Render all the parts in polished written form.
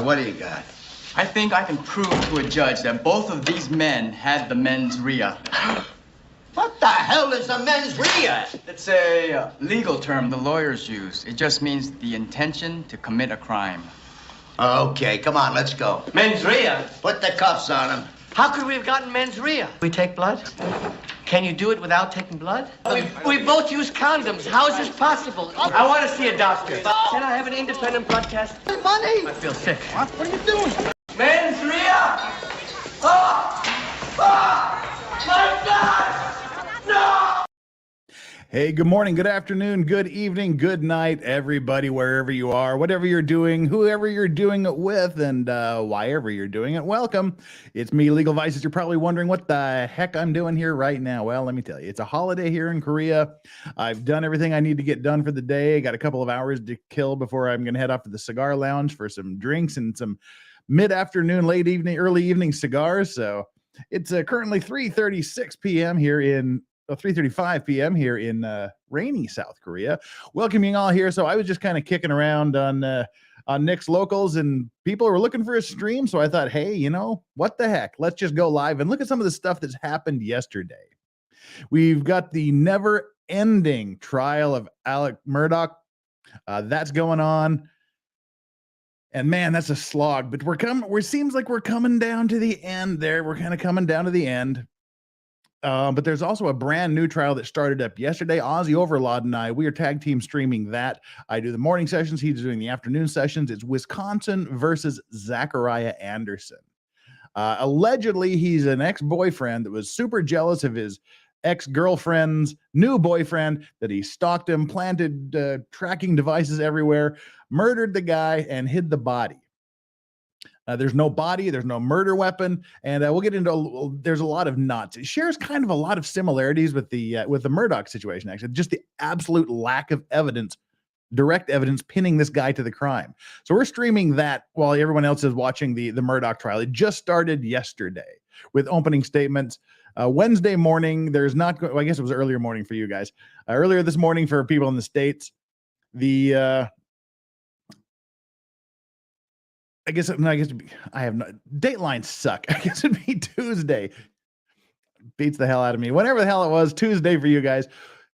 right, what do you got? I think I can prove to a judge that both of these men had the mens rea. What the hell is a mens rea? It's a legal term the lawyers use. It just means the intention to commit a crime. Okay, come on, let's go. Mens rea? Put the cuffs on him. How could we have gotten mens rea? We take blood? Can you do it without taking blood? We both use condoms. How is this possible? I want to see a doctor. Can I have an independent blood test? Money! I feel sick. What are you doing? Mens rea! Oh! Oh! My God! No! Hey, good morning, good afternoon, good evening, good night, everybody, wherever you are, whatever you're doing, whoever you're doing it with, and whyever you're doing it, welcome. It's me, Legal Vices. You're probably wondering what the heck I'm doing here right now. Well, let me tell you, it's a holiday here in Korea. I've done everything I need to get done for the day. Got a couple of hours to kill before I'm going to head off to the cigar lounge for some drinks and some mid-afternoon, late evening, early evening cigars. So it's currently 3:36 p.m. here in 3:35 p.m. here in rainy South Korea. Welcoming all here. So I was just kind of kicking around on Nick's Locals, and people were looking for a stream. So I thought, hey, you know, what the heck? Let's just go live and look at some of the stuff that's happened yesterday. We've got the never-ending trial of MURDAUGH. That's going on. And man, that's a slog. But seems like we're coming down to the end there. We're kind of coming down to the end. But there's also a brand new trial that started up yesterday. Ozzy Overlord and I, we are tag team streaming that. I do the morning sessions. He's doing the afternoon sessions. It's Wisconsin versus ZACHARIAH Anderson. Allegedly, he's an ex-boyfriend that was super jealous of his ex-girlfriend's new boyfriend, that he stalked him, planted tracking devices everywhere, murdered the guy, and hid the body. There's no body, there's no murder weapon, and we'll get into. There's a lot of knots. It shares kind of a lot of similarities with the MURDAUGH situation. Actually, just the absolute lack of evidence, direct evidence, pinning this guy to the crime. So we're streaming that while everyone else is watching the MURDAUGH trial. It just started yesterday with opening statements. Wednesday morning, there's not. Well, I guess it was earlier morning for you guys. Earlier this morning for people in the States, I guess I have no datelines suck. I guess it'd be Tuesday. Beats the hell out of me. Whatever the hell it was, Tuesday for you guys.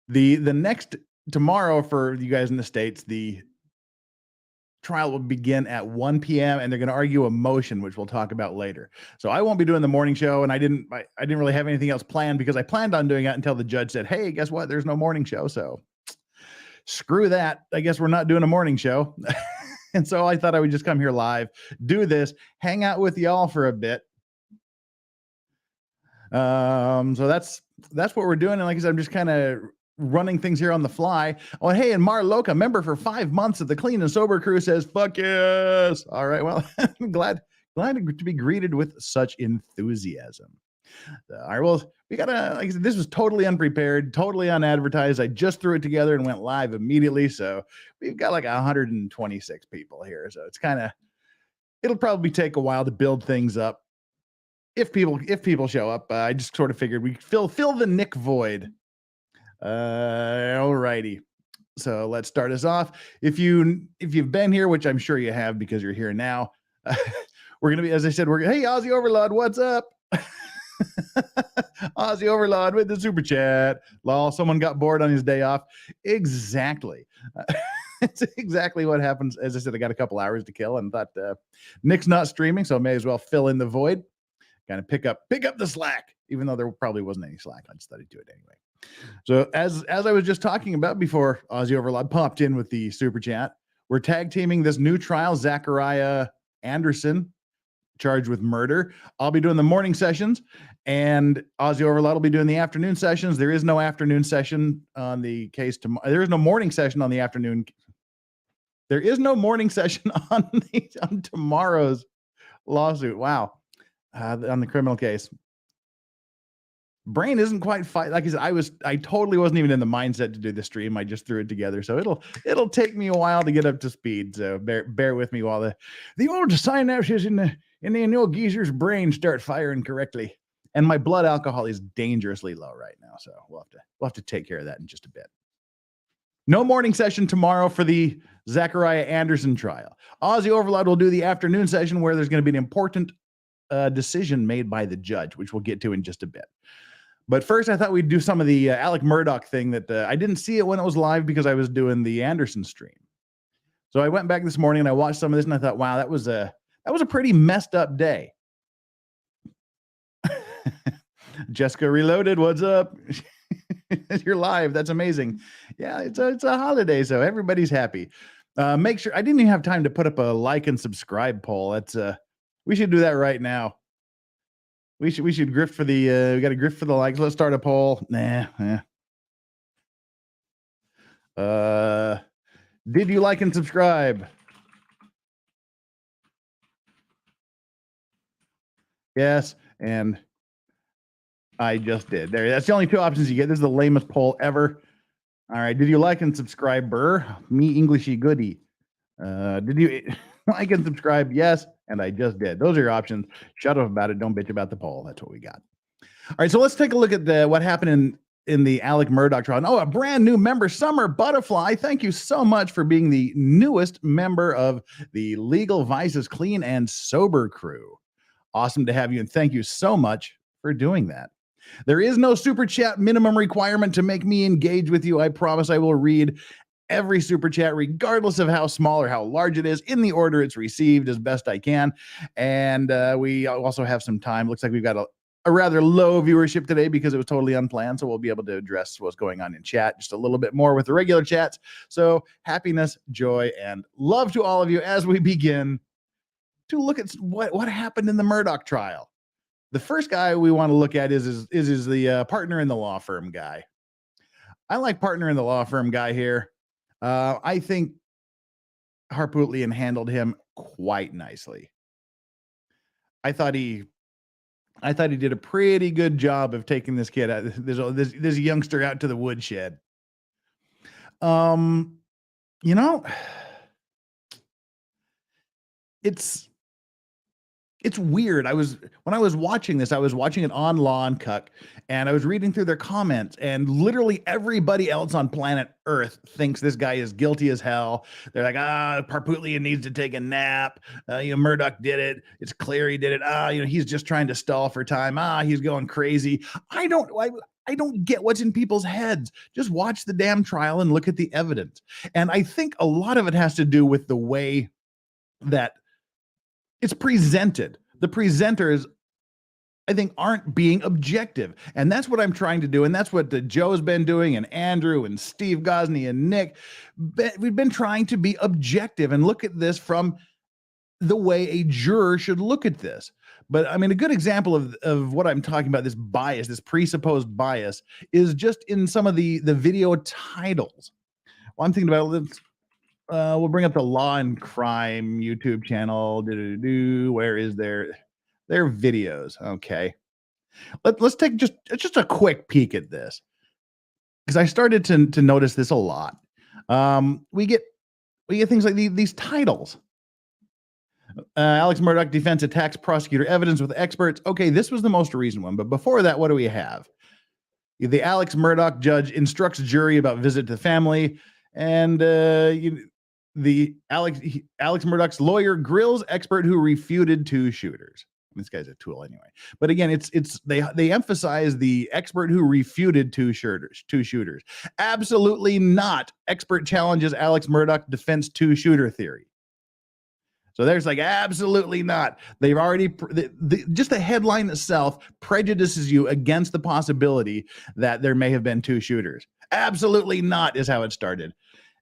The next tomorrow for you guys in the States, the trial will begin at 1 p.m. and they're going to argue a motion, which we'll talk about later. So I won't be doing the morning show, and I didn't really have anything else planned because I planned on doing it until the judge said, "Hey, guess what? There's no morning show." So screw that. I guess we're not doing a morning show. And so I thought I would just come here live, do this, hang out with y'all for a bit. So that's what we're doing. And like I said, I'm just kind of running things here on the fly. Oh, hey, and Mar Loca, member for 5 months of the Clean and Sober crew, says, "Fuck yes." All right. Well, I'm glad to be greeted with such enthusiasm. All right. Well, we got like I said, this was totally unprepared, totally unadvertised. I just threw it together and went live immediately. So we've got like 126 people here. So it's it'll probably take a while to build things up. If people show up, I just sort of figured we fill the Nick void. All righty. So let's start us off. If you've been here, which I'm sure you have because you're here now, we're going to be, as I said, hey, Ozzy Overlord, what's up? Ozzy Overlord with the super chat. Lol, someone got bored on his day off. Exactly. It's exactly what happens. As I said, I got a couple hours to kill and thought Nick's not streaming, so I may as well fill in the void. Kind of pick up the slack, even though there probably wasn't any slack. I just thought I'd do it anyway. So as I was just talking about before Ozzy Overlord popped in with the super chat, we're tag teaming this new trial, ZACHARIAH Anderson, charged with murder. I'll be doing the morning sessions, and Ozzy Overlord will be doing the afternoon sessions. There is no afternoon session on the case tomorrow. There is no morning session on the afternoon. There is no morning session on tomorrow's lawsuit. Wow. On the criminal case. Brain isn't quite fight. Like I said, I totally wasn't even in the mindset to do the stream. I just threw it together. So it'll take me a while to get up to speed. So bear with me while the old synapses in the old geezer's brain start firing correctly. And my blood alcohol is dangerously low right now. So we'll have to take care of that in just a bit. No morning session tomorrow for the ZACHARIAH Anderson trial. Aussie Overload will do the afternoon session where there's going to be an important decision made by the judge, which we'll get to in just a bit. But first, I thought we'd do some of the Alec Murdaugh thing that I didn't see it when it was live because I was doing the Anderson stream. So I went back this morning and I watched some of this and I thought, wow, that was a pretty messed up day. Jessica Reloaded, what's up? You're live. That's amazing. Yeah, it's a holiday, so everybody's happy. Make sure I didn't even have time to put up a like and subscribe poll. That's we should do that right now. We should grift for the we got to grift for the likes. Let's start a poll. Did you like and subscribe? Yes, and I just did. There, that's the only two options you get. This is the lamest poll ever. All right, did you like and subscribe, Burr? Me Englishy goodie. Did you like and subscribe? Yes, and I just did. Those are your options. Shut up about it. Don't bitch about the poll. That's what we got. All right, so let's take a look at what happened in the Alec Murdaugh trial. Oh, a brand new member, Summer Butterfly. Thank you so much for being the newest member of the Legal Vices Clean and Sober crew. Awesome to have you, and thank you so much for doing that. There is no super chat minimum requirement to make me engage with you. I promise I will read every super chat, regardless of how small or how large it is, in the order it's received as best I can. And we also have some time. Looks like we've got a rather low viewership today because it was totally unplanned. So we'll be able to address what's going on in chat just a little bit more with the regular chats. So happiness, joy, and love to all of you as we begin to look at what happened in the Murdaugh trial. The first guy we want to look at is the partner in the law firm guy. I like partner in the law firm guy here. I think Harpootlian handled him quite nicely. I thought he did a pretty good job of taking this kid out, this youngster out to the woodshed. You know, it's weird. When I was watching this, I was watching it on Law and Cuck, and I was reading through their comments, and literally everybody else on planet Earth thinks this guy is guilty as hell. They're like, Harpootlian needs to take a nap. Murdaugh did it. It's clear he did it. He's just trying to stall for time. He's going crazy. I don't get what's in people's heads. Just watch the damn trial and look at the evidence. And I think a lot of it has to do with the way that it's presented. The presenters, I think, aren't being objective. And that's what I'm trying to do. And that's what Joe's been doing, and Andrew and Steve Gosney and Nick. We've been trying to be objective and look at this from the way a juror should look at this. But I mean, a good example of what I'm talking about, this bias, this presupposed bias, is just in some of the video titles. Well, I'm thinking about it. We'll bring up the Law and Crime YouTube channel. Where is their videos? Okay, let's take just a quick peek at this, because I started to notice this a lot. We get things like these titles. Alex Murdaugh defense attacks prosecutor evidence with experts. Okay, this was the most recent one, but before that, what do we have? The Alex Murdaugh judge instructs jury about visit to the family, and the Alex Murdaugh's lawyer grills expert who refuted two shooters. This guy's a tool anyway. But again, they emphasize the expert who refuted two shooters. Absolutely not. Expert challenges Alex Murdaugh defense two-shooter theory. So there's like, absolutely not. They've already, just the headline itself prejudices you against the possibility that there may have been two shooters. Absolutely not is how it started.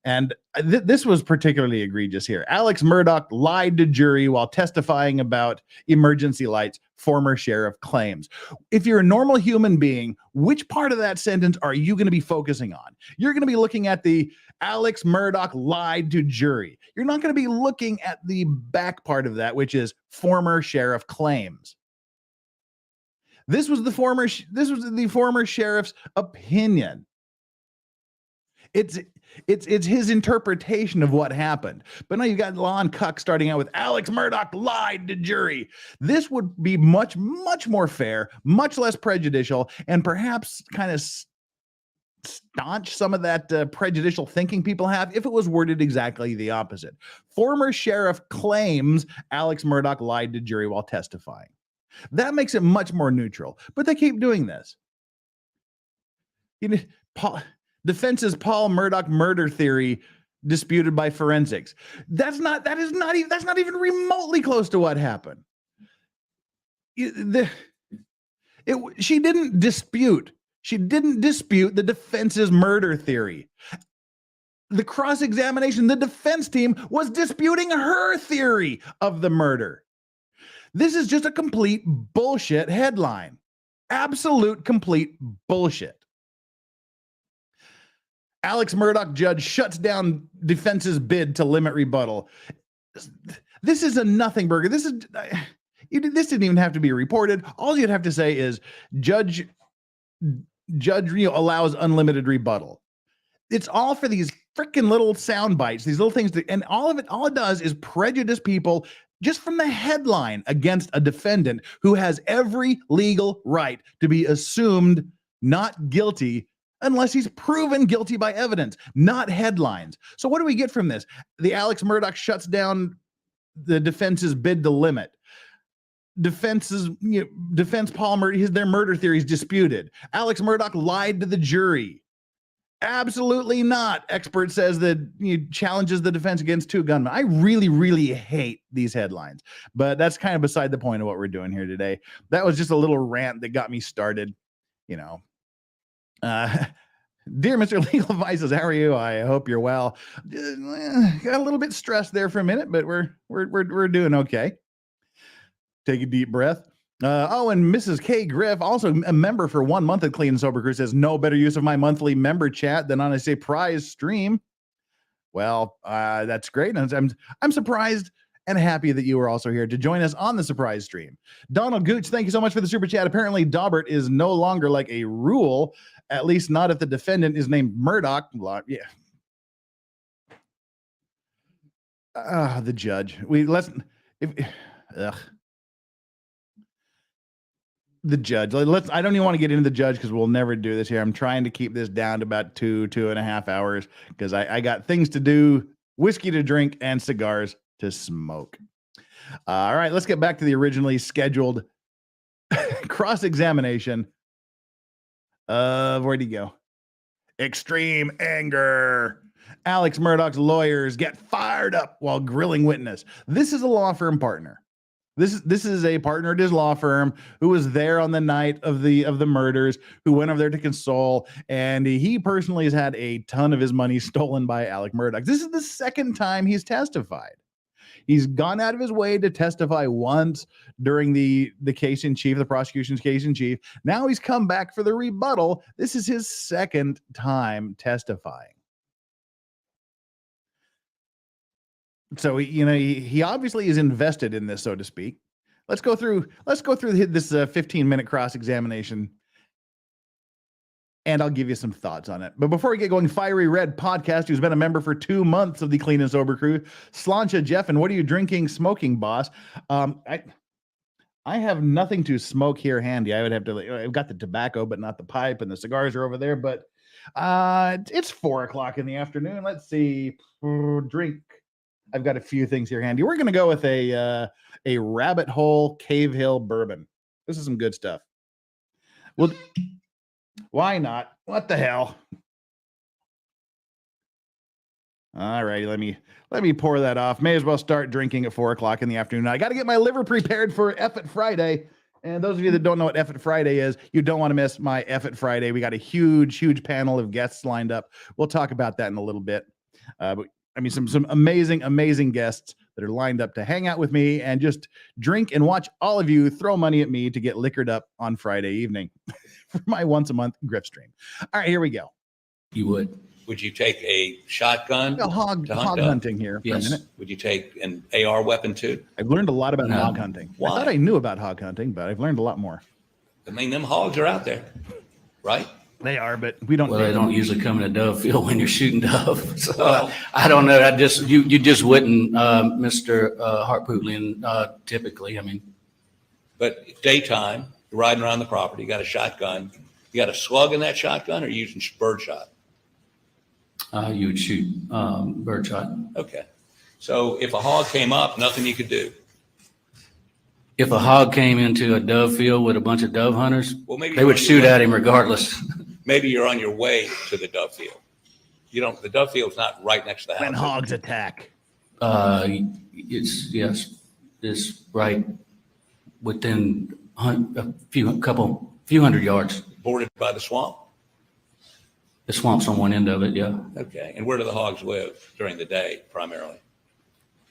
And this was particularly egregious here. Alex Murdaugh lied to jury while testifying about emergency lights, former sheriff claims. If you're a normal human being, which part of that sentence are you going to be focusing on? You're going to be looking at the Alex Murdaugh lied to jury. You're not going to be looking at the back part of that, which is former sheriff claims. This was the former sheriff's opinion. It's his interpretation of what happened. But now you've got Law and Cuck starting out with Alex Murdaugh lied to jury. This would be much, much more fair, much less prejudicial, and perhaps kind of staunch some of that prejudicial thinking people have if it was worded exactly the opposite. Former sheriff claims Alex Murdaugh lied to jury while testifying. That makes it much more neutral, but they keep doing this. Defense's Paul Murdaugh murder theory disputed by forensics. That's not even remotely close to what happened. She didn't dispute the defense's murder theory. The cross-examination, the defense team was disputing her theory of the murder. This is just a complete bullshit headline. Absolute complete bullshit. Alex Murdaugh judge shuts down defense's bid to limit rebuttal. This is a nothing burger. This didn't even have to be reported. All you'd have to say is judge allows unlimited rebuttal. It's all for these freaking little sound bites, these little things, and all it does is prejudice people just from the headline against a defendant who has every legal right to be assumed not guilty unless he's proven guilty by evidence, not headlines. So what do we get from this? The Alex Murdaugh shuts down the defense's bid to limit. Defense Paul Murdaugh, their murder theory is disputed. Alex Murdaugh lied to the jury. Absolutely not. Expert says that challenges the defense against two gunmen. I really, really hate these headlines, but that's kind of beside the point of what we're doing here today. That was just a little rant that got me started. Dear Mr. Legal Advice, how are you? I hope you're well. Got a little bit stressed there for a minute, but we're doing okay. Take a deep breath. And Mrs. K. Griff, also a member for 1 month at Clean and Sober Crew, says no better use of my monthly member chat than on a surprise stream. Well, that's great. I'm surprised and happy that you were also here to join us on the surprise stream. Donald Gooch, thank you so much for the super chat. Apparently, Daubert is no longer like a rule, at least not if the defendant is named Murdaugh. Yeah. The judge. The judge. I don't even want to get into the judge because we'll never do this here. I'm trying to keep this down to about 2.5 hours because I got things to do, whiskey to drink, and cigars to smoke. All right, let's get back to the originally scheduled cross-examination of, where'd he go? Extreme anger. Alex Murdaugh's lawyers get fired up while grilling witness. This is a law firm partner. This is a partner at his law firm who was there on the night of the murders, who went over there to console, and he personally has had a ton of his money stolen by Alex Murdaugh. This is the second time he's testified. He's gone out of his way to testify once during the case in chief, the prosecution's case in chief. Now he's come back for the rebuttal. This is his second time testifying. So he obviously is invested in this, so to speak. Let's go through this 15-minute cross-examination, and I'll give you some thoughts on it. But before we get going, Fiery Red Podcast, who's been a member for 2 months of the Clean and Sober Crew, Slancha Jeff, and what are you drinking, smoking, boss? I have nothing to smoke here handy. I would have to. I've got the tobacco, but not the pipe, and the cigars are over there. But it's 4:00 in the afternoon. Let's see. Drink. I've got a few things here handy. We're going to go with a Rabbit Hole Cave Hill bourbon. This is some good stuff. Well, why not? What the hell? All right, let me pour that off. May as well start drinking at 4:00 in the afternoon. I got to get my liver prepared for F-It Friday. And those of you that don't know what F-It Friday is, you don't want to miss my F-It Friday. We got a huge panel of guests lined up. We'll talk about that in a little bit. But some amazing guests that are lined up to hang out with me and just drink and watch all of you throw money at me to get liquored up on Friday evening for my once a month Griff stream. All right, here we go. You would. Would you take a shotgun? Hog hunting here for a minute. Would you take an AR weapon too? I've learned a lot about hog hunting. Why? I thought I knew about hog hunting, but I've learned a lot more. I mean, them hogs are out there, right? They are, but we don't. Well, they don't usually come in a dove field when you're shooting dove. So I don't know. You just wouldn't, Mr. Hartpootlian, typically. I mean, but daytime, you're riding around the property, you got a shotgun, You got a slug in that shotgun, or are you using bird shot? You would shoot bird shot. Okay. So if a hog came up, nothing you could do. If a hog came into a dove field with a bunch of dove hunters, Well, maybe they would shoot at him regardless. Maybe you're on your way to the dove field. You don't. The dove field's not right next to the house. When hogs attack. It's right within a few hundred yards. Bordered by the swamp. The swamp's on one end of it, yeah. Okay. And where do the hogs live during the day, primarily?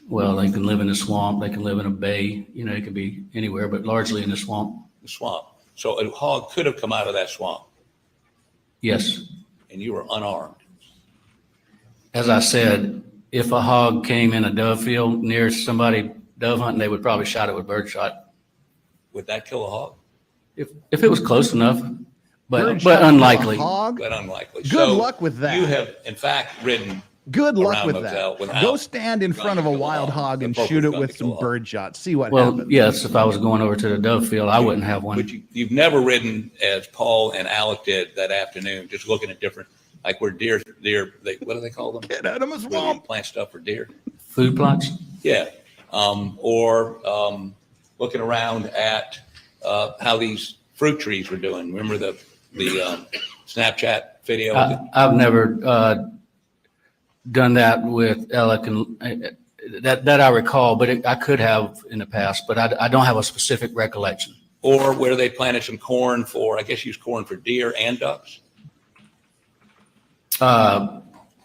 Well, they can live in the swamp. They can live in a bay. You know, it could be anywhere, but largely in the swamp. The swamp. So a hog could have come out of that swamp, Yes. and you were unarmed. As I said, if a hog came in a dove field near somebody dove hunting, they would probably shot it with bird shot. Would that kill a hog? If it was close enough, Bird but shot to a unlikely. hog? But unlikely. Good luck with that. You have, in fact, ridden. Good luck around with Moselle that. without Go stand in front of a trying to kill a wild hog. hog and The appropriate shoot it gun with to some kill a hog. bird shots. See what Well, happens. yes, if I was going over to the dove field, I wouldn't have one. But you've never ridden as Paul and Alec did that afternoon, just looking at different, like where deer, what do they call them? Get out of my Where you swamp. plant stuff for deer. Food plots? Yeah. Or looking around at how these fruit trees were doing. Remember the Snapchat video? I've never done that with Alec, and that I recall, but I could have in the past, but I don't have a specific recollection. Or where they planted some corn for, I guess use corn for deer and ducks?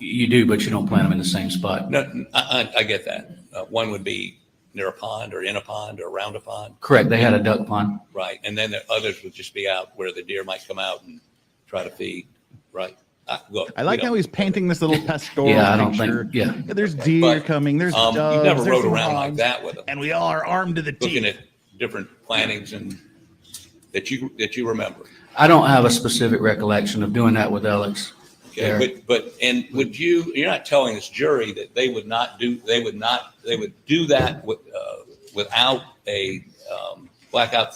You do, but you don't plant them in the same spot. No, I get that. One would be near a pond or in a pond or around a pond. Correct. They had a duck pond. Right. And then the others would just be out where the deer might come out and try to feed. Right. Look, I like how he's painting this little pastoral Yeah, I don't picture. think, yeah. There's deer But, coming. There's doves. you never there's rode some around like hogs, that with them. and we all are armed to the Looking teeth. at different plantings and that you remember. I don't have a specific recollection of doing that with Alex. Okay. And would you're not telling this jury that they would do that without a blackout.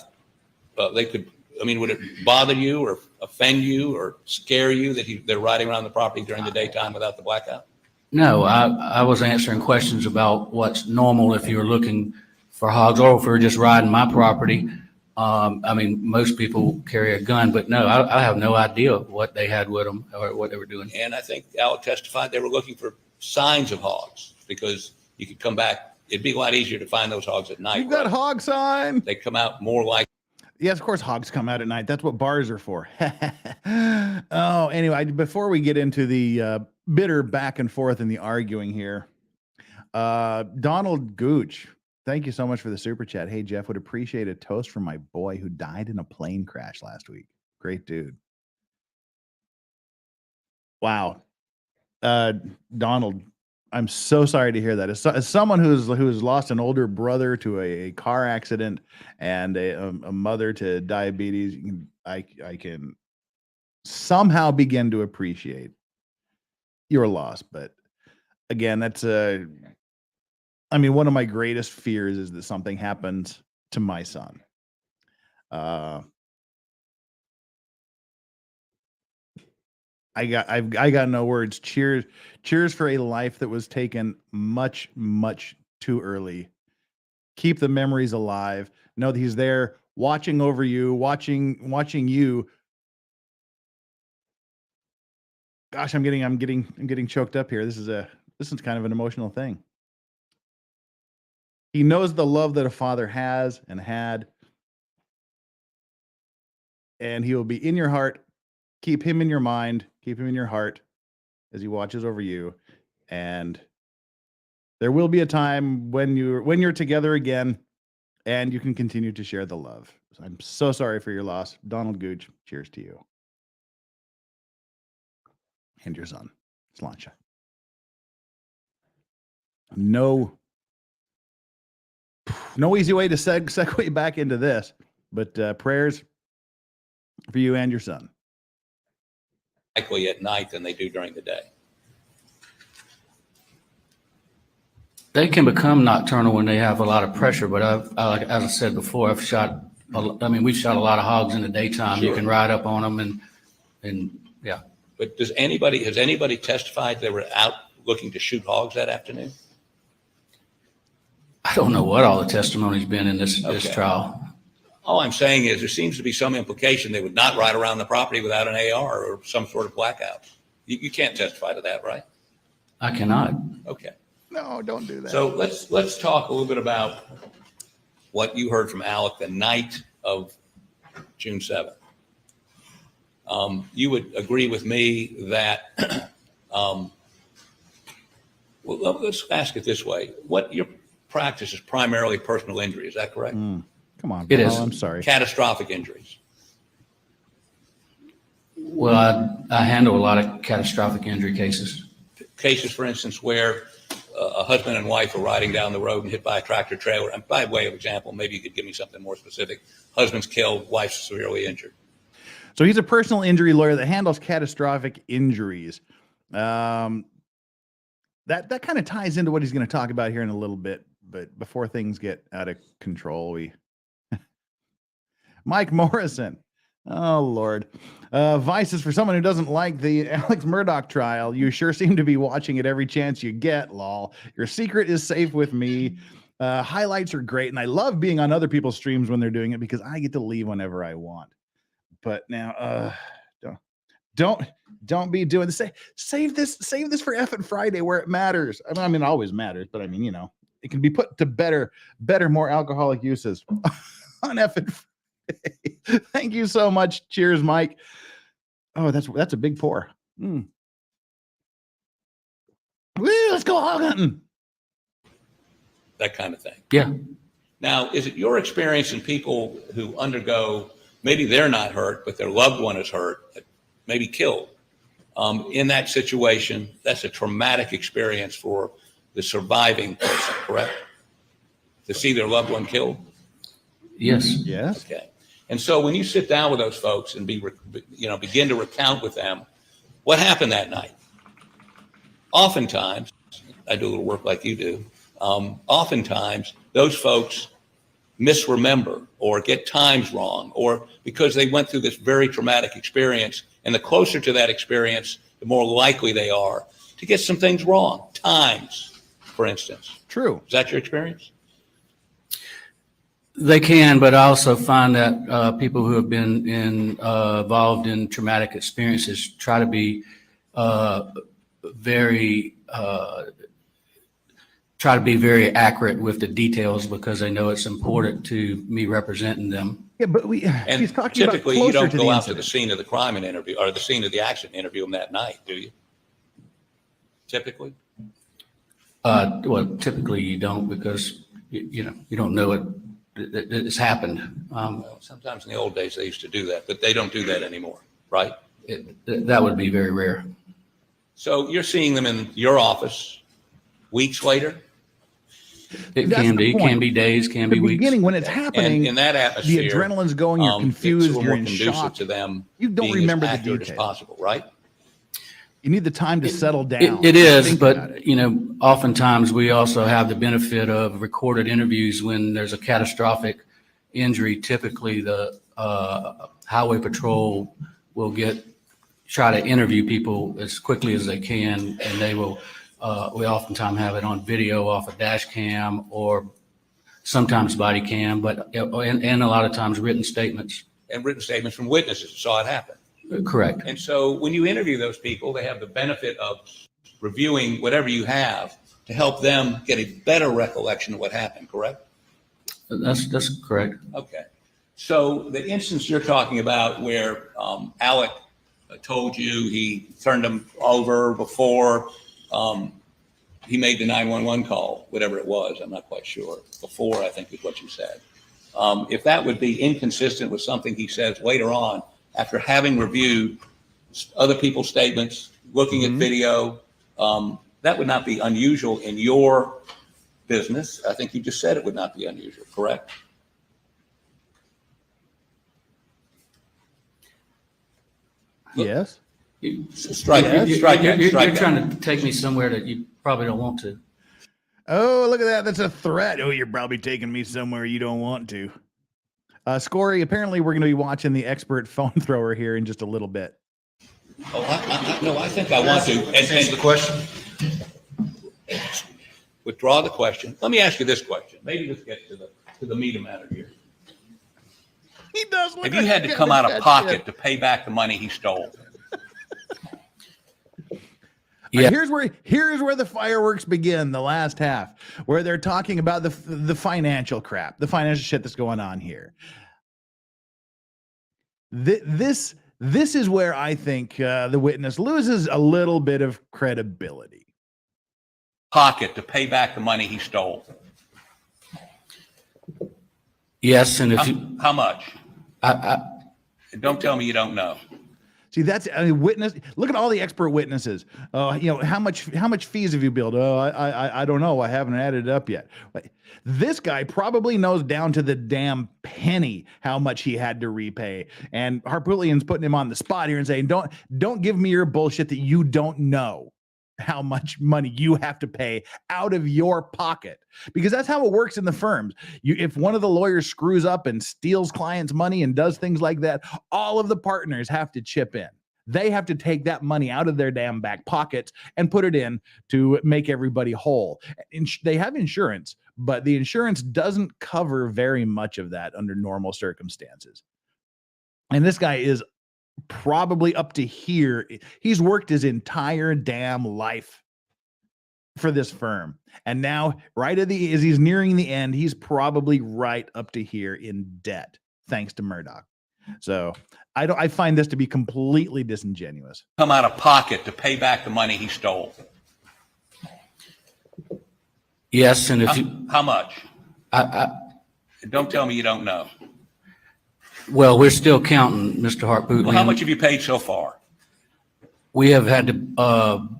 Would it bother you or offend you or scare you that they're riding around the property during the daytime without the blackout? No, I was answering questions about what's normal if you were looking for hogs or if we were just riding my property. Most people carry a gun, but no, I have no idea what they had with them or what they were doing. And I think Alec testified they were looking for signs of hogs because you could come back. It'd be a lot easier to find those hogs at night. You've got hog sign. They come out more like. Yes, of course, hogs come out at night. That's what bars are for. Oh, anyway, before we get into the bitter back and forth and the arguing here, Donald Gooch, thank you so much for the super chat. Hey, Jeff, would appreciate a toast from my boy who died in a plane crash last week. Great dude. Wow. Donald, I'm so sorry to hear that. As someone who's lost an older brother to a car accident and a mother to diabetes, I can somehow begin to appreciate your loss. But again, that's one of my greatest fears is that something happens to my son. I got no words. Cheers for a life that was taken much, much too early. Keep the memories alive. Know that he's there watching over you, watching you. Gosh, I'm getting choked up here. This is kind of an emotional thing. He knows the love that a father has and had, and he will be in your heart. Keep him in your mind. Keep him in your heart as he watches over you. And there will be a time when you're together again and you can continue to share the love. So I'm so sorry for your loss. Donald Gooch, cheers to you. And your son, Sláinte. No easy way to segue back into this, but prayers for you and your son. Likely at night than they do during the day. They can become nocturnal when they have a lot of pressure, but as I said before, we've shot a lot of hogs in the daytime. Sure. You can ride up on them and And yeah, But has anybody testified they were out looking to shoot hogs that afternoon? I don't know what all the testimony's been in this Okay. trial. All I'm saying is there seems to be some implication they would not ride around the property without an AR or some sort of blackout. You can't testify to that, right? I cannot. Okay. No, don't do that. So let's talk a little bit about what you heard from Alec the night of June 7th. You would agree with me that, well, let's ask it this way. What your practice is primarily personal injury, is that correct? Come on, It Paul, is. I'm sorry. Catastrophic injuries. Well, I handle a lot of catastrophic injury cases. Cases, for instance, where a husband and wife are riding down the road and hit by a tractor trailer. And by way of example, maybe you could give me something more specific. Husband's killed, wife's severely injured. So he's a personal injury lawyer that handles catastrophic injuries. That kind of ties into what he's going to talk about here in a little bit. But before things get out of control, Mike Morrison. Oh, Lord. Vices for someone who doesn't like the Alex Murdaugh trial. You sure seem to be watching it every chance you get, lol. Your secret is safe with me. Highlights are great. And I love being on other people's streams when they're doing it because I get to leave whenever I want. But now, don't be doing this. Save this for effing Friday where it matters. I mean, it always matters, but I mean, it can be put to better, more alcoholic uses on effing Friday. Thank you so much. Cheers, Mike. Oh, that's a big pour. Woo, let's go hog hunting. That kind of thing. Yeah. Now, is it your experience in people who undergo, maybe they're not hurt, but their loved one is hurt, maybe killed, in that situation, that's a traumatic experience for the surviving person, correct? To see their loved one killed? Yes. Yes. Okay. And so when you sit down with those folks and begin to recount with them what happened that night, oftentimes, I do a little work like you do, oftentimes those folks misremember or get times wrong, or because they went through this very traumatic experience, and the closer to that experience, the more likely they are to get some things wrong. Times, for instance. True. Is that your experience? They can, but I also find that people who have been involved in traumatic experiences try to be very accurate with the details because they know it's important to me representing them. Yeah, but And he's talking typically, about you don't closer to go the out to the incident. scene of the crime and interview, or the scene of the accident, interview them that night, do you? Typically? Well, typically you don't because you don't know it's happened. Well, sometimes in the old days they used to do that, but they don't do that anymore, right? That would be very rare. So you're seeing them in your office weeks later, It That's can the be, point. can be days, can be The weeks. beginning when it's and happening, in that atmosphere, the adrenaline's going, you're confused, it's you're more in conducive shock. to them. You don't being remember as the accurate as details. possible, right? You need the time to settle down. It is, Think about but it. oftentimes we also have the benefit of recorded interviews when there's a catastrophic injury. Typically, the highway patrol will try to interview people as quickly as they can, and they will. We oftentimes have it on video off a dash cam or sometimes body cam, but and a lot of times written statements. And written statements from witnesses who saw it happen. Correct. And so when you interview those people, they have the benefit of reviewing whatever you have to help them get a better recollection of what happened, correct? That's correct. Okay. So the instance you're talking about where Alec told you he turned him over before he made the 911 call, whatever it was, I'm not quite sure. Before, I think is what you said. If that would be inconsistent with something he says later on, after having reviewed other people's statements, looking at video, that would not be unusual in your business. I think you just said it would not be unusual, correct? Yes. Strike that. You're trying to take me somewhere that you probably don't want to. Oh, look at that. That's a threat. Oh, you're probably taking me somewhere you don't want to. Scory, apparently we're going to be watching the expert phone thrower here in just a little bit. No, I think I want to. Answer the question. Withdraw the question. Let me ask you this question. Maybe let's get to the meat of the matter here. He does look Have like you had a to come out of shit. pocket to pay back the money he stole? Yeah. Here's where the fireworks begin, the last half, where they're talking about the financial crap, the financial shit that's going on here. This is where I think the witness loses a little bit of credibility. Pocket to pay back the money he stole. Yes, and if you, How much? I, Don't tell me you don't know. See, that's witness. Look at all the expert witnesses. How much fees have you billed? Oh, I don't know. I haven't added it up yet. But this guy probably knows down to the damn penny how much he had to repay. And Harpootlian's putting him on the spot here and saying, don't give me your bullshit that you don't know how much money you have to pay out of your pocket, because that's how it works in the firms. If one of the lawyers screws up and steals clients' money and does things like that, all of the partners have to chip in. They have to take that money out of their damn back pockets and put it in to make everybody whole. They have insurance, but the insurance doesn't cover very much of that under normal circumstances. And this guy is probably up to here. He's worked his entire damn life for this firm, and now as he's nearing the end, he's probably right up to here in debt thanks to Murdaugh. So I find this to be completely disingenuous. Come out of pocket to pay back the money he stole. yes, and if you, How much? I, Don't tell me you don't know. well, we're still counting, Mr. Harpootlian. Well, how much have you paid so far? We have had to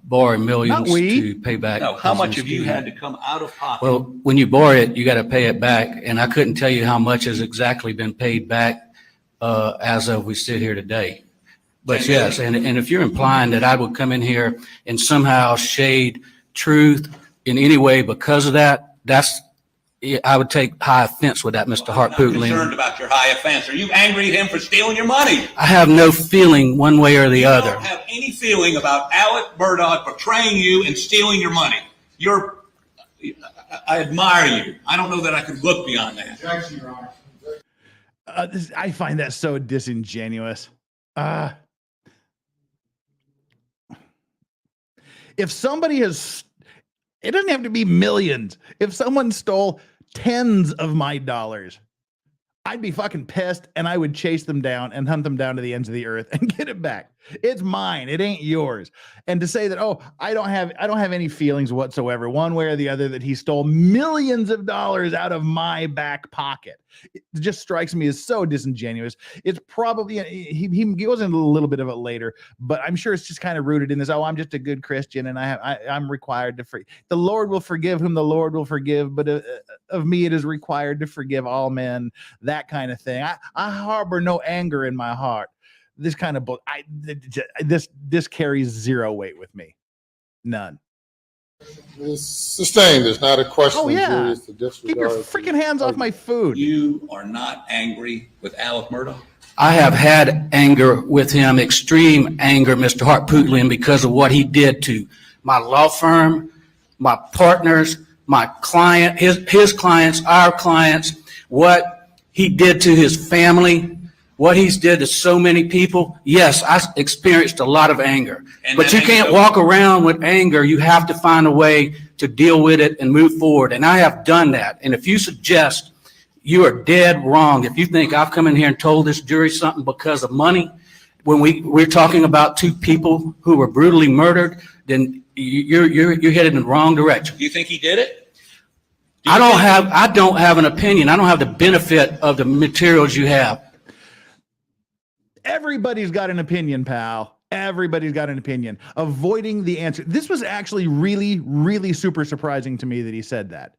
borrow millions Not we. to pay back. No, how much have business you due. had to come out of pocket? Well, when you borrow it, you got to pay it back, and I couldn't tell you how much has exactly been paid back as of we sit here today. But $10 yes, million. and if you're implying that I would come in here and somehow shade truth in any way because of that, I would take high offense with that, Mr. I'm not concerned Harpootlian. about your high offense. Are you angry at him for stealing your money? I have no feeling one way or the You other. don't have any feeling about Alec Murdaugh betraying you and stealing your money. I admire you. I don't know that I could look beyond that. Objection, Your Honor. I find that so disingenuous. If somebody has, it doesn't have to be millions. If someone stole tens of my dollars, I'd be fucking pissed, and I would chase them down and hunt them down to the ends of the earth and get it back. It's mine. It ain't yours. And to say that, oh, I don't have any feelings whatsoever, one way or the other, that he stole millions of dollars out of my back pocket, it just strikes me as so disingenuous. It's probably, he goes into a little bit of it later, but I'm sure it's just kind of rooted in this, oh, I'm just a good Christian, and I'm required to forgive. The Lord will forgive whom the Lord will forgive, but of me it is required to forgive all men, that kind of thing. I harbor no anger in my heart. This kind of this carries zero weight with me. None. It's sustained. It's not a question. Oh, yeah. Jury. It's to Keep your disregard freaking hands off my food. You are not angry with Alec Murdaugh? I have had anger with him, extreme anger, Mr. Harpootlian, because of what he did to my law firm, my partners, my client, his clients, our clients, what he did to his family, what he's did to so many people. Yes, I experienced a lot of anger, but you can't walk around with anger. You have to find a way to deal with it and move forward. And I have done that. And if you suggest, you are dead wrong. If you think I've come in here and told this jury something because of money, when we're talking about two people who were brutally murdered, then you're headed in the wrong direction. Do you think he did it? I don't have an opinion. I don't have the benefit of the materials you have. Everybody's got an opinion, pal. Everybody's got an opinion. Avoiding the answer. This was actually really, really super surprising to me that he said that.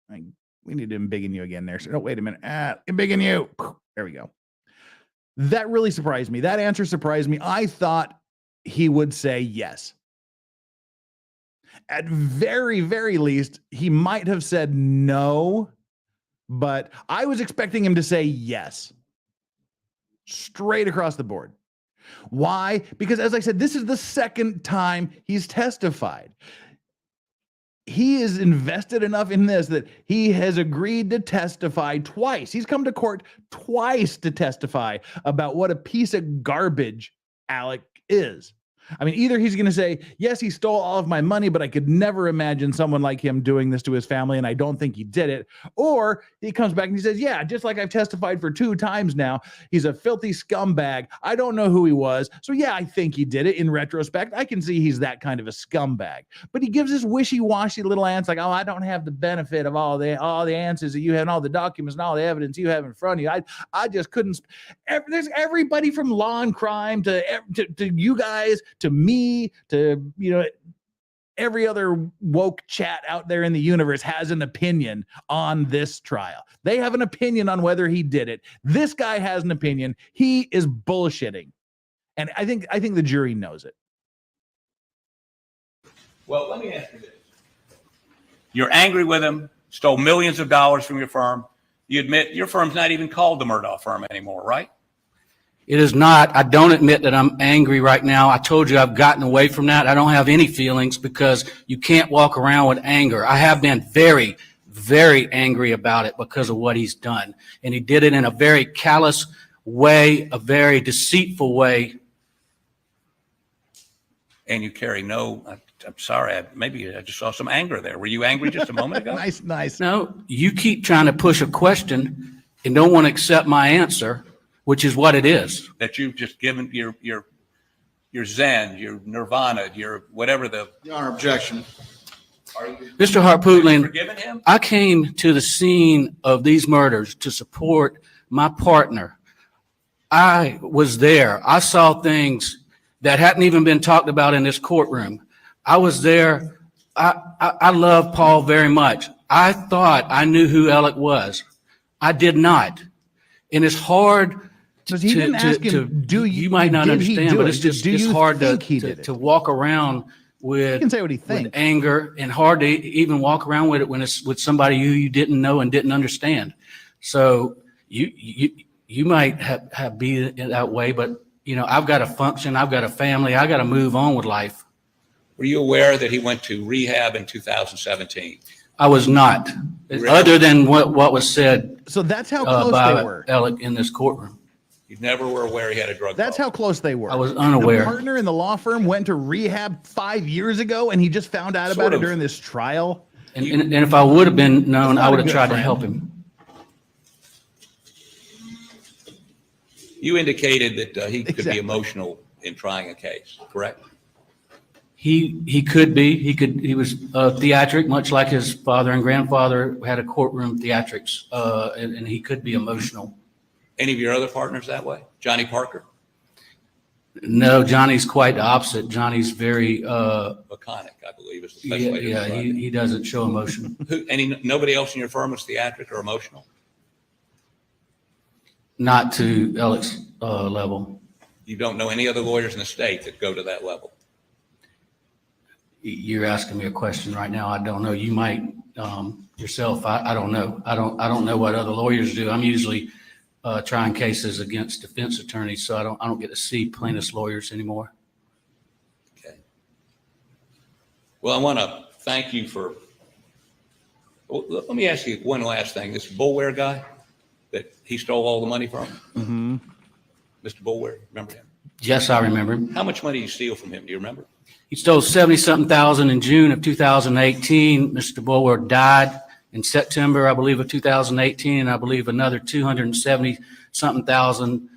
We need to embiggen you again there. So, no, wait a minute. Embiggen you. There we go. That really surprised me. That answer surprised me. I thought he would say yes. At very, very least, he might have said no, but I was expecting him to say yes. Straight across the board. Why? Because as I said, this is the second time he's testified. He is invested enough in this that he has agreed to testify twice. He's come to court twice to testify about what a piece of garbage Alec is. I mean, either he's going to say, yes, he stole all of my money, but I could never imagine someone like him doing this to his family, and I don't think he did it. Or he comes back and he says, yeah, just like I've testified for 2 times now, he's a filthy scumbag. I don't know who he was. So yeah, I think he did it. In retrospect, I can see he's that kind of a scumbag. But he gives this wishy-washy little answer like, oh, I don't have the benefit of all the answers that you have and all the documents and all the evidence you have in front of you. I just couldn't. There's everybody from law and crime to you guys, to me, to, you know, every other woke chat out there in the universe has an opinion on this trial. They have an opinion on whether he did it. This guy has an opinion. He is bullshitting. And I think the jury knows it. Well, let me ask you this. You're angry with him, stole millions of dollars from your firm. You admit your firm's not even called the Murdaugh firm anymore, right? It is not. I don't admit that I'm angry right now. I told you I've gotten away from that. I don't have any feelings because you can't walk around with anger. I have been very, very angry about it because of what he's done. And he did it in a very callous way, a very deceitful way. And you carry no, I'm sorry, maybe I just saw some anger there. Were you angry just a moment ago? Nice. No, you keep trying to push a question and don't want to accept my answer, which is what it is. That you've just given your Zen, your Nirvana, your whatever the. Your Honor, objection. Mr. Harpootlian, Forgiven him? I came to the scene of these murders to support my partner. I was there. I saw things that hadn't even been talked about in this courtroom. I was there. I love Paul very much. I thought I knew who Alec was. I did not. And it's hard you might not understand, but it's hard to walk around with, you can say what he thinks, with anger, and hard to even walk around with it when it's with somebody who you didn't know and didn't understand. So you might have be that way, but you know, I've got to function. I've got a family. I got to move on with life. Were you aware that he went to rehab in 2017? I was not, Really? Other than what was said. So that's how close by they were. Alec in this courtroom. You never were aware he had a drug That's problem. how close they were. I was unaware. The partner in the law firm went to rehab 5 years ago, and he just found out about it during this trial. And if I would have been known, I would have tried to friend. help him. You indicated that he could Exactly. be emotional in trying a case, correct? He could be. He was theatric, much like his father and grandfather had a courtroom theatrics, and he could be emotional. Any of your other partners that way? Johnny Parker? No, Johnny's quite the opposite. Johnny's very Laconic, I believe, is the best way to describe it. he doesn't show emotion. Nobody else in your firm is theatric or emotional? Not to Alec's level. You don't know any other lawyers in the state that go to that level? You're asking me a question right now. I don't know. You might yourself. I don't know. I don't know what other lawyers do. I'm usually trying cases against defense attorneys, so I don't get to see plaintiffs' lawyers anymore. Okay. Well, I want to thank you for. Well, let me ask you one last thing. This Boulware guy that he stole all the money from, Mr. Boulware, remember him? Yes, I remember him. How much money did you steal from him? Do you remember? He stole 70-something thousand in June of 2018. Mr. Boulware died in September, I believe, of 2018, and I believe another 270-something thousand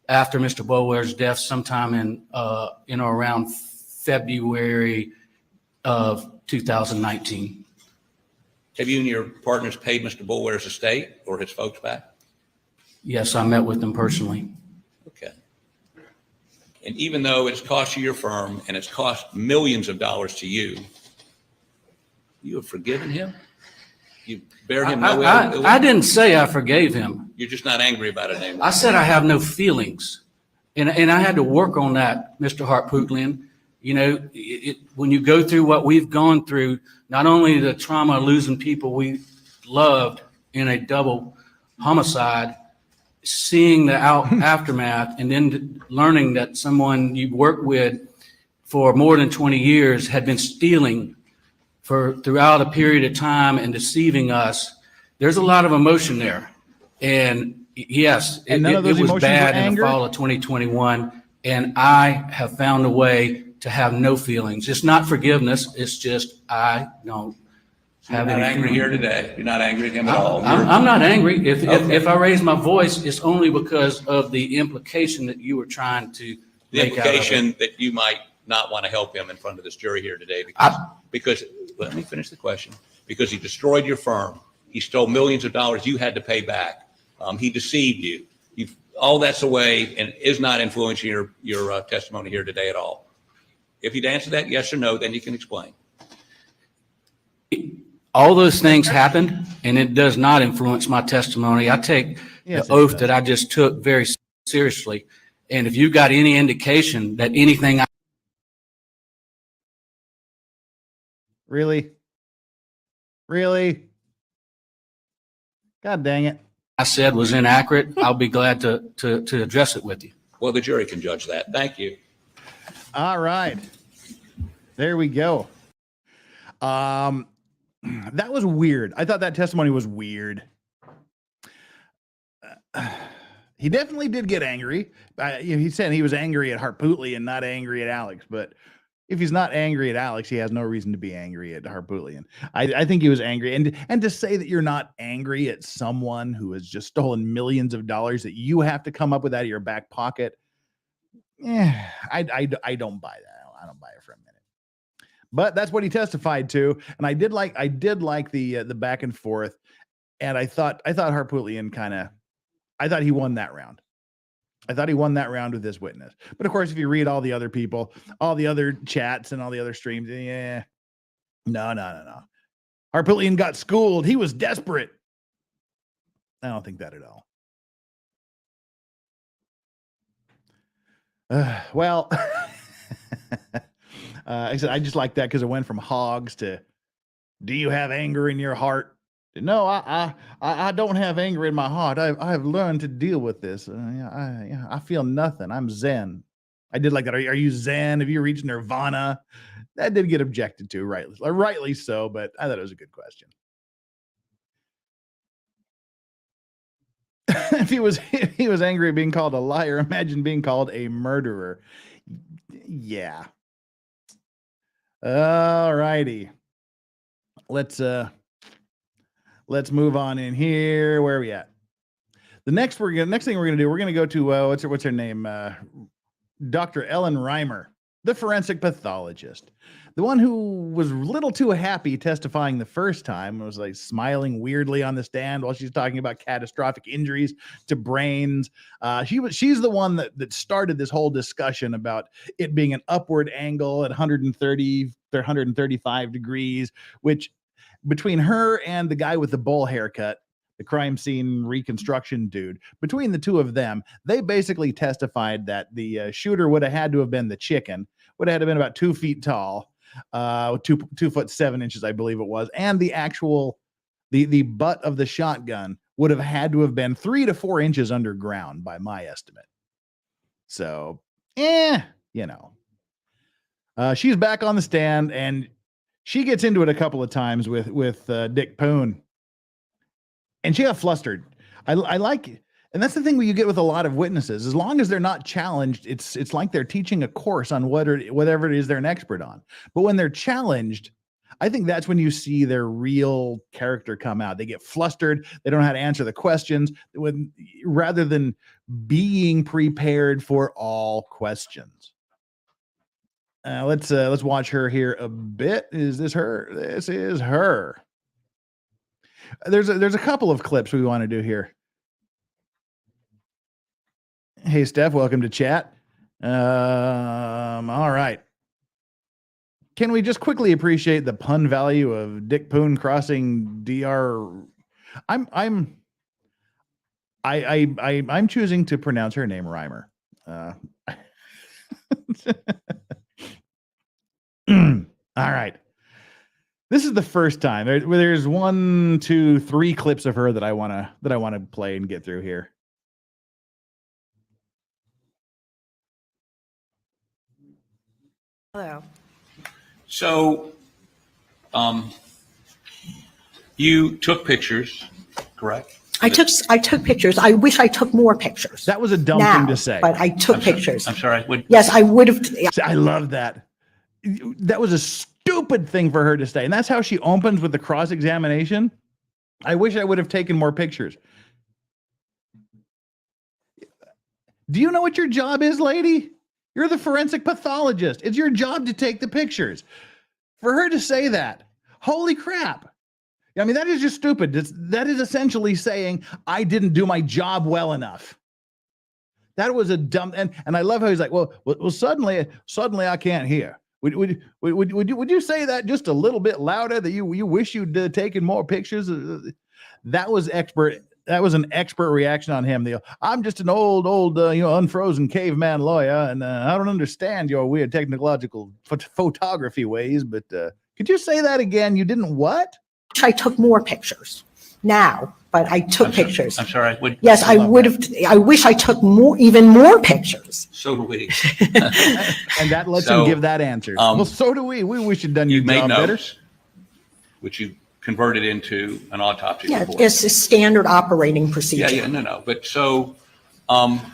after Mr. Boulware's death sometime in around February of 2019. Have you and your partners paid Mr. Boulware's estate or his folks back? Yes, I met with them personally. Okay. And even though it's cost you your firm and it's cost millions of dollars to you, you have forgiven him? You bear him no ill? I didn't say I forgave him. You're just not angry about it anymore. I said I have no feelings. And I had to work on that, Mr. Harpootlian. You know, when you go through what we've gone through, not only the trauma of losing people we loved in a double homicide, seeing the aftermath and then learning that someone you worked with for more than 20 years had been stealing throughout a period of time and deceiving us, there's a lot of emotion there. And yes, And none of it those was emotions bad were in anger? the fall of 2021. And I have found a way to have no feelings. It's not forgiveness. It's just, I don't You're have not any angry feelings. here today. You're not angry at him at all. I'm not angry. Okay. If I raise my voice, it's only because of the implication that you were trying to The make out of it. implication that you might not want to help him in front of this jury here today because let me finish the question, because he destroyed your firm. He stole millions of dollars you had to pay back. He deceived you. All that's away and is not influencing your testimony here today at all. If you'd answer that yes or no, then you can explain. All those things happened, and it does not influence my testimony. I take Yes, the it oath does. that I just took very seriously. And if you've got any indication that anything Really? God dang it. I said was inaccurate, I'll be glad to address it with you. Well, the jury can judge that. Thank you. All right. There we go. That was weird. I thought that testimony was weird. He definitely did get angry. He said he was angry at Harpootlian and not angry at Alex. But if he's not angry at Alex, he has no reason to be angry at Harpootlian. I think he was angry. And to say that you're not angry at someone who has just stolen millions of dollars that you have to come up with out of your back pocket, I don't buy that. I don't buy it for a minute. But that's what he testified to, and I did like the back and forth, and I thought Harpootlian I thought he won that round. I thought he won that round with this witness. But of course, if you read all the other people, all the other chats and all the other streams, no. Harpootlian got schooled. He was desperate. I don't think that at all. Well, I said I just like that because it went from hogs to, do you have anger in your heart? No, I don't have anger in my heart. I've learned to deal with this. I feel nothing. I'm Zen. I did like that. Are you Zen? Have you reached nirvana? That did get objected to, rightly so, but I thought it was a good question. if he was angry at being called a liar, imagine being called a murderer. Yeah. All righty. Let's move on in here. Where are we at? The next thing we're gonna do, we're gonna go to what's her name? Dr. Ellen Reimer, the forensic pathologist, the one who was a little too happy testifying the first time, was like smiling weirdly on the stand while she's talking about catastrophic injuries to brains. She's the one that started this whole discussion about it being an upward angle at 130 or 135 degrees, which between her and the guy with the bowl haircut, the crime scene reconstruction dude, between the two of them, they basically testified that the shooter would have had to have been the chicken, would have had to have been about 2 feet tall, 2 foot 7 inches, I believe it was, and the actual the butt of the shotgun would have had to have been 3 to 4 inches underground by my estimate. So, she's back on the stand, and she gets into it a couple of times with Dick Poon, and she got flustered. I like it. And that's the thing you get with a lot of witnesses. As long as they're not challenged, it's like they're teaching a course on whatever it is they're an expert on. But when they're challenged, I think that's when you see their real character come out. They get flustered. They don't know how to answer the questions rather than being prepared for all questions. Let's watch her here a bit. Is this her? This is her. There's a couple of clips we want to do here. Hey, Steph, welcome to chat. All right. Can we just quickly appreciate the pun value of Dick Poon crossing DR? I'm choosing to pronounce her name Reimer. All right. This is the first time. There's 1, 2, 3 clips of her that I want to play and get through here. Hello. So, you took pictures, correct? I took pictures. I wish I took more pictures. That was a dumb now, thing to say. But I took pictures. I'm sorry. Yes, I would have. I love that. That was a stupid thing for her to say. And that's how she opens with the cross-examination. I wish I would have taken more pictures. Do you know what your job is, lady? You're the forensic pathologist. It's your job to take the pictures. For her to say that, holy crap. I mean, that is just stupid. That is essentially saying, I didn't do my job well enough. That was a dumb, and I love how he's like, well, suddenly I can't hear. Would you say that just a little bit louder, that you wish you'd taken more pictures? That was expert. That was an expert reaction on him. I'm just an old, unfrozen caveman lawyer, and I don't understand your weird technological photography ways. But could you say that again? You didn't what? I took more pictures now, but I took pictures. I'm sorry. Yes, I would have. I wish I took even more pictures. So do we. And that lets him give that answer. Well, so do we. We wish you'd done your job better. Notes, which you converted into an autopsy report. It's a standard operating procedure. Yeah, no. But so,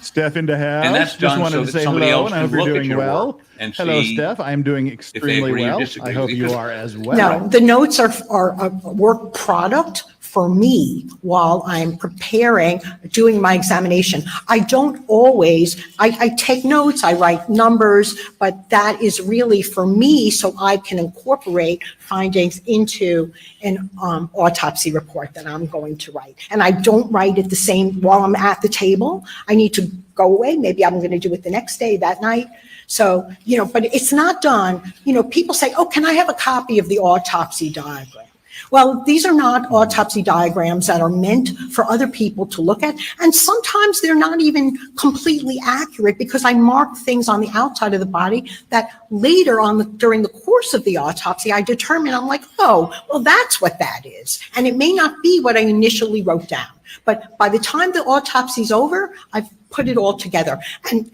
Steph in the house. and that's Just done wanted so to that say somebody hello, else and I hope can you're look at doing your well. work and Hello, see Steph. I am doing extremely agree or well. disagree, I hope you because- are as well. No, the notes are a work product for me while I'm preparing, doing my examination. I don't always, I take notes, I write numbers, but that is really for me so I can incorporate findings into an autopsy report that I'm going to write. And I don't write it the same while I'm at the table. I need to go away. Maybe I'm going to do it the next day, that night. So, but it's not done. People say, oh, can I have a copy of the autopsy diagram? Well, these are not autopsy diagrams that are meant for other people to look at. And sometimes they're not even completely accurate because I mark things on the outside of the body that later on during the course of the autopsy, I determine, I'm like, oh, well, that's what that is. And it may not be what I initially wrote down. But by the time the autopsy's over, I've put it all together.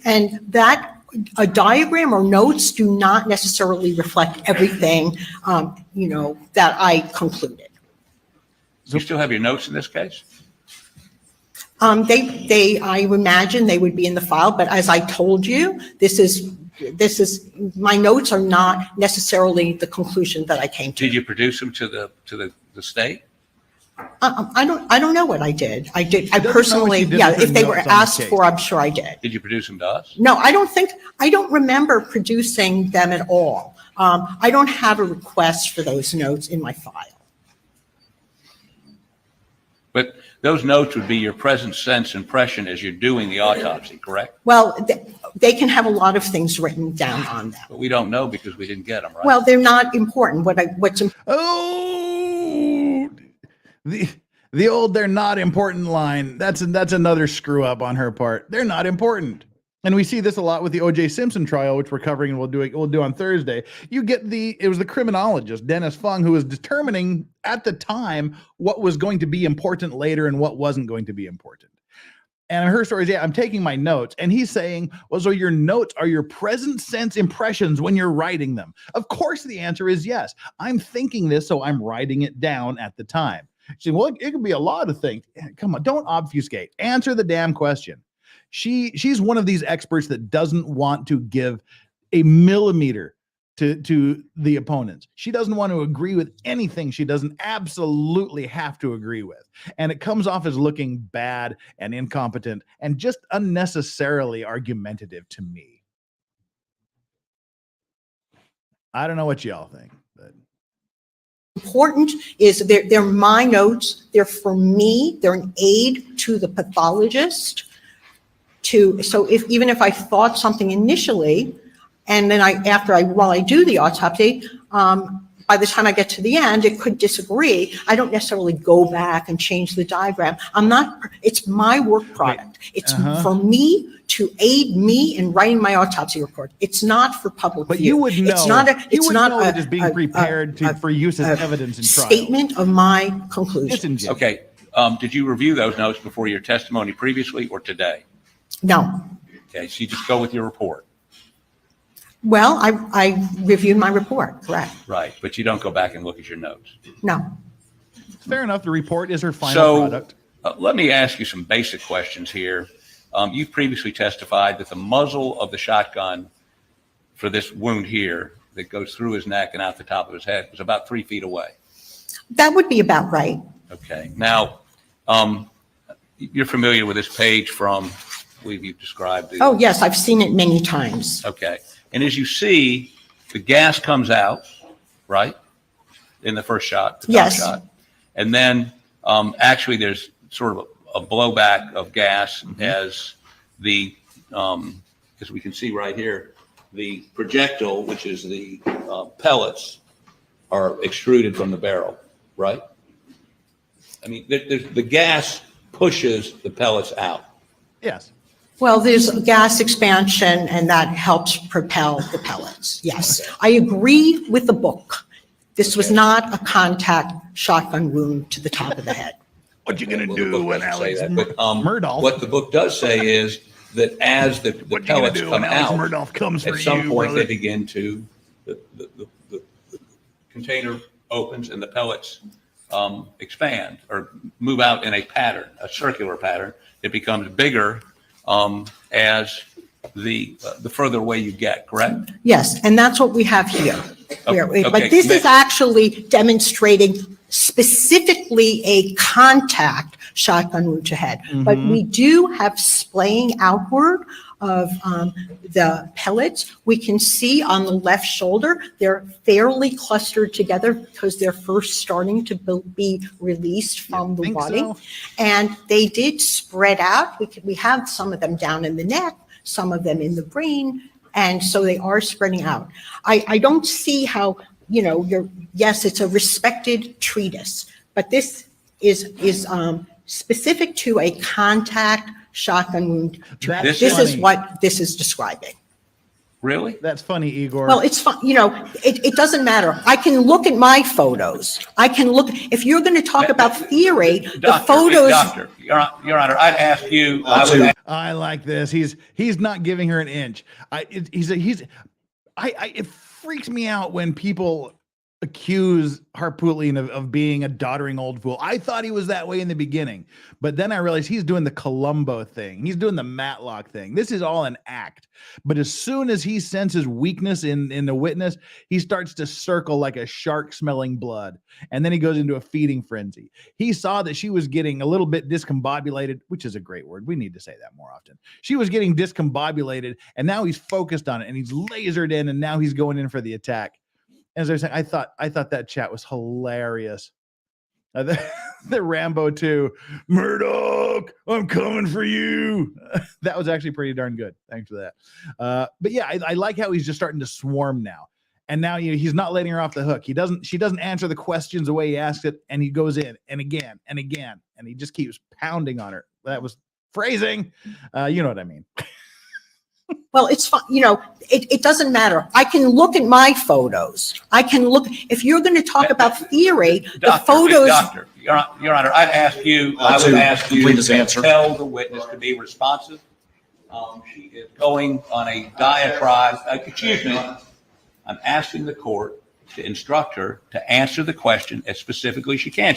And that a diagram or notes do not necessarily reflect everything, that I concluded. you still have your notes in this case? I imagine they would be in the file, but as I told you, this is my notes are not necessarily the conclusion that I came to. Did you produce them to the state? I don't know what I did. I doesn't know personally, what you did yeah, with if her they were notes on the asked case. for, I'm sure I did. Did you produce them to us? No, I don't remember producing them at all. I don't have a request for those notes in my file. But those notes would be your present sense impression as you're doing the autopsy, correct? Well, they can have a lot of things written down on them. But we don't know because we didn't get them, right? Well, they're not important. What's important. Oh, the old "they're not important" line. That's another screw up on her part. They're not important. And we see this a lot with the O.J. Simpson trial, which we're covering and we'll do on Thursday. It was the criminologist, Dennis Fung, who was determining at the time what was going to be important later and what wasn't going to be important. And her story is, I'm taking my notes. And he's saying, well, so your notes are your present sense impressions when you're writing them. Of course, the answer is yes. I'm thinking this, so I'm writing it down at the time. She said, well, it could be a lot of things. Come on, don't obfuscate. Answer the damn question. She's one of these experts that doesn't want to give a millimeter to the opponents. She doesn't want to agree with anything she doesn't absolutely have to agree with. And it comes off as looking bad and incompetent and just unnecessarily argumentative to me. I don't know what y'all think, but Important is they're my notes. They're for me. They're an aid to the pathologist. So even if I thought something initially, and then while I do the autopsy, by the time I get to the end, it could disagree. I don't necessarily go back and change the diagram. It's my work product. It's for me to aid me in writing my autopsy report. It's not for public But view. you would know. It's not that it's being prepared for use as evidence in trial. Statement of my conclusion. Okay. Did you review those notes before your testimony previously or today? No. Okay, so you just go with your report. Well, I reviewed my report, correct? Right, but you don't go back and look at your notes. No. Fair enough. The report is her final So product. let me ask you some basic questions here. You've previously testified that the muzzle of the shotgun for this wound here that goes through his neck and out the top of his head was about 3 feet away. That would be about right. Okay. Now, you're familiar with this page from, I believe you've described the. Oh, yes, I've seen it many times. Okay. And as you see, the gas comes out, right? In the first shot, the top Yes. shot. And then actually there's sort of a blowback of gas as the, as we can see right here, the projectile, which is the pellets, are extruded from the barrel, right? I mean, the gas pushes the pellets out. Yes. Well, there's gas expansion, and that helps propel the pellets. Yes. I agree with the book. This was not a contact shotgun wound to the top of the head. What you gonna Well, the do book when doesn't say Alex that, but, Murdaugh? what the book does say is that as the What you gonna pellets do come when Alex out, Murdaugh comes for at some you, point brother? they begin to, the container opens and the pellets expand or move out in a pattern, a circular pattern. It becomes bigger as the further away you get, correct? Yes, and that's what we have here. Okay, But this is now- actually demonstrating specifically a contact shotgun wound to head. But we do have splaying outward of the pellets. We can see on the left shoulder, they're fairly clustered together because they're first starting to be released from the think wadding. so? And they did spread out. We have some of them down in the neck, some of them in the brain, and so they are spreading out. I don't see how, yes, it's a respected treatise, but this is specific to a contact shotgun wound. That's This is funny. what this is describing. Really? That's funny, Igor. Well, it's fun, it doesn't matter. I can look at my photos. I can look, if you're going to talk about theory, the Doctor, photos. Doctor, Your Honor, I'd ask you, I like this. He's not giving her an inch. It freaks me out when people accuse Harpootlian of being a doddering old fool. I thought he was that way in the beginning, but then I realized he's doing the Columbo thing. He's doing the Matlock thing. This is all an act. But as soon as he senses weakness in the witness, he starts to circle like a shark smelling blood. And then he goes into a feeding frenzy. He saw that she was getting a little bit discombobulated, which is a great word. We need to say that more often. She was getting discombobulated, and now he's focused on it, and he's lasered in, and now he's going in for the attack. As I was saying, I thought that chat was hilarious. The Rambo 2, Murdaugh, I'm coming for you. That was actually pretty darn good. Thanks for that. But yeah, I like how he's just starting to swarm now. And now he's not letting her off the hook. She doesn't answer the questions the way he asks it, and he goes in and again and again, and he just keeps pounding on her. That was phrasing. You know what I mean. Well, it's fine. It doesn't matter. I can look at my photos. I can look, if you're going to talk about theory, the photos. Doctor, Your Honor, I would ask you to tell the witness to be responsive. She is going on a diatribe. Excuse me. I'm asking the court to instruct her to answer the question as specifically as she can.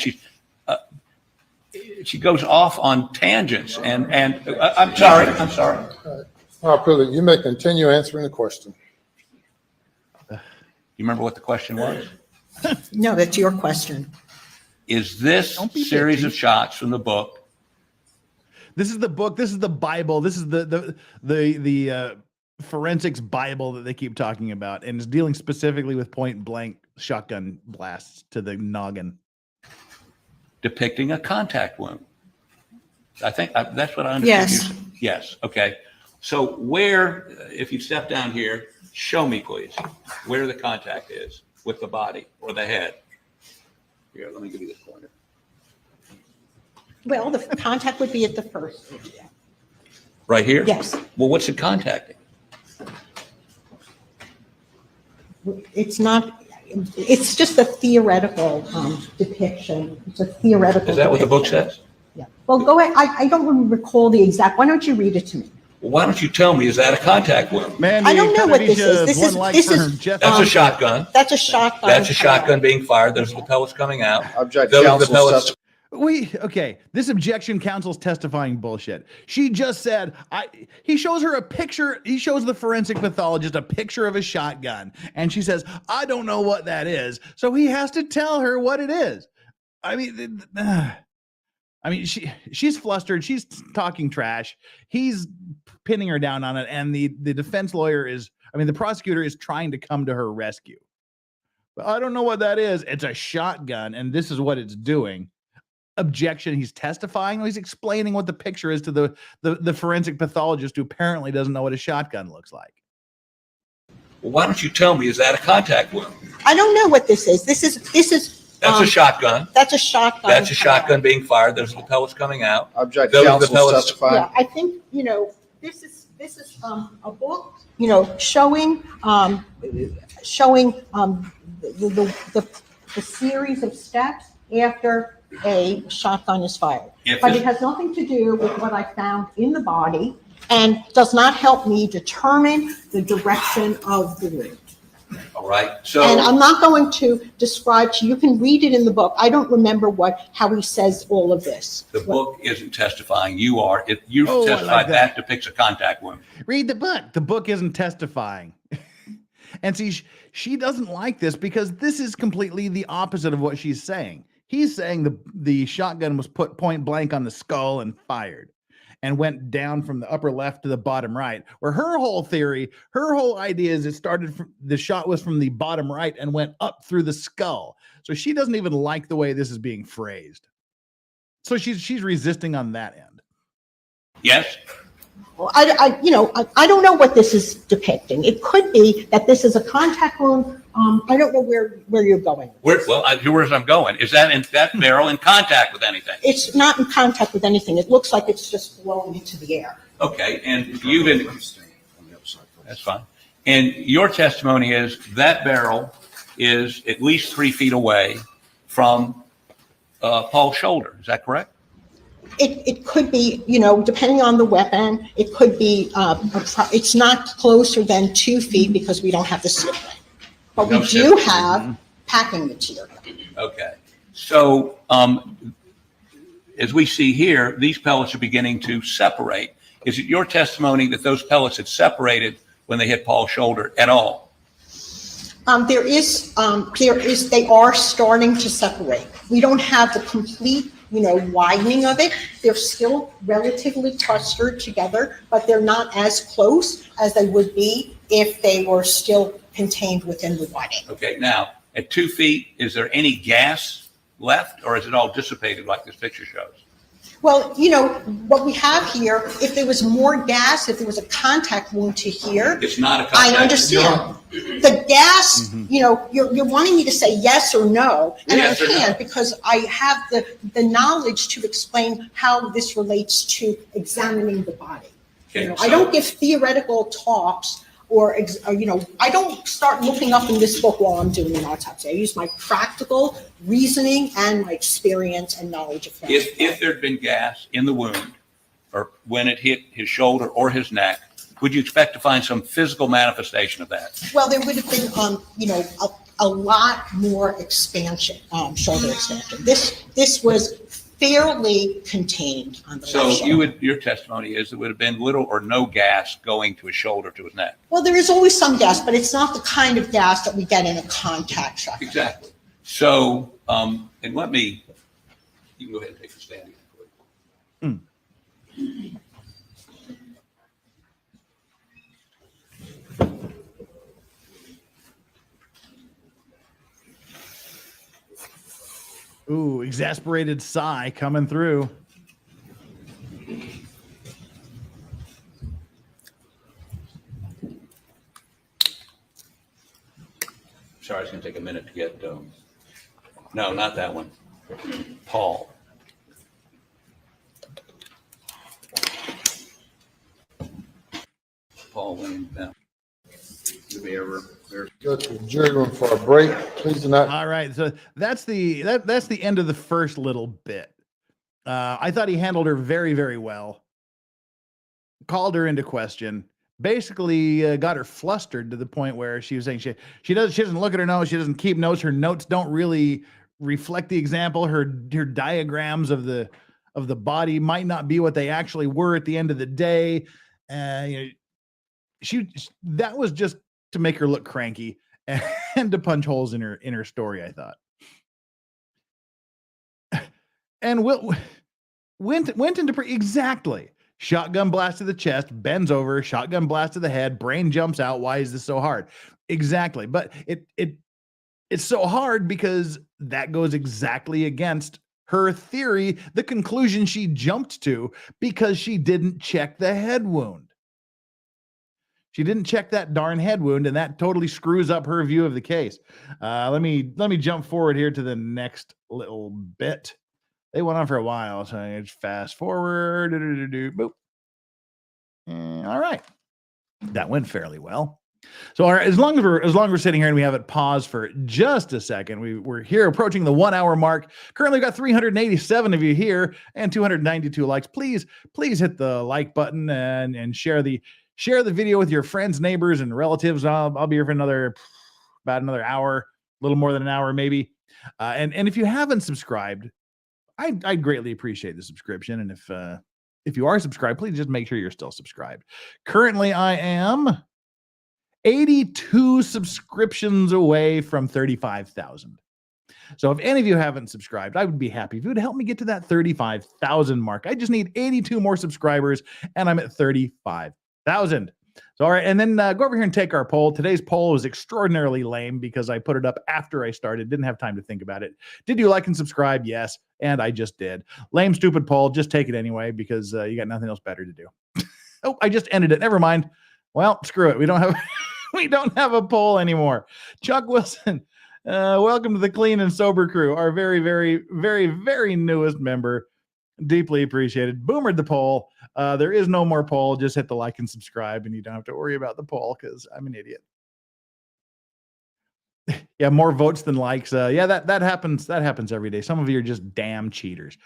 She goes off on tangents, and I'm sorry. Harpootlian, you may continue answering the question. You remember what the question was? No, that's your question. Is this series of shots from the book? This is the book. This is the Bible. This is the forensics Bible that they keep talking about, and is dealing specifically with point blank shotgun blasts to the noggin, Depicting a contact wound. I think that's what I understand. Yes. Yes. Okay. So where, if you step down here, show me, please, where the contact is with the body or the head. Here, let me give you this pointer. Well, the contact would be at the first. Right here? Yes. Well, what's it contacting? It's not, it's just a theoretical depiction. It's a theoretical. Is that what the book depiction. says? Yeah. Well, go ahead. I don't recall the exact, why don't you read it to me? Well, why don't you tell me, is that a contact wound? Man, I don't know what this is. This is That's a shotgun. That's a shotgun. That's a shotgun being fired. Those are the pellets coming out. Object Those are the counsel pellets. Okay, this objection counsel's testifying bullshit. She just said, he shows her a picture, he shows the forensic pathologist a picture of a shotgun, and she says, I don't know what that is, so he has to tell her what it is. I mean, she's flustered, she's talking trash, he's pinning her down on it, and the defense lawyer the prosecutor is trying to come to her rescue. But I don't know what that is. It's a shotgun, and this is what it's doing. Objection. He's testifying. He's explaining what the picture is to the forensic pathologist who apparently doesn't know what a shotgun looks like. Well, why don't you tell me, is that a contact wound? I don't know what this is. This is. That's a shotgun. That's a shotgun. That's a shotgun being fired. Those are the pellets coming out. Object Those are the counsel pellets. testifying. Yeah, I think this is a book showing the series of steps after a shotgun is fired. But it has nothing to do with what I found in the body and does not help me determine the direction of the wound. All right. And So I'm not going to describe to you. You can read it in the book. I don't remember how he says all of this. the book isn't testifying. You are. If you Oh, I testified, like that. that depicts a contact wound. Read the book. The book isn't testifying. And see, she doesn't like this because this is completely the opposite of what she's saying. He's saying the shotgun was put point blank on the skull and fired and went down from the upper left to the bottom right, where her whole theory, her whole idea is the shot was from the bottom right and went up through the skull. So she doesn't even like the way this is being phrased. So she's resisting on that end. Yes. Well, I don't know what this is depicting. It could be that this is a contact wound. I don't know where you're going. Where's I'm going? Is that barrel in contact with anything? It's not in contact with anything. It looks like it's just blowing into the air. Okay. And you've been. That's fine. And your testimony is that barrel is at least 3 feet away from Paul's shoulder. Is that correct? It could be, depending on the weapon, it could be, it's not closer than 2 feet because we don't have the sibling. But we do have packing material. Okay. So as we see here, these pellets are beginning to separate. Is it your testimony that those pellets had separated when they hit Paul's shoulder at all? They are starting to separate. We don't have the complete, widening of it. They're still relatively clustered together, but they're not as close as they would be if they were still contained within the body. Okay. Now, at 2 feet, is there any gas left, or is it all dissipated like this picture shows? Well, what we have here, if there was more gas, if there was a contact wound to here, It's not a contact. I understand. The gas, you're wanting me to say yes or no, and Yes I or no. can't because I have the knowledge to explain how this relates to examining the body. Okay, I don't give theoretical talks or I don't start looking up in this book while I'm doing an autopsy. I use my practical reasoning and my experience and knowledge of things. If there'd been gas in the wound, or when it hit his shoulder or his neck, would you expect to find some physical manifestation of that? Well, there would have been, a lot more expansion, shoulder expansion. This was fairly contained on the So left shoulder. your testimony is there would have been little or no gas going to his shoulder, to his neck. Well, there is always some gas, but it's not the kind of gas that we get in a contact shot. Exactly. So, and you can go ahead and take a stand again, please. Ooh, exasperated sigh coming through. Sorry, it's going to take a minute to get, no, not that one. Paul. Paul William Bell. Do we ever? Go to the jury room for a break. Please do not. All right, so that's the end of the first little bit. I thought he handled her very, very well. called her into question, basically got her flustered to the point where she was saying she doesn't look at her notes, she doesn't keep notes, her notes don't really reflect the example, her diagrams of the body might not be what they actually were at the end of the day. That was just to make her look cranky and to punch holes in her story, I thought. And went into exactly. Shotgun blast to the chest, bends over, shotgun blast to the head, brain jumps out. Why is this so hard? Exactly. But it's so hard because that goes exactly against her theory, the conclusion she jumped to, because she didn't check the head wound. She didn't check that darn head wound, and that totally screws up her view of the case. Let me jump forward here to the next little bit. They went on for a while, so I just fast forward. Boop. All right, that went fairly well. So, all right, as long as we're sitting here and we have it paused for just a second, we're here approaching the 1 hour mark. Currently, got 387 of you here and 292 likes. Please hit the like button and share the video with your friends, neighbors, and relatives. I'll be here for about another hour, a little more than an hour maybe. And if you haven't subscribed, I greatly appreciate the subscription. And if you are subscribed, please just make sure you're still subscribed. Currently, I am 82 subscriptions away from 35,000. So if any of you haven't subscribed, I would be happy if you would help me get to that 35,000 mark. I just need 82 more subscribers, and I'm at 35,000. So, all right, and then go over here and take our poll. Today's poll was extraordinarily lame because I put it up after I started. Didn't have time to think about it. Did you like and subscribe? Yes, and I just did. Lame, stupid poll. Just take it anyway because you got nothing else better to do. Oh, I just ended it. Never mind. Well, screw it. We don't have a poll anymore. Chuck Wilson, welcome to the Clean and Sober crew. Our very, very, very, very newest member. Deeply appreciated. Boomered the poll. There is no more poll. Just hit the like and subscribe, and you don't have to worry about the poll because I'm an idiot. Yeah, more votes than likes. Yeah, that happens. That happens every day. Some of you are just damn cheaters.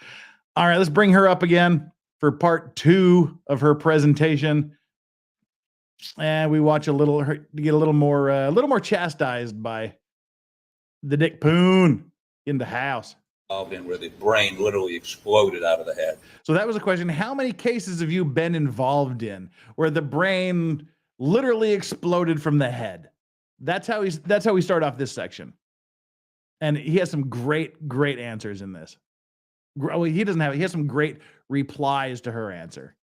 All right, let's bring her up again for part 2 of her presentation, and we watch to get a little more chastised by the Dick Poon in the house. In where the brain literally exploded out of the head. So that was a question. How many cases have you been involved in where the brain literally exploded from the head? That's how we start off this section. And he has some great answers in this. Well, he has some great replies to her answer.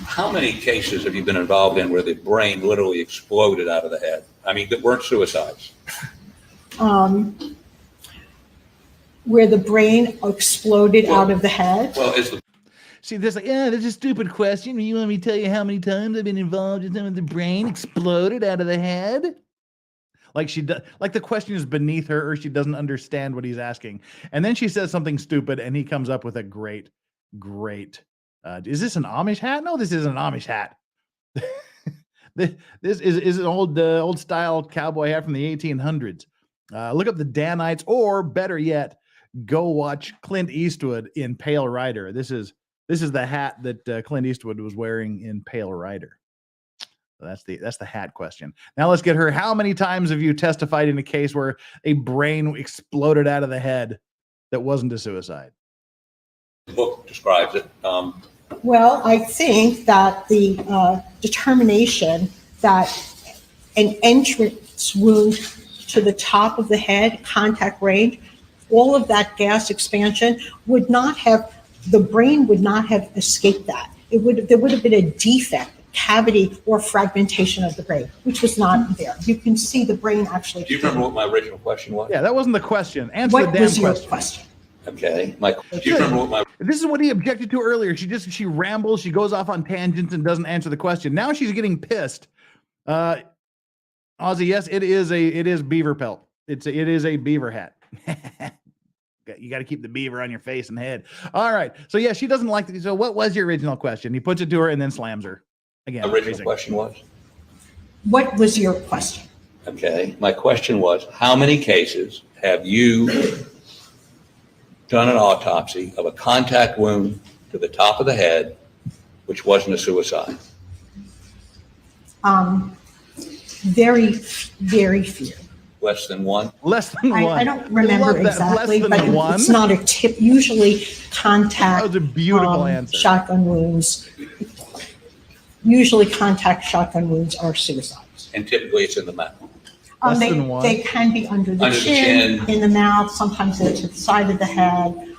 How many cases have you been involved in where the brain literally exploded out of the head? I mean, that weren't suicides. Where the brain exploded out of the head. Well, see, this that's a stupid question. You want me to tell you how many times I've been involved in something the brain exploded out of the head? Like the question is beneath her, or she doesn't understand what he's asking. And then she says something stupid, and he comes up with a great. Is this an Amish hat? No, this isn't an Amish hat. This is an old style cowboy hat from the 1800s. Look up the Danites, or better yet, go watch Clint Eastwood in Pale Rider. This is the hat that Clint Eastwood was wearing in Pale Rider. So that's the hat question. Now let's get her. How many times have you testified in a case where a brain exploded out of the head that wasn't a suicide? The book describes it. Well, I think that the determination that an entrance wound to the top of the head, contact range, all of that gas expansion the brain would not have escaped that. There would have been a defect, cavity, or fragmentation of the brain, which was not there. You can see the brain actually. Do you remember what my original question was? Yeah, that wasn't the question. Answer the damn question. What was your question? Okay. Do you remember what my... This is what he objected to earlier. She rambles, she goes off on tangents and doesn't answer the question. Now she's getting pissed. Ozzy, yes, it is beaver pelt. It is a beaver hat. You got to keep the beaver on your face and head. All right. So yeah, she doesn't like it. So what was your original question? He puts it to her and then slams her again. My original question was? What was your question? Okay. My question was, how many cases have you done an autopsy of a contact wound to the top of the head, which wasn't a suicide? Very, very few. Less than one? Less than one. I don't remember love that. exactly, Less but than one. it's not a tip. Usually contact. That was a beautiful answer. Shotgun wounds. Usually contact shotgun wounds are suicides. And typically it's in the mouth. Less than one. They can be under the chin, in the mouth, sometimes they're to the side of the head.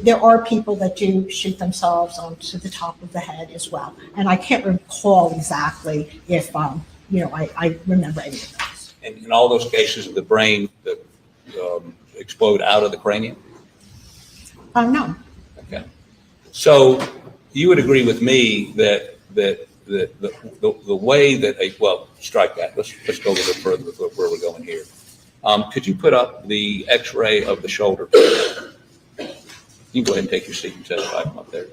There are people that do shoot themselves onto the top of the head as well. And I can't recall exactly if, I remember any of those. And in all those cases, the brain that explode out of the cranium? No. Okay. So you would agree with me that the way that well, strike that. Let's go a little further with where we're going here. Could you put up the X-ray of the shoulder? You can go ahead and take your seat and set it back up there.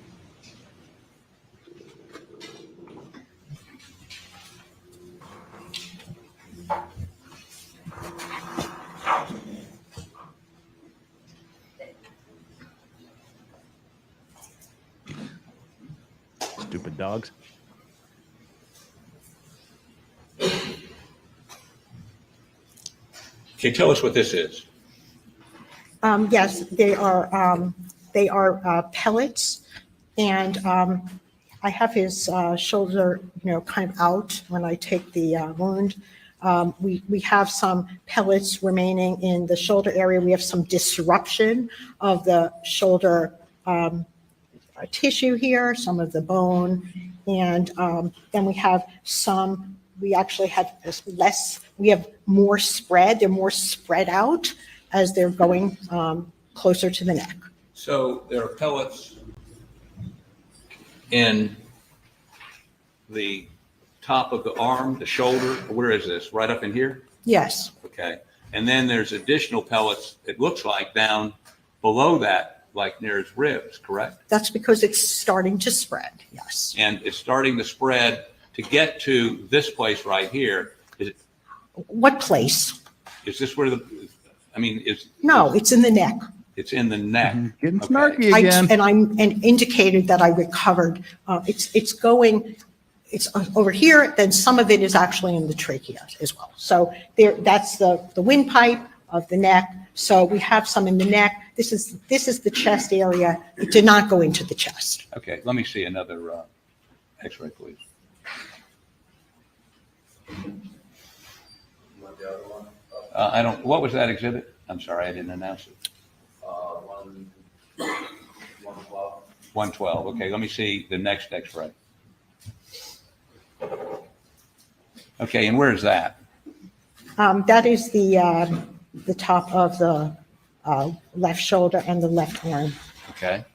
Stupid dogs. Can you tell us what this is? Yes, they are pellets, and I have his shoulder, kind of out when I take the wound. We have some pellets remaining in the shoulder area. We have some disruption of the shoulder tissue here, some of the bone, and then we have some. We actually have less. We have more spread. They're more spread out as they're going closer to the neck. So there are pellets in the top of the arm, the shoulder. Where is this? Right up in here? Yes. Okay. And then there's additional pellets, it looks like, down below that, like near his ribs, correct? That's because it's starting to spread, yes. And it's starting to spread to get to this place right here. What place? Is this where No, it's in the neck. It's in the neck. Getting Okay. snarky again. And indicated that I recovered. It's over here, then some of it is actually in the trachea as well. So that's the windpipe of the neck. So we have some in the neck. This is the chest area. It did not go into the chest. Okay, let me see another X-ray, please. What was that exhibit? I'm sorry, I didn't announce it. 112. Okay, let me see the next X-ray. Okay, and where is that? That is the top of the left shoulder and the left arm. Okay.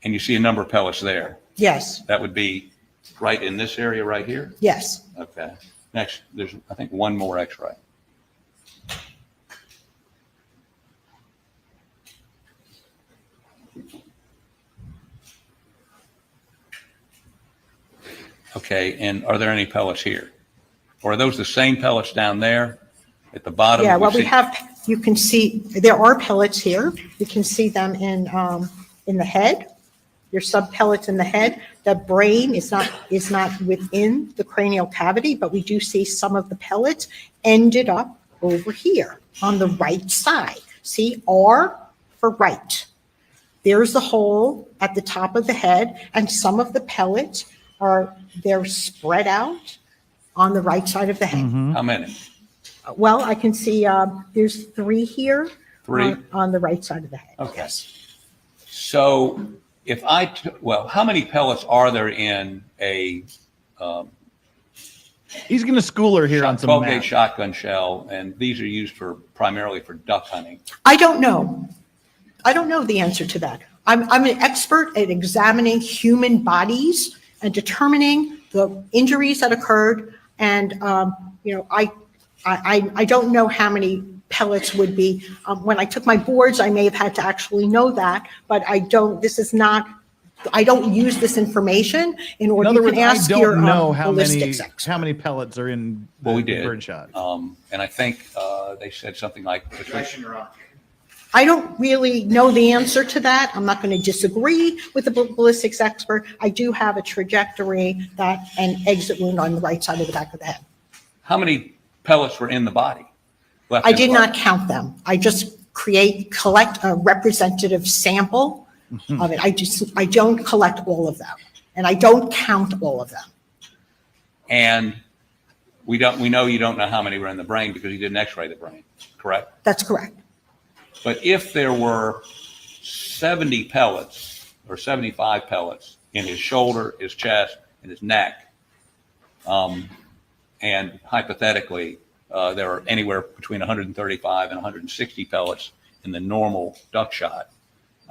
And you see a number of pellets there. Yes, That would be right in this area right here? yes. Okay. Next, there's, I think, one more X-ray. Okay, and are there any pellets here? Or are those the same pellets down there at the bottom? Yeah, well, you can see, there are pellets here. You can see them in the head. There's some pellets in the head. The brain is not within the cranial cavity, but we do see some of the pellets ended up over here on the right side. See, R for right. There's the hole at the top of the head, and some of the pellets they're spread out on the right side of the head. How many? Well, I can see there's 3 here. 3? On the right side of the head. Okay. Yes. So if how many pellets are there in a He's going to school her here on some 12-gauge math. shotgun shell, and these are used primarily for duck hunting? I don't know. I don't know the answer to that. I'm an expert at examining human bodies and determining the injuries that occurred. And, I don't know how many pellets would be. When I took my boards, I may have had to actually know that, but I don't use this information in order. In other You words, can ask I your don't know how ballistics expert. many pellets are in Well, we the did. birdshot. And I think they said something like I don't really know the answer to that. I'm not going to disagree with the ballistics expert. I do have a trajectory that an exit wound on the right side of the back of the head. How many pellets were in the body? Left I in the did body? not count them. I just collect a representative sample of it. I don't collect all of them, and I don't count all of them. And we know you don't know how many were in the brain because you didn't x-ray the brain, correct? That's correct. But if there were 70 pellets or 75 pellets in his shoulder, his chest, and his neck, and hypothetically, there are anywhere between 135 and 160 pellets in the normal duck shot.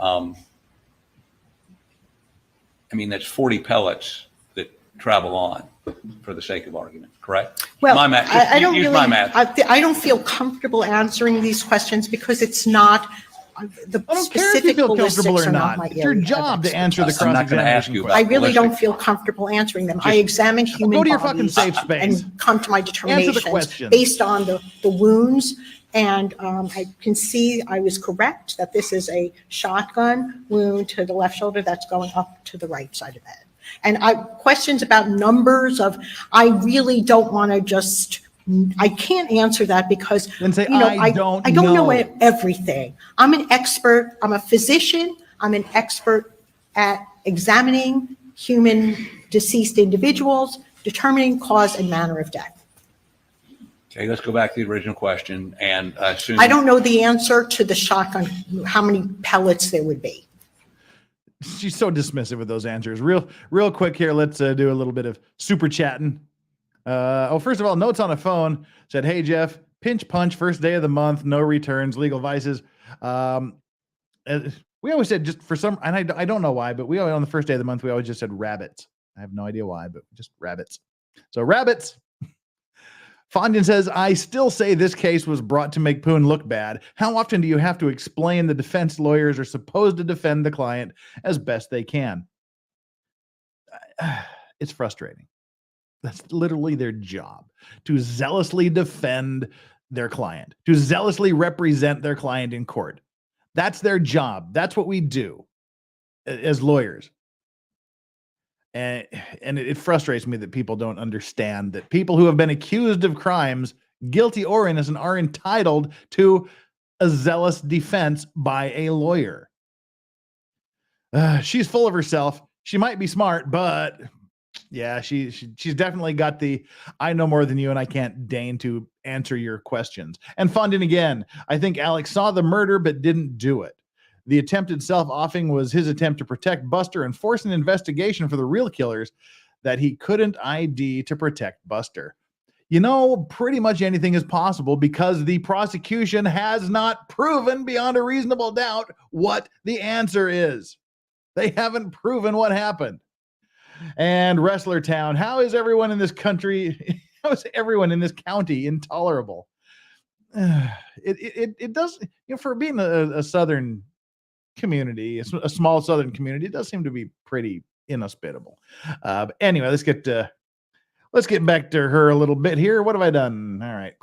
I mean, that's 40 pellets that travel on, for the sake of argument, correct? Well, my math. I don't use really, my math. I don't feel comfortable answering these questions because it's not, the I don't care if you specific feel comfortable ballistics or are not not. my It's your area of job to answer the expertise. I'm not going to ask cross-examination you question. about I really don't ballistics. feel comfortable answering them. I examine human Go to your fucking bodies safe space. and come to my determinations question. based on the wounds. And I can see I was correct that this is a shotgun wound to the left shoulder that's going up to the right side of the head. And questions about numbers I really don't want to just, I can't answer that because, Then say, you know, I don't know know. everything. I'm an expert. I'm a physician. I'm an expert at examining human deceased individuals, determining cause and manner of death. Okay, let's go back to the original question, and I assume. I don't know the answer to the shotgun, how many pellets there would be. She's so dismissive with those answers. Real quick here. Let's do a little bit of super chatting. First of all, notes on a phone said, "Hey Jeff, pinch punch, first day of the month, no returns, legal vices." We always said just for some, and I don't know why, but we always, on the first day of the month, we always just said rabbits. I have no idea why, but just rabbits. So rabbits. Fondin says, I still say this case was brought to make Poon look bad. How often do you have to explain the defense lawyers are supposed to defend the client as best they can? It's frustrating. That's literally their job, to zealously defend their client, to zealously represent their client in court. That's their job. That's what we do as lawyers. And it frustrates me that people don't understand that people who have been accused of crimes, guilty or innocent, are entitled to a zealous defense by a lawyer. She's full of herself. She might be smart, but yeah, she's definitely got the I know more than you and I can't deign to answer your questions. And Fondin again, I think Alex saw the murder but didn't do it. The attempted self-offing was his attempt to protect Buster and force an investigation for the real killers that he couldn't ID to protect Buster. You know, pretty much anything is possible because the prosecution has not proven beyond a reasonable doubt what the answer is. They haven't proven what happened. And Wrestler Town, how is everyone in this country, how is everyone in this county intolerable? It does, you know, for being a southern community, a small southern community, it does seem to be pretty inhospitable. But anyway, let's get back to her a little bit here. What have I done? All right.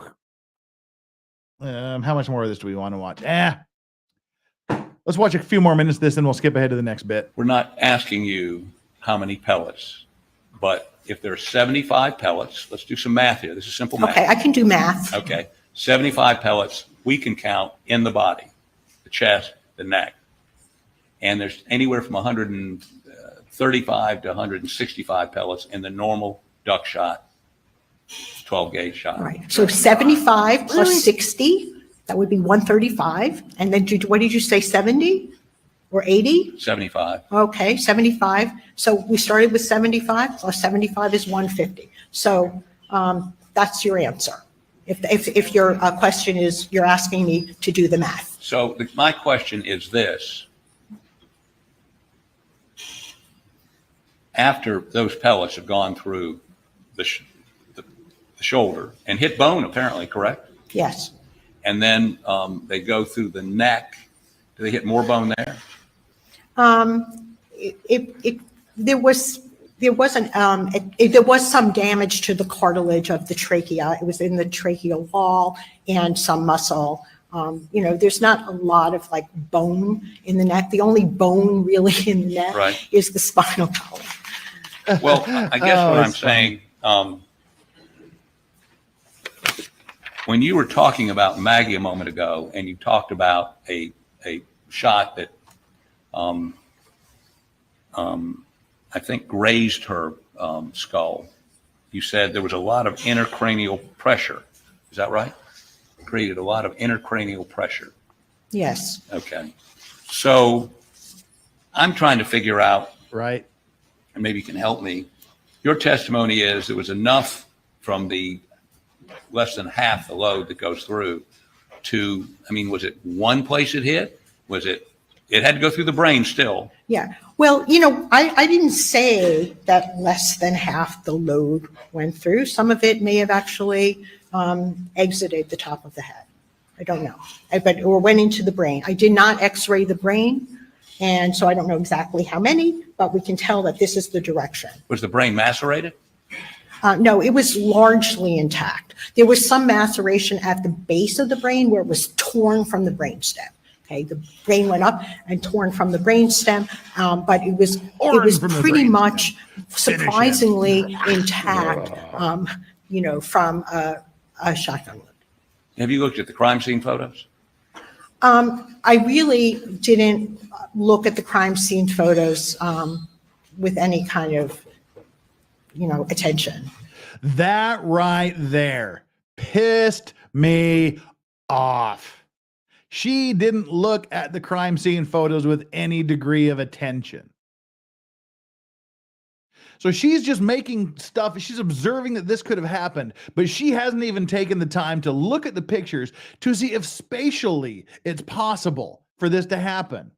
How much more of this do we want to watch? Let's watch a few more minutes of this, and we'll skip ahead to the next bit. We're not asking you how many pellets, but if there's 75 pellets, let's do some math here. This is simple math. Okay, I can do math. Okay, 75 pellets we can count in the body, the chest, the neck. And there's anywhere from 135 to 165 pellets in the normal duck shot, 12 gauge shot. All right, so 75 plus 60, that would be 135. And then what did you say, 70 or 80? 75. Okay, 75. So we started with 75 plus 75 is 150. So that's your answer. If your question is, you're asking me to do the math. So my question is this. After those pellets have gone through the shoulder and hit bone, apparently, correct? Yes. And then they go through the neck. Do they hit more bone there? There was some damage to the cartilage of the trachea. It was in the tracheal wall and some muscle There's not a lot of like bone in the neck. The only bone really in the neck Right. is the spinal column. Well, I guess what I'm saying, when you were talking about Maggie a moment ago, and you talked about a shot that I think grazed her skull, you said there was a lot of intracranial pressure. Is that right? Created a lot of intracranial pressure. Yes. Okay. So I'm trying to figure out, Right. and maybe you can help me. Your testimony is there was enough from the less than half the load that goes through to, I mean, was it one place it hit? Was it had to go through the brain still? Yeah. Well, I didn't say that less than half the load went through. Some of it may have actually exited the top of the head. I don't know. Or went into the brain. I did not x-ray the brain, and so I don't know exactly how many, but we can tell that this is the direction. Was the brain macerated? No, it was largely intact. There was some maceration at the base of the brain where it was torn from the brainstem. Okay, the brain went up and torn from the brainstem, but it was pretty much surprisingly intact, from a shotgun load. Have you looked at the crime scene photos? I really didn't look at the crime scene photos with any kind of, attention. That right there pissed me off. She didn't look at the crime scene photos with any degree of attention. So she's just making stuff. She's observing that this could have happened, but she hasn't even taken the time to look at the pictures to see if spatially it's possible for this to happen.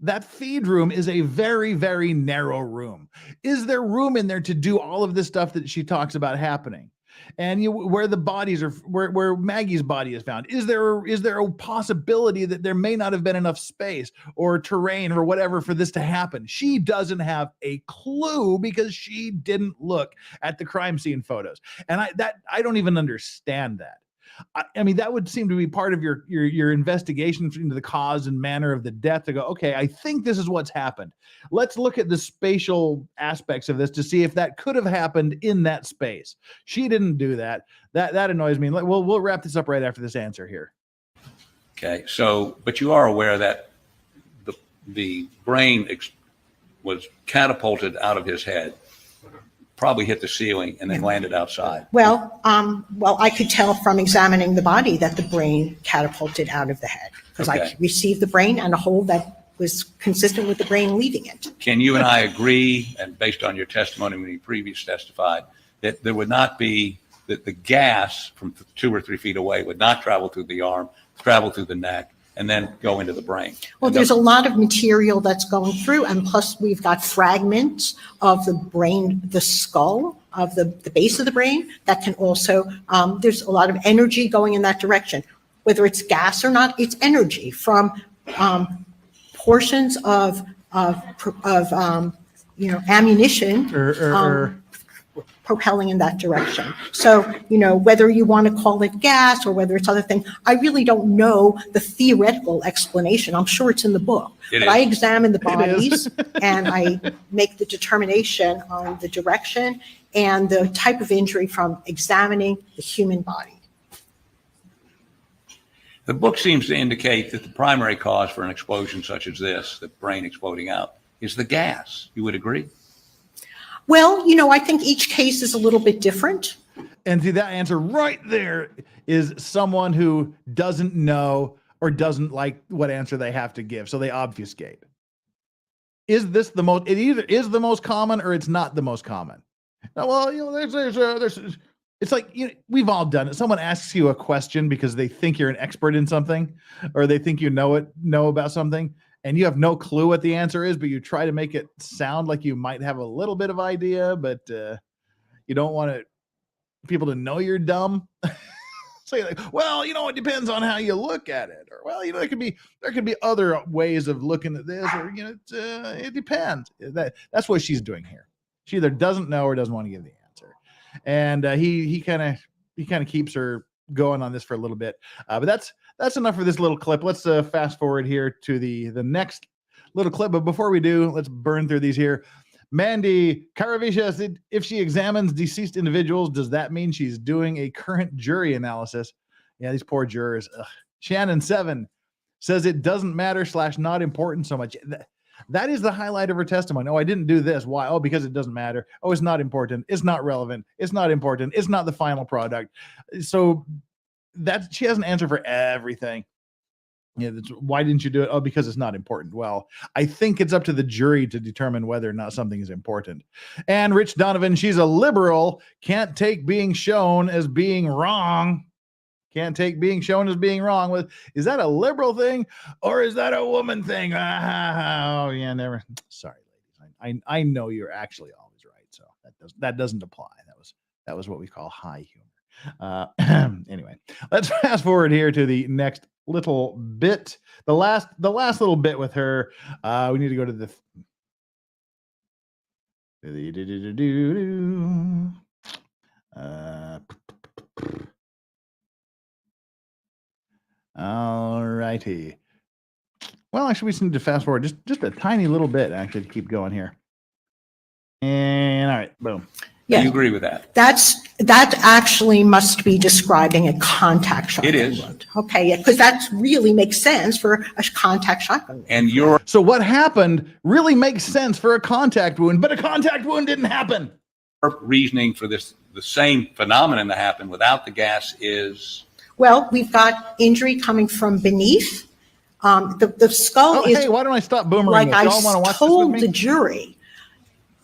That feed room is a very, very narrow room. Is there room in there to do all of this stuff that she talks about happening? And where the bodies are, where Maggie's body is found, is there a possibility that there may not have been enough space or terrain or whatever for this to happen? She doesn't have a clue because she didn't look at the crime scene photos. And I don't even understand that. I mean, that would seem to be part of your investigation into the cause and manner of the death to go, okay, I think this is what's happened. Let's look at the spatial aspects of this to see if that could have happened in that space. She didn't do that. That annoys me. We'll wrap this up right after this answer here. Okay. So, but you are aware that the brain was catapulted out of his head, probably hit the ceiling and then landed outside. Well, I could tell from examining the body that the brain catapulted out of the head because I received the brain and a hole that was consistent with the brain leaving it. Can you and I agree, and based on your testimony when you previously testified, that there would not be, that the gas from 2 or 3 feet away would not travel through the arm, travel through the neck, and then go into the brain? Well, there's a lot of material that's going through, and plus we've got fragments of the brain, the skull, of the base of the brain that can also, there's a lot of energy going in that direction. Whether it's gas or not, it's energy from portions of ammunition propelling in that direction. So, whether you want to call it gas or whether it's other thing, I really don't know the theoretical explanation. I'm sure it's in the book. I examine the bodies and I make the determination on the direction and the type of injury from examining the human body. The book seems to indicate that the primary cause for an explosion such as this, the brain exploding out, is the gas. You would agree? Well, I think each case is a little bit different. And see, that answer right there is someone who doesn't know or doesn't like what answer they have to give, so they obfuscate. Is this the most? It either is the most common or it's not the most common. Well, there's it's like, we've all done it. Someone asks you a question because they think you're an expert in something, or they think you know about something, and you have no clue what the answer is, but you try to make it sound like you might have a little bit of idea, but you don't want people to know you're dumb. So you're like, well, it depends on how you look at it, or well, there could be other ways of looking at this, or it depends. That's what she's doing here. She either doesn't know or doesn't want to give the answer, and he kind of keeps her going on this for a little bit. But that's enough for this little clip. Let's fast forward here to the next little clip. But before we do, let's burn through these here. Mandy Karavisha said, if she examines deceased individuals, does that mean she's doing a current jury analysis? Yeah, these poor jurors. Ugh. Shannon 7 says it doesn't matter / not important so much. That is the highlight of her testimony. Oh, I didn't do this. Why? Oh, because it doesn't matter. Oh, it's not important. It's not relevant. It's not important. It's not the final product. So that she has an answer for everything. Yeah, why didn't you do it? Oh, because it's not important. Well, I think it's up to the jury to determine whether or not something is important. And Rich Donovan, she's a liberal, can't take being shown as being wrong. Can't take being shown as being wrong. With is that a liberal thing or is that a woman thing? Oh yeah, never. Sorry, ladies. I know you're actually always right, so that doesn't apply. That was what we call high humor. Anyway, let's fast forward here to the next little bit. The last little bit with her. We need to go to the. All righty. Well, actually, we just need to fast forward just a tiny little bit, actually, to keep going here. And all right, boom. Yeah. Do you agree with that? That actually must be describing a contact shotgun. It is. Wound. Okay, because that really makes sense for a contact shotgun wound. And so what happened really makes sense for a contact wound, but a contact wound didn't happen. Our reasoning for this, the same phenomenon that happened without the gas is? Well, we've got injury coming from beneath. The skull is. Hey, why don't I stop boomering? Like I told the jury,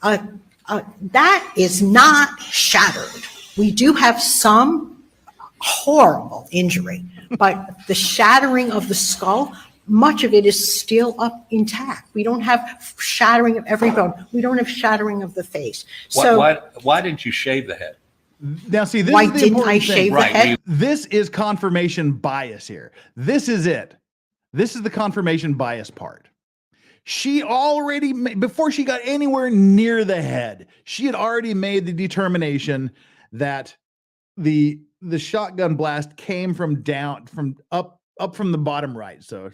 that is not shattered. We do have some horrible injury, but the shattering of the skull, much of it is still up intact. We don't have shattering of every bone. We don't have shattering of the face. So why didn't you shave the head? Now, see, this why is the didn't important I thing. shave the head? This is confirmation bias here. This is it. This is the confirmation bias part. She already, before she got anywhere near the head, she had already made the determination that the shotgun blast came from up from the bottom right. So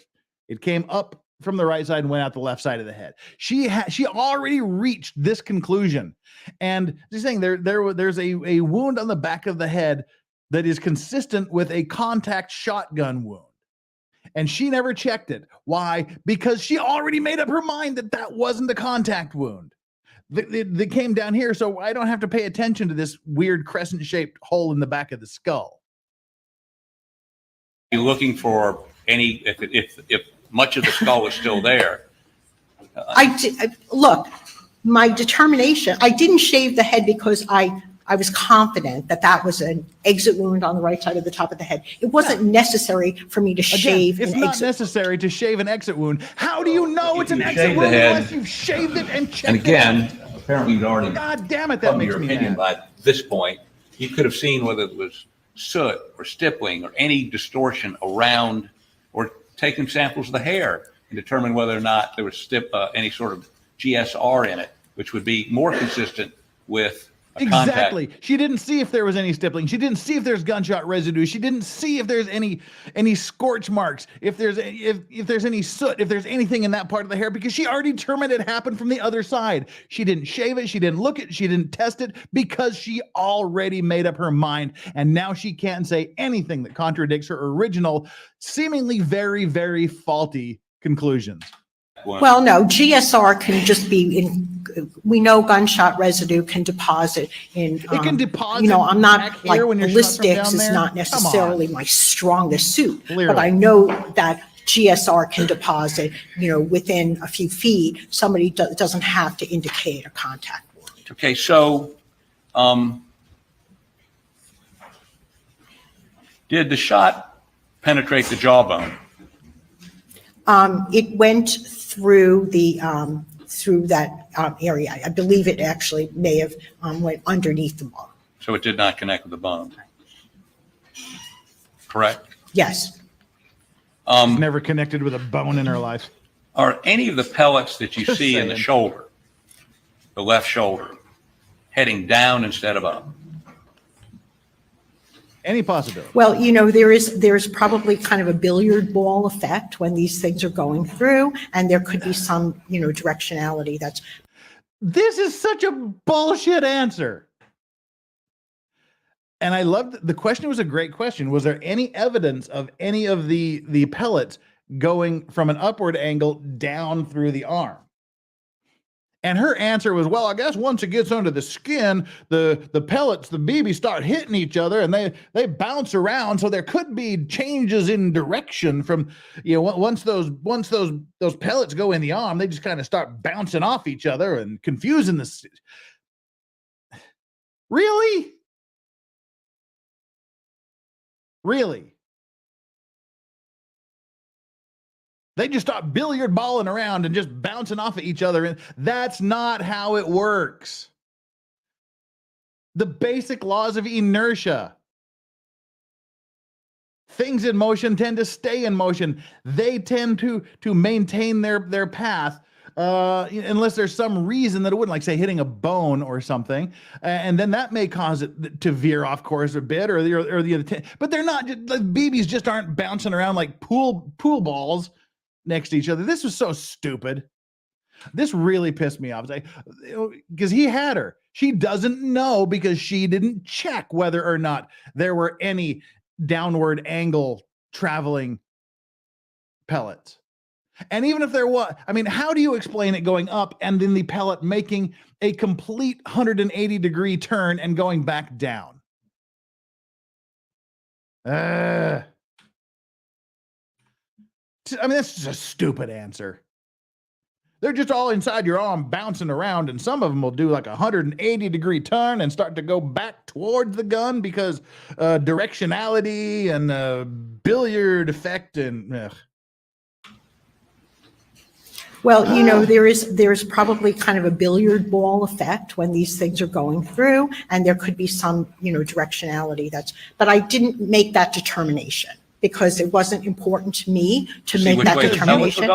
it came up from the right side and went out the left side of the head. She already reached this conclusion. And just saying there's a wound on the back of the head that is consistent with a contact shotgun wound. And she never checked it. Why? Because she already made up her mind that wasn't a contact wound. They came down here, so I don't have to pay attention to this weird crescent-shaped hole in the back of the skull. You're looking for any, if much of the skull is still there. Look, my determination, I didn't shave the head because I was confident that was an exit wound on the right side of the top of the head. It wasn't necessary for me to shave an exit wound. It's not necessary to shave an exit wound. How do you know it's an exit wound unless you've shaved it and checked it? And again, apparently you'd already, God damn it, that makes me mad. By this point, you could have seen whether it was soot or stippling or any distortion around, or taken samples of the hair and determine whether or not there was any sort of GSR in it, which would be more consistent with exactly. She didn't see if there was any stippling. She didn't see if there's gunshot residue. She didn't see if there's any scorch marks, if there's any soot, if there's anything in that part of the hair, because she already determined it happened from the other side. She didn't shave it. She didn't look at it. She didn't test it because she already made up her mind. And now she can't say anything that contradicts her original, seemingly very, very faulty conclusions. Well, no, GSR can just be we know gunshot residue can deposit in. It can deposit. I'm not like ballistics is not necessarily my strongest suit, Clearly. But I know that GSR can deposit, within a few feet. Somebody doesn't have to indicate a contact wound. Okay, so did the shot penetrate the jawbone? It went through through that area. I believe it actually may have went underneath the bone. So it did not connect with the bone. Correct? Yes. Never connected with a bone in her life. Are any of the pellets that you see in the shoulder, the left shoulder, heading down instead of up? Any possibility? Well, there's probably kind of a billiard ball effect when these things are going through, and there could be some, directionality that's. This is such a bullshit answer. And I loved the question. Was a great question. Was there any evidence of any of the pellets going from an upward angle down through the arm? And her answer was, well, I guess once it gets under the skin, the pellets, the BBs start hitting each other and they bounce around. So there could be changes in direction from, once those pellets go in the arm, they just kind of start bouncing off each other and confusing the. Really? Really? They just start billiard balling around and just bouncing off of each other. And that's not how it works. The basic laws of inertia. Things in motion tend to stay in motion. They tend to maintain their path unless there's some reason that it wouldn't, like say hitting a bone or something, and then that may cause it to veer off course a bit, or the other. But they're not. The BBs just aren't bouncing around like pool balls next to each other. This was so stupid. This really pissed me off. Because he had her. She doesn't know because she didn't check whether or not there were any downward angle traveling pellets. And even if there was, how do you explain it going up and then the pellet making a complete 180-degree turn and going back down? That's just a stupid answer. They're just all inside your arm bouncing around, and some of them will do like a 180-degree turn and start to go back towards the gun because directionality and billiard effect and. Well, there's probably kind of a billiard ball effect when these things are going through, and there could be some, directionality but I didn't make that determination because it wasn't important to me to make that determination.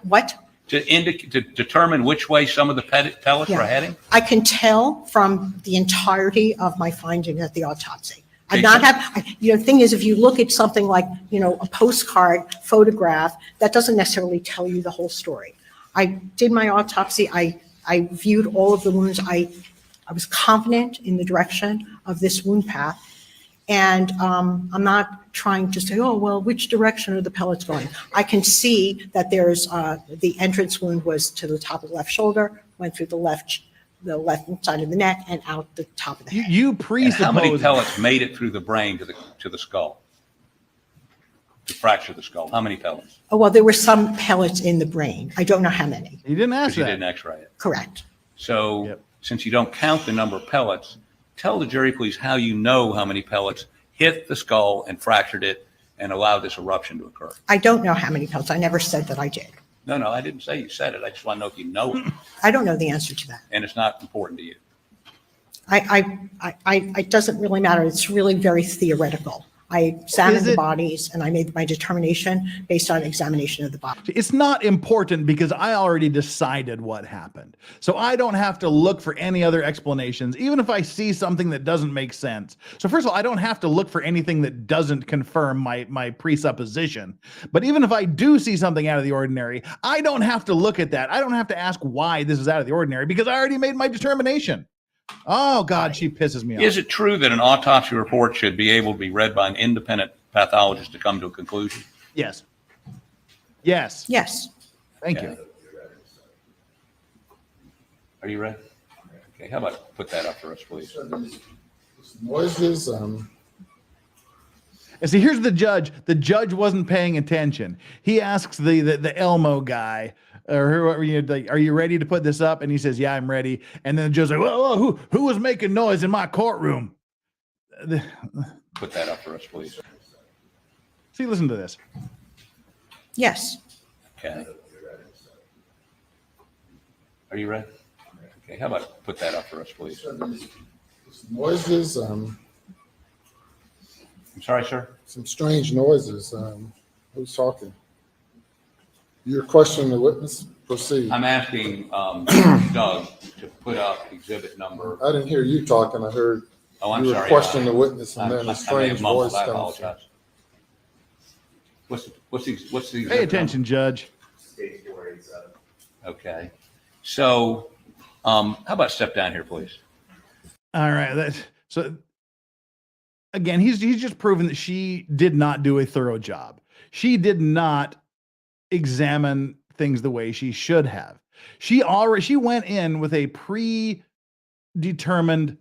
What? To determine which way some of the pellets were heading? I can tell from the entirety of my findings at the autopsy. The thing is, if you look at something like, a postcard photograph, that doesn't necessarily tell you the whole story. I did my autopsy. I viewed all of the wounds. I was confident in the direction of this wound path. And I'm not trying to say, oh, well, which direction are the pellets going? I can see that there's the entrance wound was to the top of the left shoulder, went through the left side of the neck and out the top of the head. You presuppose. How many pellets made it through the brain to the skull? To fracture the skull? How many pellets? Oh, well, there were some pellets in the brain. I don't know how many. You didn't ask that. You didn't x-ray it. Correct. So since you don't count the number of pellets, tell the jury, please, how you know how many pellets hit the skull and fractured it and allowed this eruption to occur. I don't know how many pellets. I never said that I did. No, I didn't say you said it. I just want to know if you know it. I don't know the answer to that. And it's not important to you. It doesn't really matter. It's really very theoretical. I examined the bodies and I made my determination based on examination of the body. It's not important because I already decided what happened. So I don't have to look for any other explanations, even if I see something that doesn't make sense. So first of all, I don't have to look for anything that doesn't confirm my presupposition. But even if I do see something out of the ordinary, I don't have to look at that. I don't have to ask why this is out of the ordinary because I already made my determination. Oh, God, she pisses me off. Is it true that an autopsy report should be able to be read by an independent pathologist to come to a conclusion? Yes. Yes. Yes. Thank you. Are you ready? Okay, how about put that up for us, please? Noises, And see, here's the judge. The judge wasn't paying attention. He asks the Elmo guy, or are you ready to put this up? And he says, yeah, I'm ready. And then the judge's like, whoa, who was making noise in my courtroom? Put that up for us, please. See, listen to this. Yes. Okay. Are you ready? Okay, how about put that up for us, please? noises, I'm sorry, sir? some strange noises. Who's talking? You're questioning the witness? Proceed. I'm asking Doug to put up exhibit number. I didn't hear you talking. I heard Oh, I'm You were sorry. questioning the witness and I then a may have strange mumbled. voice I comes from. apologize. What's the? Pay attention, Judge. Okay. So, how about step down here, please? All right. So again, he's just proven that she did not do a thorough job. She did not examine things the way she should have. She went in with a predetermined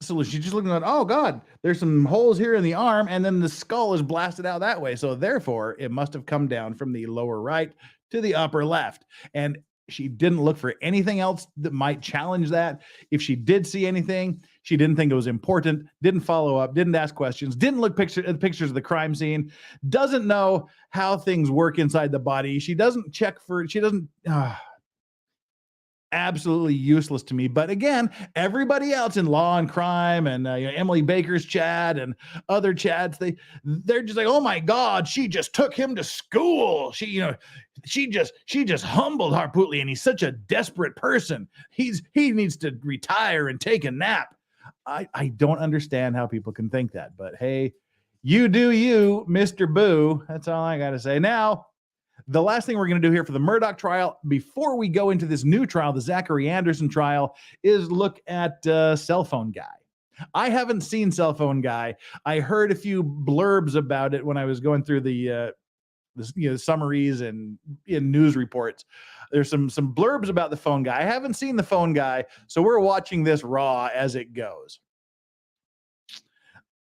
solution. She's just looking at, oh God, there's some holes here in the arm, and then the skull is blasted out that way. So therefore, it must have come down from the lower right to the upper left. And she didn't look for anything else that might challenge that. If she did see anything, she didn't think it was important, didn't follow up, didn't ask questions, didn't look at pictures of the crime scene, doesn't know how things work inside the body. She doesn't absolutely useless to me. But again, everybody else in Law and Crime and Emily Baker's Chad and other Chads, they're just like, oh my God, she just took him to school. She just humbled Harpootli, and he's such a desperate person. He needs to retire and take a nap. I don't understand how people can think that, but hey, you do you, Mr. Boo. That's all I got to say. Now, the last thing we're going to do here for the Murdaugh trial, before we go into this new trial, the Zachariah Anderson trial, is look at Cell Phone Guy. I haven't seen Cell Phone Guy. I heard a few blurbs about it when I was going through the summaries and news reports. There's some blurbs about the phone guy. I haven't seen the phone guy, so we're watching this raw as it goes.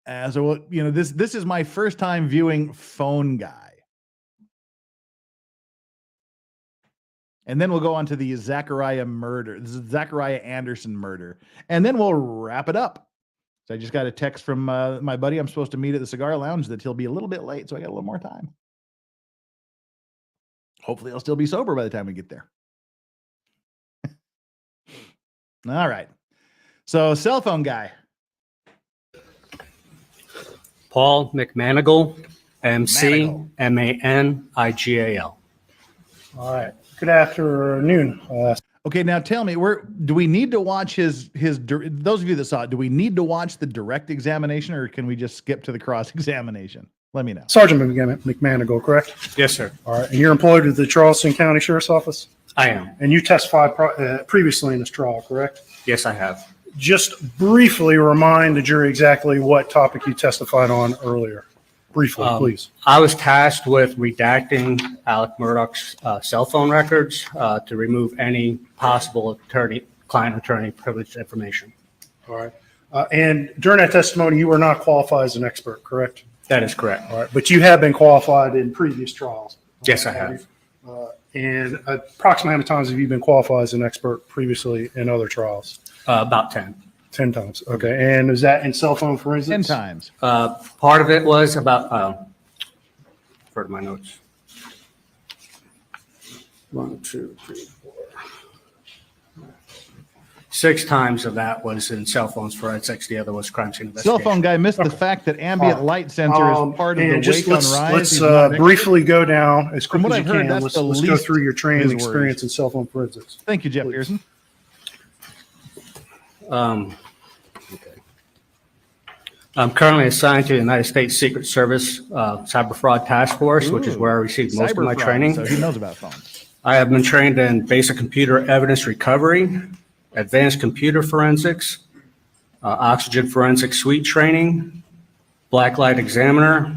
This is my first time viewing Phone Guy. And then we'll go on to the Zachariah Anderson murder. And then we'll wrap it up. So I just got a text from my buddy I'm supposed to meet at the cigar lounge that he'll be a little bit late, so I got a little more time. Hopefully I'll still be sober by the time we get there. All right. So Cell Phone Guy. Paul McManigal, McManigal. All right. Good afternoon. Okay, now tell me, do we need to watch his those of you that saw it, do we need to watch the direct examination, or can we just skip to the cross-examination? Let me know. Sergeant McManigal, correct? Yes, sir. All right. And you're employed with the Charleston County Sheriff's Office? I am. And you testified previously in this trial, correct? Yes, I have. Just briefly remind the jury exactly what topic you testified on earlier. Briefly, please. I was tasked with redacting Alec Murdaugh's cell phone records to remove any possible client-attorney privileged information. All right. And during that testimony, you were not qualified as an expert, correct? That is correct. All right. But you have been qualified in previous trials? Yes, I have. And approximately how many times have you been qualified as an expert previously in other trials? About 10. 10 times. Okay. And is that in cell phone forensics? 10 times. Part of it was about, refer to my notes. 1, 2, 3, 4. 6 times of that was in cell phones forensics. The other was crime scene investigation. Cell Phone Guy missed the fact that ambient light sensor is part of the and just wake on rise. Let's briefly go down as From quick what as you I've heard, can. that's Let's the go least through your training his worries. experience in cell phone forensics. Thank you, Jeff Pearson. Okay. I'm currently assigned to the United States Secret Service Cyber Fraud Task Force, which is where I received most of my Cyber fraud, training. So he knows about phones. I have been trained in basic computer evidence recovery, advanced computer forensics, oxygen forensic suite training, blacklight examiner,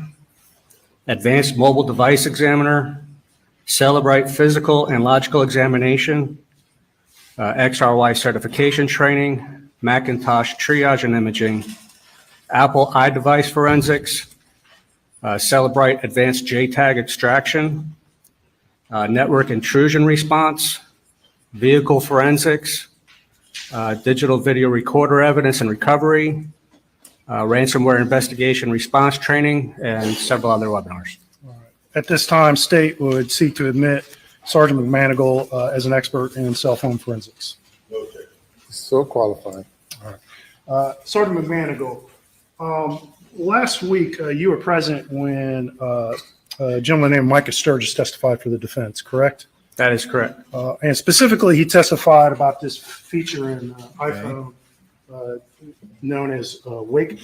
advanced mobile device examiner, Celebrite physical and logical examination, XRY certification training, Macintosh triage and imaging, Apple iDevice forensics, Celebrite advanced JTAG extraction, network intrusion response, vehicle forensics, digital video recorder evidence and recovery, ransomware investigation response training, and several other webinars. At this time, state would seek to admit Sergeant McManigal as an expert in cell phone forensics. Okay. So qualified. Sergeant McManigal, last week you were present when a gentleman named Micah Sturgis testified for the defense, correct? That is correct. And specifically, he testified about this feature in iPhone known as wake,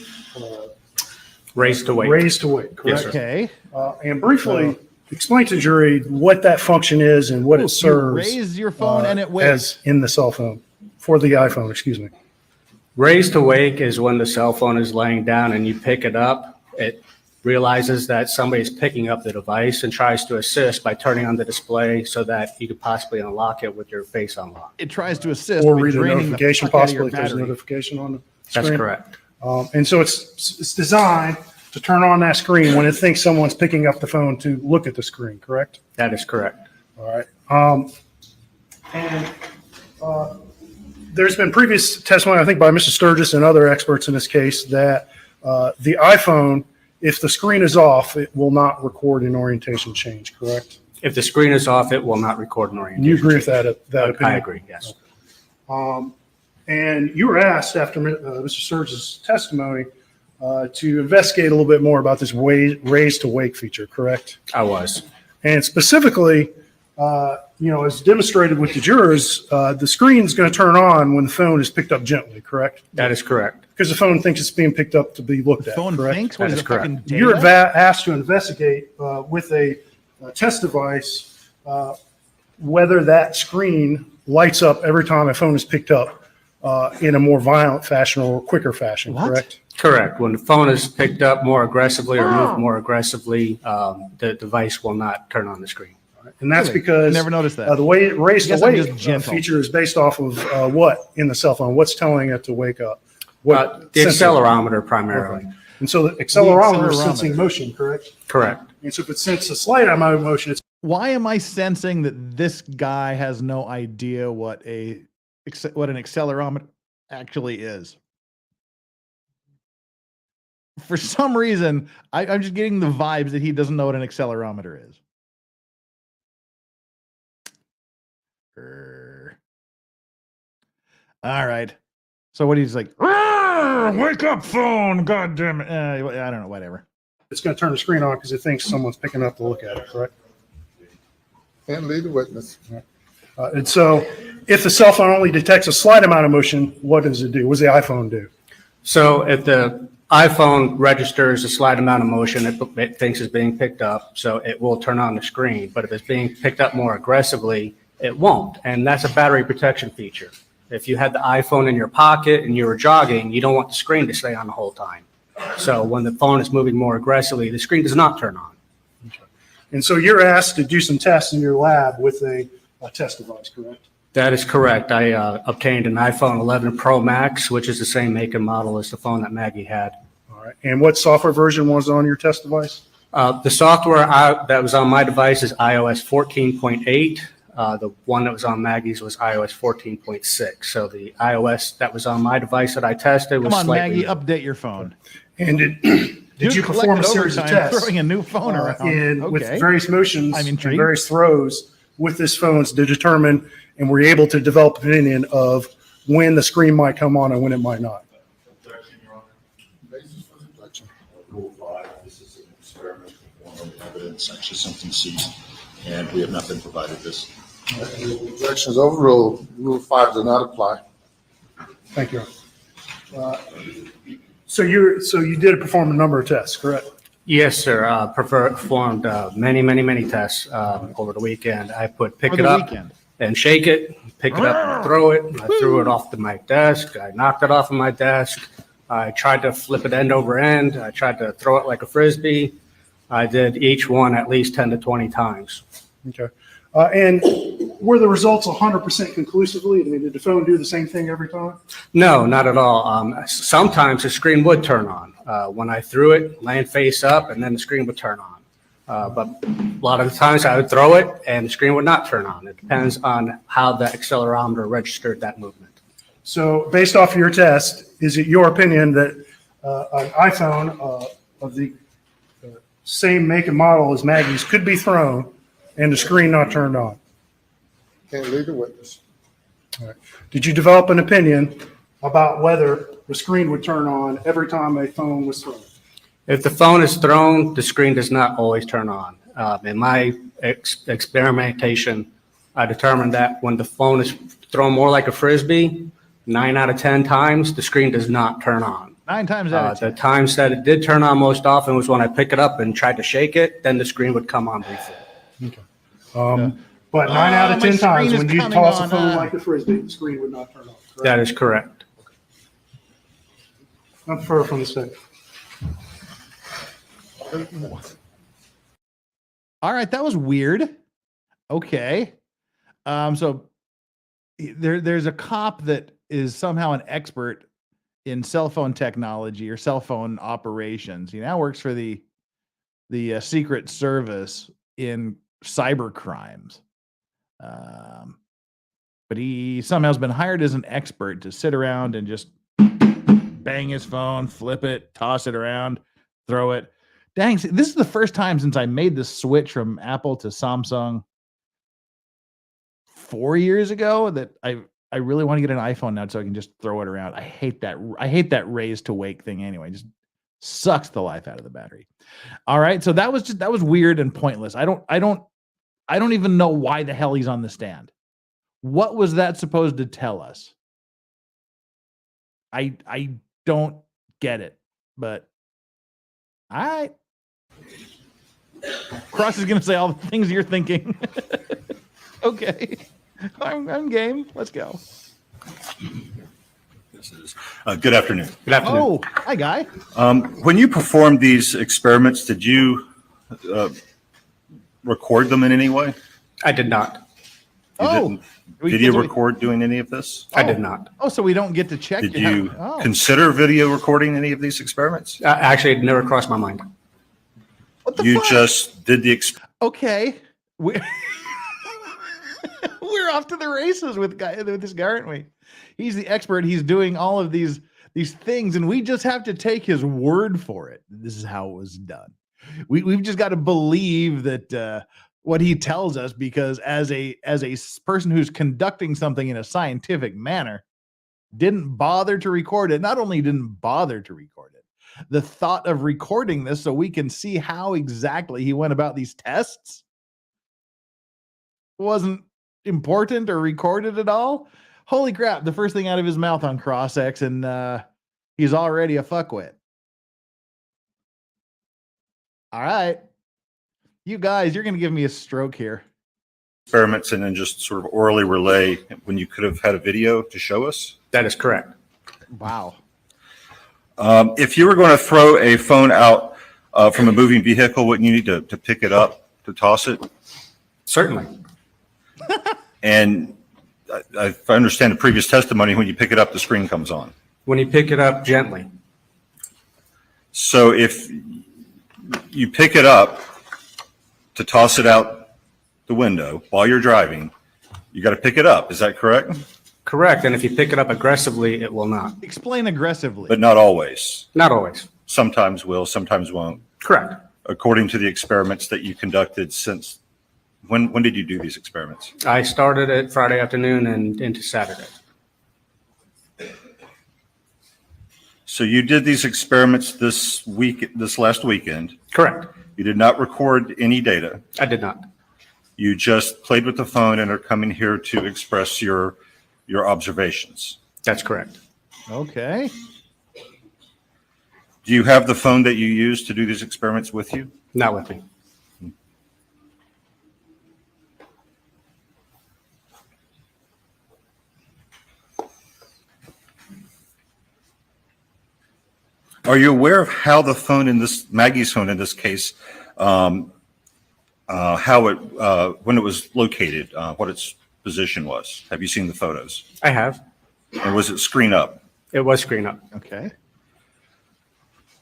Raise to wake. raise to wake, Yes, correct? sir. Okay. And briefly explain to jury what that function is and what You it serves. raise your phone and it wakes. As in the cell phone, for the iPhone, excuse me. Raise to wake is when the cell phone is laying down and you pick it up. It realizes that somebody's picking up the device and tries to assist by turning on the display so that you could possibly unlock it with your face unlocked. It tries to assist Or by read a draining the notification fuck out of your possibly if there's a battery. notification on the screen. That's correct. And so it's designed to turn on that screen when it thinks someone's picking up the phone to look at the screen, correct? That is correct. All right. There's been previous testimony, I think, by Mr. Sturgis and other experts in this case, that the iPhone, if the screen is off, it will not record an orientation change, correct? If the screen is off, it will not record an And orientation. you agree with that opinion? I agree, yes. And you were asked after Mr. Sturgis' testimony to investigate a little bit more about this raise to wake feature, correct? I was. And specifically, as demonstrated with the jurors, the screen's going to turn on when the phone is picked up gently, correct? That is correct. Because the phone thinks it's being picked up to be looked at, Phone correct? thinks? What That is is it, correct. fucking You're data? asked to investigate with a test device whether that screen lights up every time a phone is picked up in a more violent fashion or quicker fashion, What? correct? Correct. When the phone is picked up more aggressively or moved more aggressively, the device will not turn on the screen. And that's Really? because I never noticed that. the way it raised I guess to I'm wake just gentle. feature is based off of what in the cell phone? What's telling it to wake up? The sensor? accelerometer primarily. Okay. And so the accelerometer is accelerometer. sensing motion, correct? Correct. And so if it senses a slight amount of motion, it's Why am I sensing that this guy has no idea what an accelerometer actually is? For some reason, I'm just getting the vibes that he doesn't know what an accelerometer is. All right. So what he's like, wake up phone, god damn it. I don't know, whatever. going to turn the screen on because it thinks someone's picking up to look at it, correct? Can't lead the witness. And so if the cell phone only detects a slight amount of motion, what does it do? What does the iPhone do? So if the iPhone registers a slight amount of motion, it thinks it's being picked up, so it will turn on the screen. But if it's being picked up more aggressively, it won't. And that's a battery protection feature. If you had the iPhone in your pocket and you were jogging, you don't want the screen to stay on the whole time. So when the phone is moving more aggressively, the screen does not turn on. And so you're asked to do some tests in your lab with a test device, correct? That is correct. I obtained an iPhone 11 Pro Max, which is the same make and model as the phone that Maggie had. All right. And what software version was on your test device? The software that was on my device is iOS 14.8. The one that was on Maggie's was iOS 14.6. So the iOS that was on my device that I tested was Come on, slightly. Maggie, update your phone. And did you perform a series of Overtime tests throwing a new phone around? with Okay. various motions I'm and intrigued. various throws with this phone to determine, and were you able to develop an opinion of when the screen might come on and when it might not? Basis for objection. Rule 5, this is an experiment performed on evidence, actually something seized, and we have not been provided this. Objection is overruled. Rule 5 does not apply. Thank you. So you did perform a number of tests, correct? Yes, sir. Performed many tests over the weekend. I pick Over it the up weekend. and shake it, pick it up and throw it. I threw it off to my desk. I knocked it off of my desk. I tried to flip it end over end. I tried to throw it like a Frisbee. I did each one at least 10 to 20 times. Okay. And were the results 100% conclusively? I mean, did the phone do the same thing every time? No, not at all. Sometimes the screen would turn on. When I threw it, laying face up, and then the screen would turn on. But a lot of the times I would throw it and the screen would not turn on. It depends on how the accelerometer registered that movement. So based off of your test, is it your opinion that an iPhone of the same make and model as Maggie's could be thrown and the screen not turned on? Can't lead the witness. All right. Did you develop an opinion about whether the screen would turn on every time a phone was thrown? If the phone is thrown, the screen does not always turn on. In my experimentation, I determined that when the phone is thrown more like a Frisbee, 9 out of 10 times, the screen does not turn on. 9 times out of The 10. times that it did turn on most often was when I pick it up and tried to shake it, then the screen would come on briefly. But 9 out of my 10 times, screen is when you coming toss a on, phone like a Frisbee, the screen would not turn on. correct? That is correct. I'm far from the state. All right, that was weird. Okay. So there's a cop that is somehow an expert in cell phone technology or cell phone operations. He now works for the Secret Service in cyber crimes. But he somehow has been hired as an expert to sit around and just bang his phone, flip it, toss it around, throw it. Dang, this is the first time since I made the switch from Apple to Samsung 4 years ago that I really want to get an iPhone now so I can just throw it around. I hate that raise to wake thing anyway. It just sucks the life out of the battery. All right, so that was weird and pointless. I don't even know why the hell he's on the stand. What was that supposed to tell us? I don't get it, but all right. Cross is going to say all the things you're thinking. Okay. I'm game. Let's go. Good afternoon. Good afternoon. Oh, hi, Guy. When you performed these experiments, did you record them in any way? I did not. You Oh. didn't video record doing any of this? I did not. Oh, so we don't get to check. Did you Oh. consider video recording any of these experiments? Actually, it never crossed my mind. What the You fuck? just did the Okay. We're off to the races with this guy, aren't we? He's the expert. He's doing all of these things, and we just have to take his word for it. This is how it was done. We've just got to believe that what he tells us, because as a person who's conducting something in a scientific manner, didn't bother to record it. Not only didn't bother to record it, the thought of recording this so we can see how exactly he went about these tests wasn't important or recorded at all. Holy crap, the first thing out of his mouth on Cross-X, and he's already a fuckwit. All right. You guys, you're going to give me a stroke here. experiments and then just sort of orally relay when you could have had a video to show us? That is correct. Wow. If you were going to throw a phone out from a moving vehicle, wouldn't you need to pick it up, to toss it? Certainly. And if I understand the previous testimony, when you pick it up, the screen comes on. When you pick it up gently. So if you pick it up to toss it out the window while you're driving, you got to pick it up. Is that correct? Correct. And if you pick it up aggressively, it will not. Explain aggressively. But not always. Not always. Sometimes will, sometimes won't. Correct. According to the experiments that you conducted since, when did you do these experiments? I started it Friday afternoon and into Saturday. So you did these experiments this last weekend. Correct. You did not record any data. I did not. You just played with the phone and are coming here to express your observations. That's correct. Okay. Do you have the phone that you used to do these experiments with you? Not with me. Are you aware of how the phone in this, Maggie's phone in this case, how it, when it was located, what its position was? Have you seen the photos? I have. Or was it screen up? It was screen up. Okay.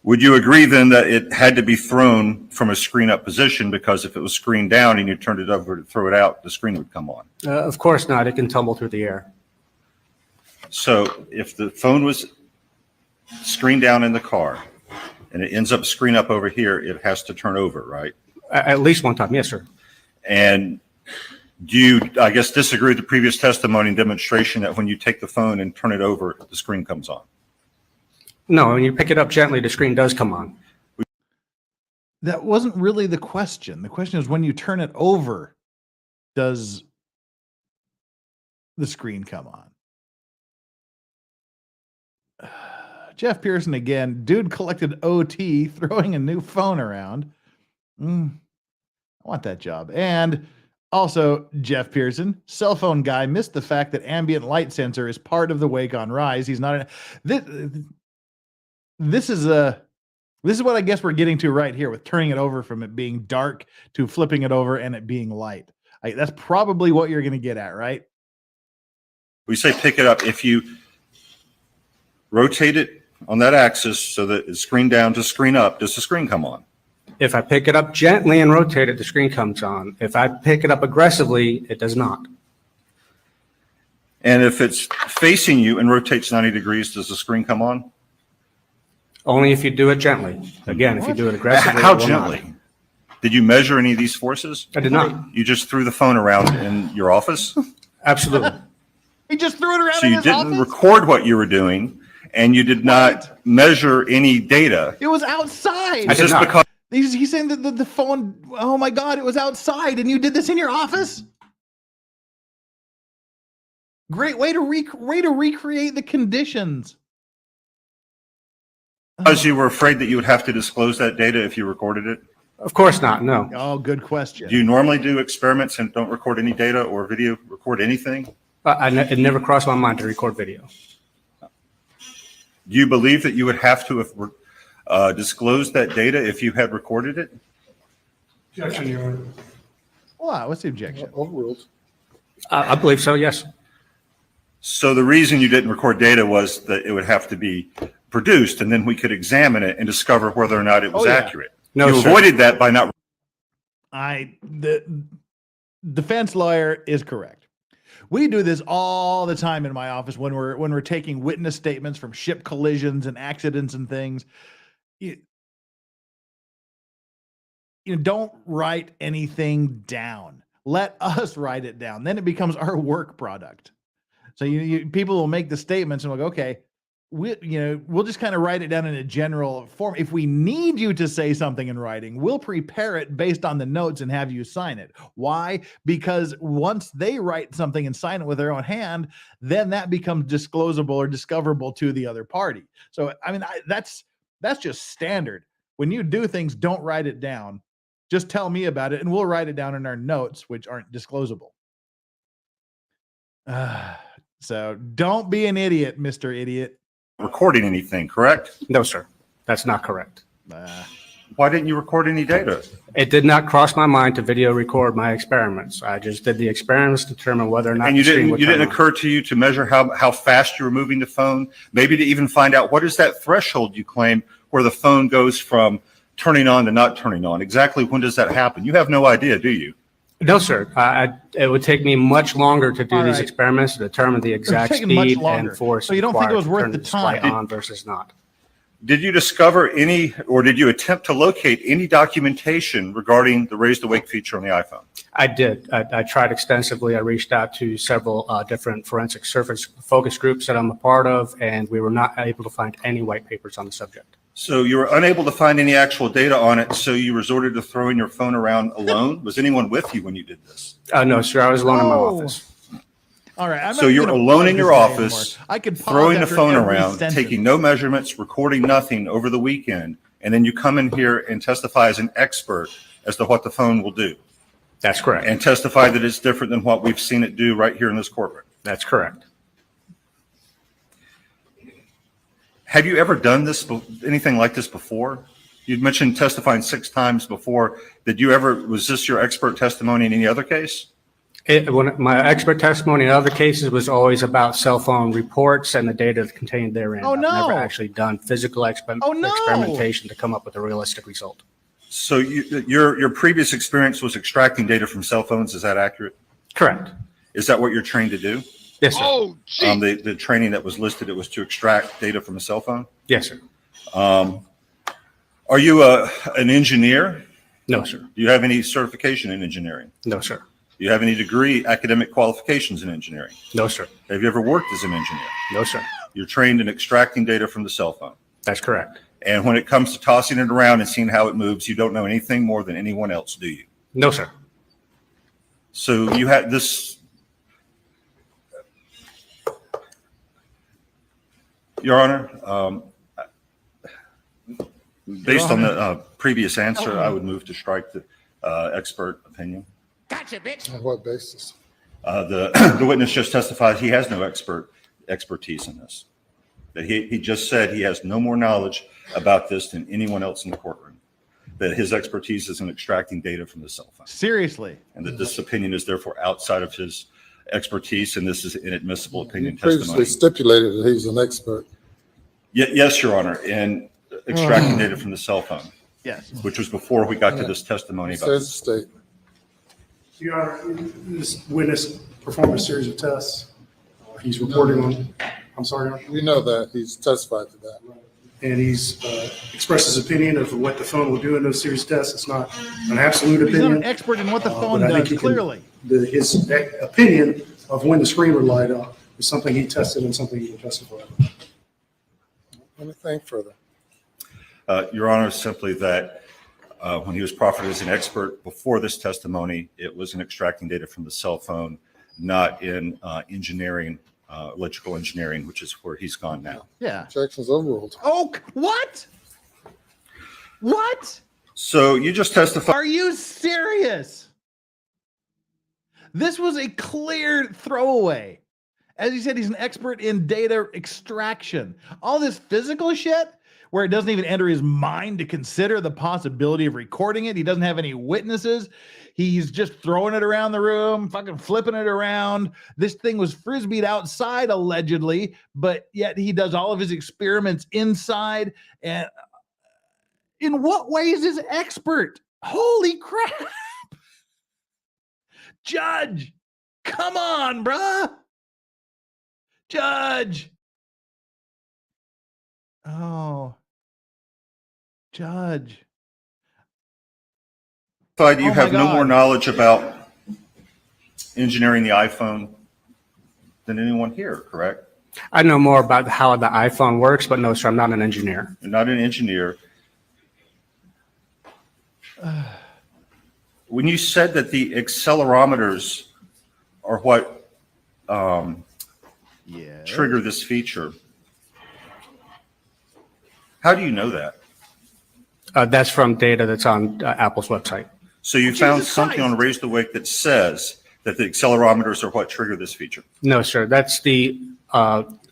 Would you agree then that it had to be thrown from a screen up position, because if it was screened down and you turned it over to throw it out, the screen would come on? Of course not. It can tumble through the air. So if the phone was screened down in the car and it ends up screen up over here, it has to turn over, right? At least one time. Yes, sir. And do you, I guess, disagree with the previous testimony and demonstration that when you take the phone and turn it over, the screen comes on? No, when you pick it up gently, the screen does come on. That wasn't really the question. The question is, when you turn it over, does the screen come on? Jeff Pearson again. Dude collected OT, throwing a new phone around. I want that job. And also, Jeff Pearson, cell phone guy, missed the fact that ambient light sensor is part of the wake on rise. He's not. This is what I guess we're getting to right here with turning it over from it being dark to flipping it over and it being light. That's probably what you're going to get at, right? We say pick it up. If you rotate it on that axis so that it's screen down to screen up, does the screen come on? If I pick it up gently and rotate it, the screen comes on. If I pick it up aggressively, it does not. And if it's facing you and rotates 90 degrees, does the screen come on? Only if you do it gently. Again, if you do it aggressively. How it will gently? not. Did you measure any of these forces? I did not. You just threw the phone around in your office? Absolutely. He just threw it around So in you his didn't office? record what you were doing, and you did not measure any data. It was outside. I did not. Because He's saying that the phone, oh my God, it was outside and you did this in your office? Great way to recreate the conditions. you were afraid that you would have to disclose that data if you recorded it? Of course not, no. Oh, good question. Do you normally do experiments and don't record any data or video, record anything? It never crossed my mind to record video. Do you believe that you would have to have disclosed that data if you had recorded it? Objection, Your Honor. Wow, what's the objection? Overruled. I believe so, yes. So the reason you didn't record data was that it would have to be produced, and then we could examine it and discover whether or not it was accurate. No, you sir. avoided that by not. The defense lawyer is correct. We do this all the time in my office when we're taking witness statements from ship collisions and accidents and things. You don't write anything down. Let us write it down. Then it becomes our work product. So people will make the statements and we'll go, okay, we'll just kind of write it down in a general form. If we need you to say something in writing, we'll prepare it based on the notes and have you sign it. Why? Because once they write something and sign it with their own hand, then that becomes disclosable or discoverable to the other party. So, I mean, that's just standard. When you do things, don't write it down. Just tell me about it and we'll write it down in our notes, which aren't disclosable. So don't be an idiot, Mr. Idiot. Recording anything, correct? No, sir. That's not correct. Why didn't you record any data? It did not cross my mind to video record my experiments. I just did the experiments to determine whether or not And the screen would you turn didn't on. occur to you to measure how fast you were moving the phone, maybe to even find out what is that threshold you claim where the phone goes from turning on to not turning on? Exactly when does that happen? You have no idea, do you? No, sir. It would take me much longer to do All these right. experiments to determine the exact taking much speed longer. and force. So you don't think it required was to worth turn the display time? on versus not. Did you discover any, or did you attempt to locate any documentation regarding the raise to wake feature on the iPhone? I did. I tried extensively. I reached out to several different forensic surface focus groups that I'm a part of, and we were not able to find any white papers on the subject. So you were unable to find any actual data on it, so you resorted to throwing your phone around alone? Was anyone with you when you did this? No, sir. I was alone in my Oh. office. All right. I'm So not you're gonna alone pause in your this office, anymore. I could pause throwing the after phone every around, sentence. taking no measurements, recording nothing over the weekend, and then you come in here and testify as an expert as to what the phone will do, That's correct. and testify that it's different than what we've seen it do right here in this courtroom. That's correct. Have you ever done this, anything like this before? You'd mentioned testifying 6 times before. Was this your expert testimony in any other case? When my expert testimony in other cases was always about cell phone reports and the data contained therein. Oh, no. I've never actually done physical Oh, no. experimentation to come up with a realistic result. So your previous experience was extracting data from cell phones. Is that accurate? Correct. Is that what you're trained to do? Yes, sir. The training that was listed, it was to extract data from a cell phone? Yes, sir. Are you an engineer? No, sir. Do you have any certification in engineering? No, sir. Do you have any degree, academic qualifications in engineering? No, sir. Have you ever worked as an engineer? No, sir. You're trained in extracting data from the cell phone. That's correct. And when it comes to tossing it around and seeing how it moves, you don't know anything more than anyone else, do you? No, sir. So you had this, Your Honor, Based on the previous answer, I would move to strike the expert opinion. Gotcha, bitch. On what basis? The witness just testified he has no expertise in this. That he just said he has no more knowledge about this than anyone else in the courtroom. That his expertise is in extracting data from the cell phone. Seriously. And that this opinion is therefore outside of his expertise, and this is inadmissible opinion Previously testimony. stipulated that he's an expert. Yes, Your Honor, in extracting data from the cell phone. Yes. Which was before we got to this testimony about Says the statement. Your Honor, this witness performed a series of tests. He's reporting on, I'm sorry, Your Honor. We know that. He's testified to that. And he's expressed his opinion of what the phone will do in those series of tests. It's not an absolute He's not opinion. an expert in what the phone but I think does, he can- clearly. His opinion of when the screen would light up is something he tested and something he can testify. Anything further? Your Honor, simply that when he was proffered as an expert before this testimony, it was in extracting data from the cell phone, not in engineering, electrical engineering, which is where he's gone now. Yeah. Objections overruled. Oh, what? What? So you just testified. Are you serious? This was a clear throwaway. As you said, he's an expert in data extraction. All this physical shit, where it doesn't even enter his mind to consider the possibility of recording it. He doesn't have any witnesses. He's just throwing it around the room, fucking flipping it around. This thing was frisbeed outside, allegedly, but yet he does all of his experiments inside. And in what way is this expert? Holy crap. Judge, come on, bruh. Judge. Oh, Judge. You Oh my have no God. more knowledge about engineering the iPhone than anyone here, correct? I know more about how the iPhone works, but no, sir, I'm not an engineer. You're not an engineer. When you said that the accelerometers are what Yeah. trigger this feature, how do you know that? That's from data that's on Apple's website. So you found something on Raise the Wake that says that the accelerometers are what trigger this feature? No, sir, that's the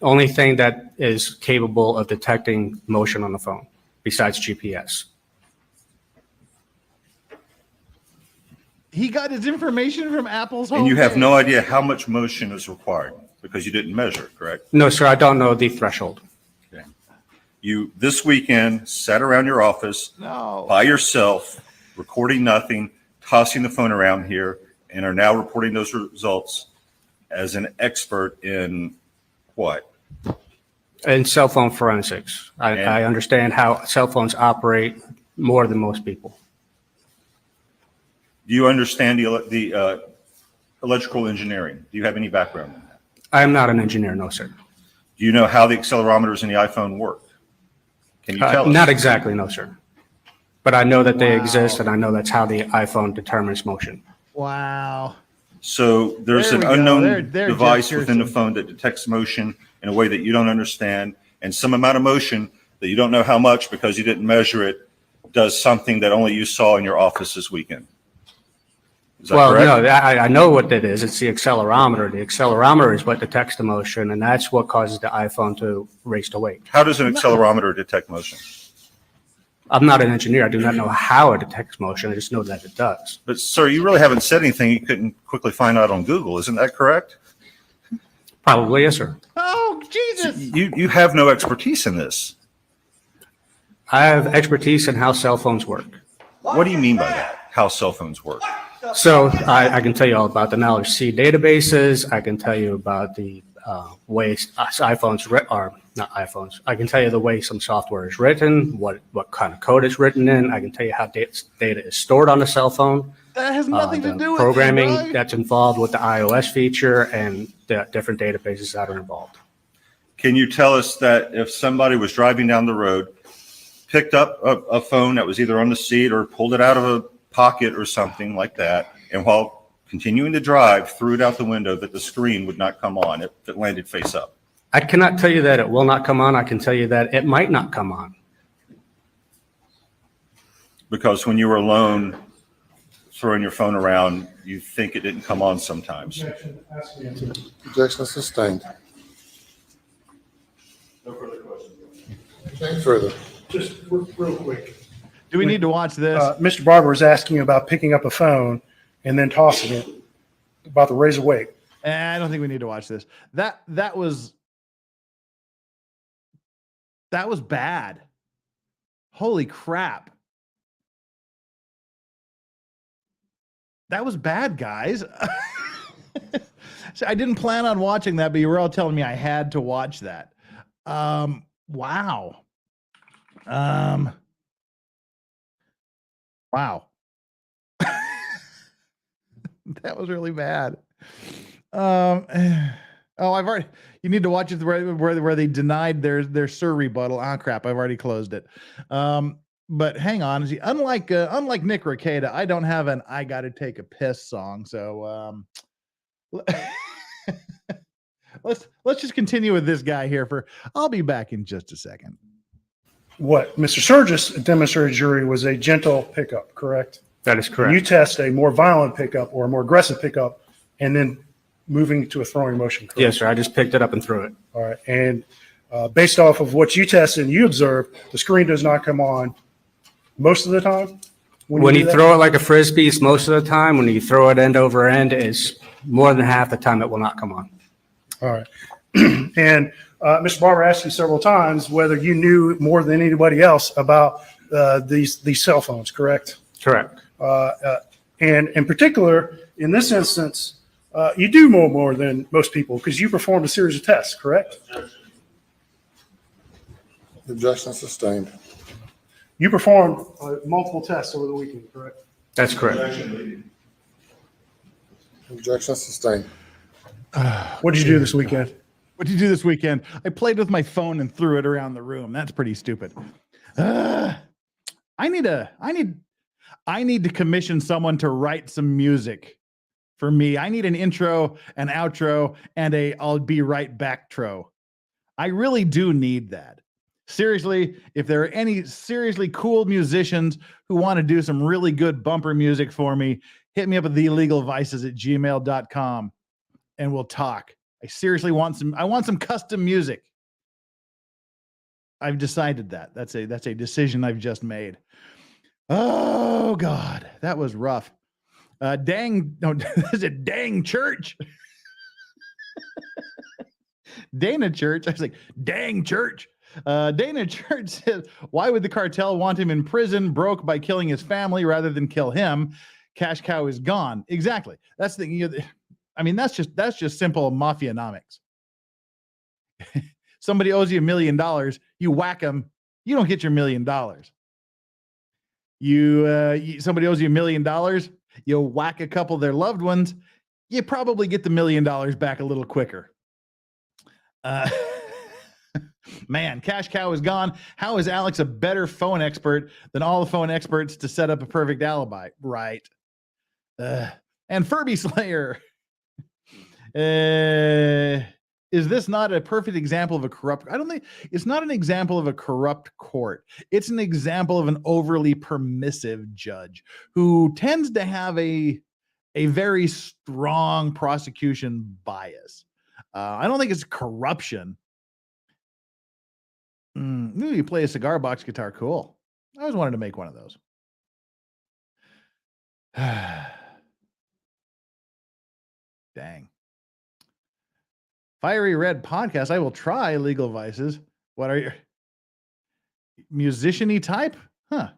only thing that is capable of detecting motion on the phone besides GPS. He got his information from Apple's And you have homepage. no idea how much motion is required because you didn't measure, correct? No, sir, I don't know the threshold. You, this weekend, sat around your office No. by yourself, recording nothing, tossing the phone around here, and are now reporting those results as an expert in what? In cell phone forensics, I understand how cell phones operate more than most people. Do you understand the electrical engineering? Do you have any background in that? I am not an engineer, no, sir. Do you know how the accelerometers in the iPhone work? Can you tell us? Not exactly, no, sir. But I know that they exist, and I know that's how the iPhone determines motion. Wow. So there's There an we go. unknown There, device Jeff within the Pearson. phone that detects motion in a way that you don't understand, and some amount of motion that you don't know how much because you didn't measure it does something that only you saw in your office this weekend. Is that Well, correct? no, I know what that is. It's the accelerometer. The accelerometer is what detects the motion, and that's what causes the iPhone to race to wake. How does an accelerometer detect motion? I'm not an engineer. I do not know how it detects motion. I just know that it does. But sir, you really haven't said anything you couldn't quickly find out on Google. Isn't that correct? Probably, yes, sir. Oh, Jesus. You have no expertise in this. I have expertise in how cell phones work. What do you mean by that? How cell phones work? So I can tell you all about the knowledge C databases. I can tell you about the ways iPhones are not iPhones. I can tell you the way some software is written, what kind of code it's written in. I can tell you how data is stored on a cell phone. That has nothing to the do with programming it, right? that's involved with the iOS feature and the different databases that are involved. Can you tell us that if somebody was driving down the road, picked up a phone that was either on the seat or pulled it out of a pocket or something like that, and while continuing to drive, threw it out the window, that the screen would not come on if it landed face up? I cannot tell you that it will not come on. I can tell you that it might not come on. because when you were alone, throwing your phone around, you think it didn't come on sometimes. Objection sustained. No further questions. Anything further? Just real quick. Do we need to watch this? Mr. Barber is asking about picking up a phone and then tossing it, about the razor weight. I don't think we need to watch this. That was bad. Holy crap. That was bad, guys. So I didn't plan on watching that, but you were all telling me I had to watch that. Wow. Wow. That was really bad. You need to watch it where they denied their sir rebuttal. Ah, crap. I've already closed it. But hang on. See, unlike Nick Rekieta, I don't have an I Gotta Take a Piss song. So let's just continue with this guy here I'll be back in just a second. What Mr. Surgis demonstrated jury was a gentle pickup, correct? That is correct. You test a more violent pickup or a more aggressive pickup and then moving to a throwing motion, correct? Yes, sir. I just picked it up and threw it. All right. And based off of what you tested and you observed, the screen does not come on most of the time? When you throw it like a Frisbee, it's most of the time. When you throw it end over end, it's more than half the time it will not come on. All right. And Mr. Barber asked you several times whether you knew more than anybody else about these cell phones, correct? Correct. And in particular, in this instance, you do know more than most people because you performed a series of tests, correct? Objection sustained. You performed multiple tests over the weekend, correct? That's correct. Objection sustained. What did you do this weekend? What did you do this weekend? I played with my phone and threw it around the room. That's pretty stupid. I need to commission someone to write some music for me. I need an intro, an outro, and a I'll be right back tro. I really do need that. Seriously, if there are any seriously cool musicians who want to do some really good bumper music for me, hit me up at theillegalvices@gmail.com and we'll talk. I seriously want some custom music. I've decided that. That's a decision I've just made. Oh God, that was rough. Is it dang church? Dana Church. I was like, dang church. Dana Church says, why would the cartel want him in prison, broke by killing his family rather than kill him? Cash cow is gone. Exactly. That's the. I mean, that's just simple mafia-nomics. Somebody owes you $1 million, you whack them, you don't get your $1 million. Somebody owes you $1 million, you whack a couple of their loved ones, you probably get the $1 million back a little quicker. Man, cash cow is gone. How is Alex a better phone expert than all the phone experts to set up a perfect alibi? Right. And Furby Slayer. Is this not a perfect example of a corrupt? I don't think it's not an example of a corrupt court. It's an example of an overly permissive judge who tends to have a very strong prosecution bias. I don't think it's corruption. Ooh, you play a cigar box guitar. Cool. I always wanted to make one of those. Dang. Fiery Red Podcast. I will try Legal Vices. What are your musician-y type? Huh.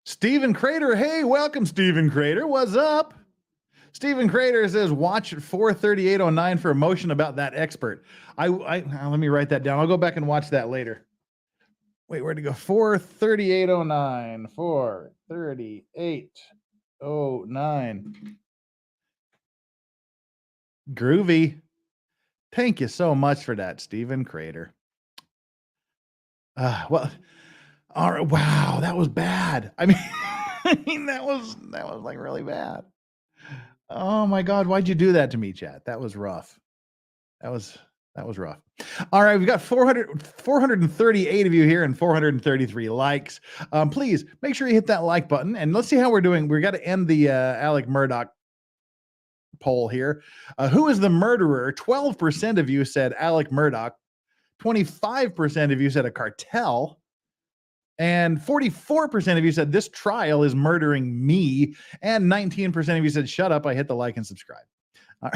Stephen Crater. Hey, welcome, Stephen Crater. What's up? Stephen Crater says, watch 43809 for a motion about that expert. Let me write that down. I'll go back and watch that later. Wait, where'd it go? 43809. 43809. Groovy. Thank you so much for that, Stephen Crater. Well, all right. Wow, that was bad. I mean, that was like really bad. Oh my God, why'd you do that to me, chat? That was rough. That was That was rough. All right, we've got 438 of you here and 433 likes. Please make sure you hit that like button, and let's see how we're doing. We've got to end the Alec Murdaugh poll here. Who is the murderer? 12% of you said Alec Murdaugh. 25% of you said a cartel. And 44% of you said this trial is murdering me. And 19% of you said, shut up, I hit the like and subscribe. All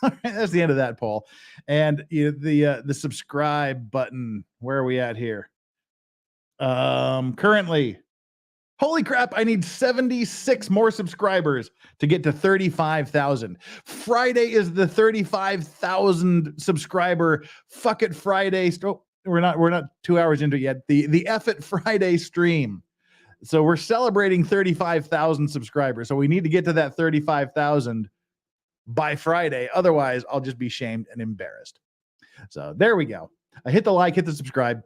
right. That's the end of that poll. And the subscribe button, where are we at here? Currently, holy crap, I need 76 more subscribers to get to 35,000. Friday is the 35,000 subscriber Fuck It Friday. We're not 2 hours into it yet. The F It Friday stream. So we're celebrating 35,000 subscribers. So we need to get to that 35,000 by Friday. Otherwise, I'll just be shamed and embarrassed. So there we go. I hit the like, hit the subscribe.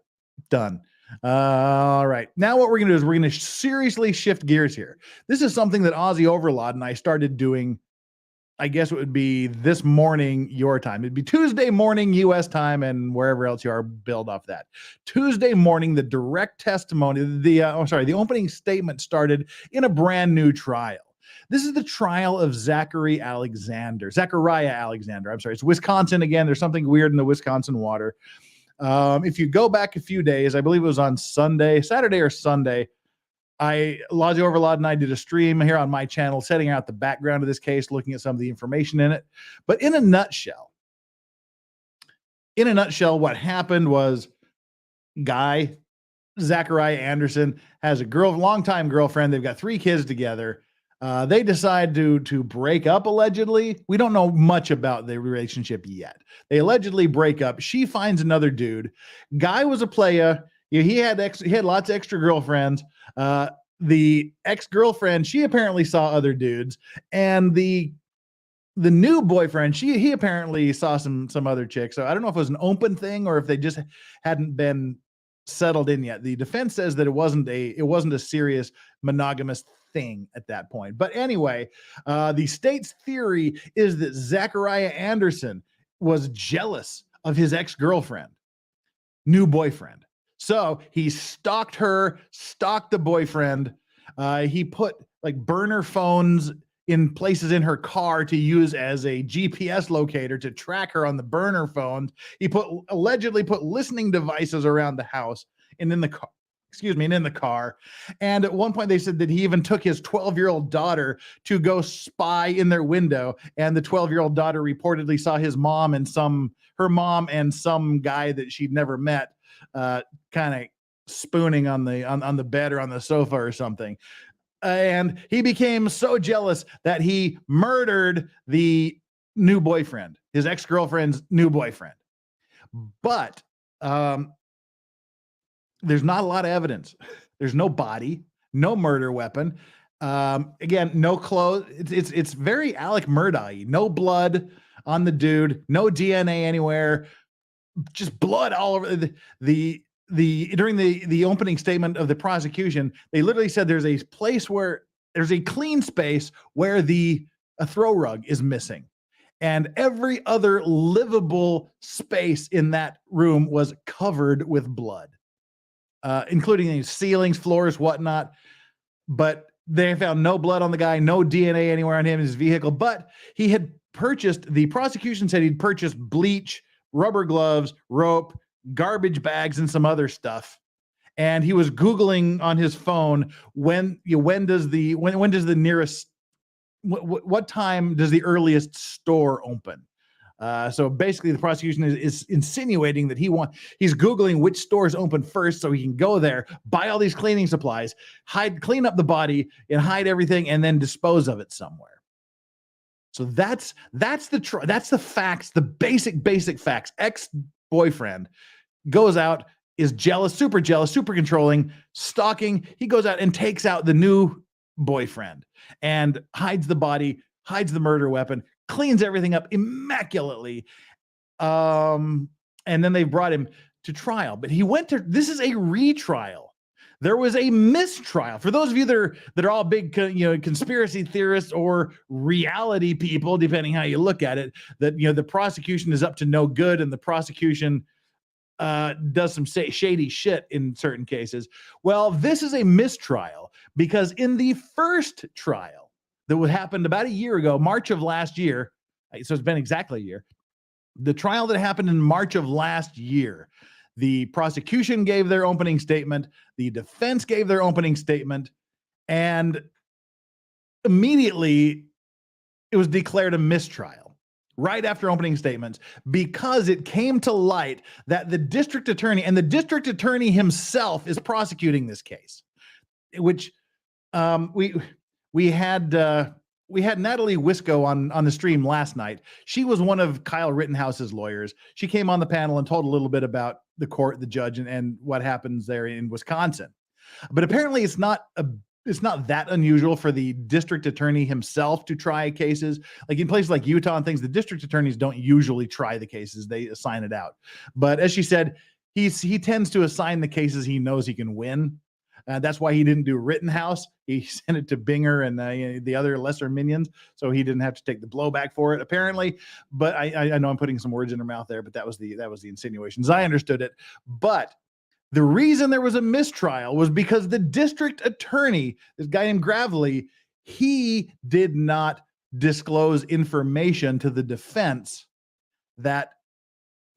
Done. All right. Now what we're going to do is we're going to seriously shift gears here. This is something that Aussie Overlord and I started doing, I guess it would be this morning, your time. It'd be Tuesday morning, U.S. time, and wherever else you are, build off that. Tuesday morning, the direct testimony, the opening statement started in a brand new trial. This is the trial of Zachariah Alexander. I'm sorry. It's Wisconsin again. There's something weird in the Wisconsin water. If you go back a few days, I believe it was on Saturday or Sunday, Aussie Overlord and I did a stream here on my channel setting out the background of this case, looking at some of the information in it. But in a nutshell, what happened was Zachariah Anderson has a longtime girlfriend. They've got 3 kids together. They decide to break up, allegedly. We don't know much about the relationship yet. They allegedly break up. She finds another dude. Guy was a playa. He had lots of extra girlfriends. The ex-girlfriend, she apparently saw other dudes. And the new boyfriend, he apparently saw some other chicks. So I don't know if it was an open thing or if they just hadn't been settled in yet. The defense says that it wasn't a serious monogamous thing at that point. But anyway, the state's theory is that Zachariah Anderson was jealous of his ex-girlfriend, new boyfriend. So he stalked the boyfriend. He put burner phones in places in her car to use as a GPS locator to track her on the burner phones. He allegedly put listening devices around the house and in the car. And at one point they said that he even took his 12-year-old daughter to go spy in their window. And the 12-year-old daughter reportedly saw her mom and some guy that she'd never met, kind of spooning on the bed or on the sofa or something. And he became so jealous that he murdered the new boyfriend, his ex-girlfriend's new boyfriend. But there's not a lot of evidence. There's no body, no murder weapon. Again, no clothes. It's very Alec Murdaugh-y. No blood on the dude, no DNA anywhere, just blood all over during the opening statement of the prosecution. They literally said there's a clean space where a throw rug is missing. And every other livable space in that room was covered with blood. Including the ceilings, floors, whatnot. But they found no blood on the guy, no DNA anywhere on him, his vehicle. But the prosecution said he'd purchased bleach, rubber gloves, rope, garbage bags, and some other stuff. And he was Googling on his phone what time does the earliest store open? So basically the prosecution is insinuating that he's Googling which stores open first so he can go there, buy all these cleaning supplies, clean up the body and hide everything and then dispose of it somewhere. So that's the facts, the basic facts. Ex-boyfriend goes out, is jealous, super controlling, stalking. He goes out and takes out the new boyfriend and hides the body, hides the murder weapon, cleans everything up immaculately. And then they brought him to trial. But this is a retrial. there was a mistrial. For those of you that are all big, conspiracy theorists or reality people, depending how you look at it, that the prosecution is up to no good, and the prosecution does some shady shit in certain cases. Well, this is a mistrial because in the first trial that happened about a year ago, March of last year, so it's been exactly a year. The trial that happened in March of last year, the prosecution gave their opening statement, the defense gave their opening statement, and immediately it was declared a mistrial right after opening statements because it came to light that the district attorney, and the district attorney himself is prosecuting this case, which we had Natalie Wisco on the stream last night. She was one of Kyle Rittenhouse's lawyers. She came on the panel and told a little bit about the court, the judge, and what happens there in Wisconsin. But apparently it's not that unusual for the district attorney himself to try cases. Like in places like Utah and things, the district attorneys don't usually try the cases. They assign it out. But as she said, he tends to assign the cases he knows he can win. That's why he didn't do Rittenhouse. He sent it to Binger and the other lesser minions, so he didn't have to take the blowback for it, apparently. But I know I'm putting some words in her mouth there, but that was the insinuation, as I understood it. But the reason there was a mistrial was because the district attorney, this guy named Gravely, he did not disclose information to the defense that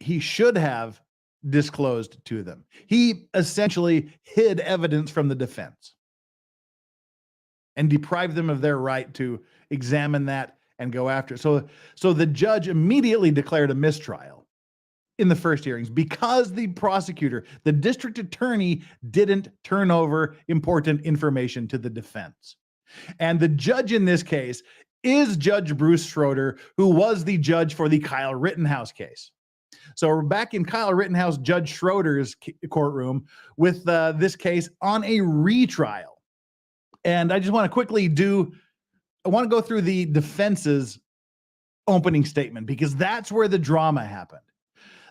he should have disclosed to them. He essentially hid evidence from the defense and deprived them of their right to examine that and go after it. So the judge immediately declared a mistrial in the first hearings because the prosecutor, the district attorney, didn't turn over important information to the defense. And the judge in this case is Judge Bruce Schroeder, who was the judge for the Kyle Rittenhouse case. So we're back in Kyle Rittenhouse, Judge Schroeder's courtroom with this case on a retrial. And I just want to quickly go through the defense's opening statement because that's where the drama happened.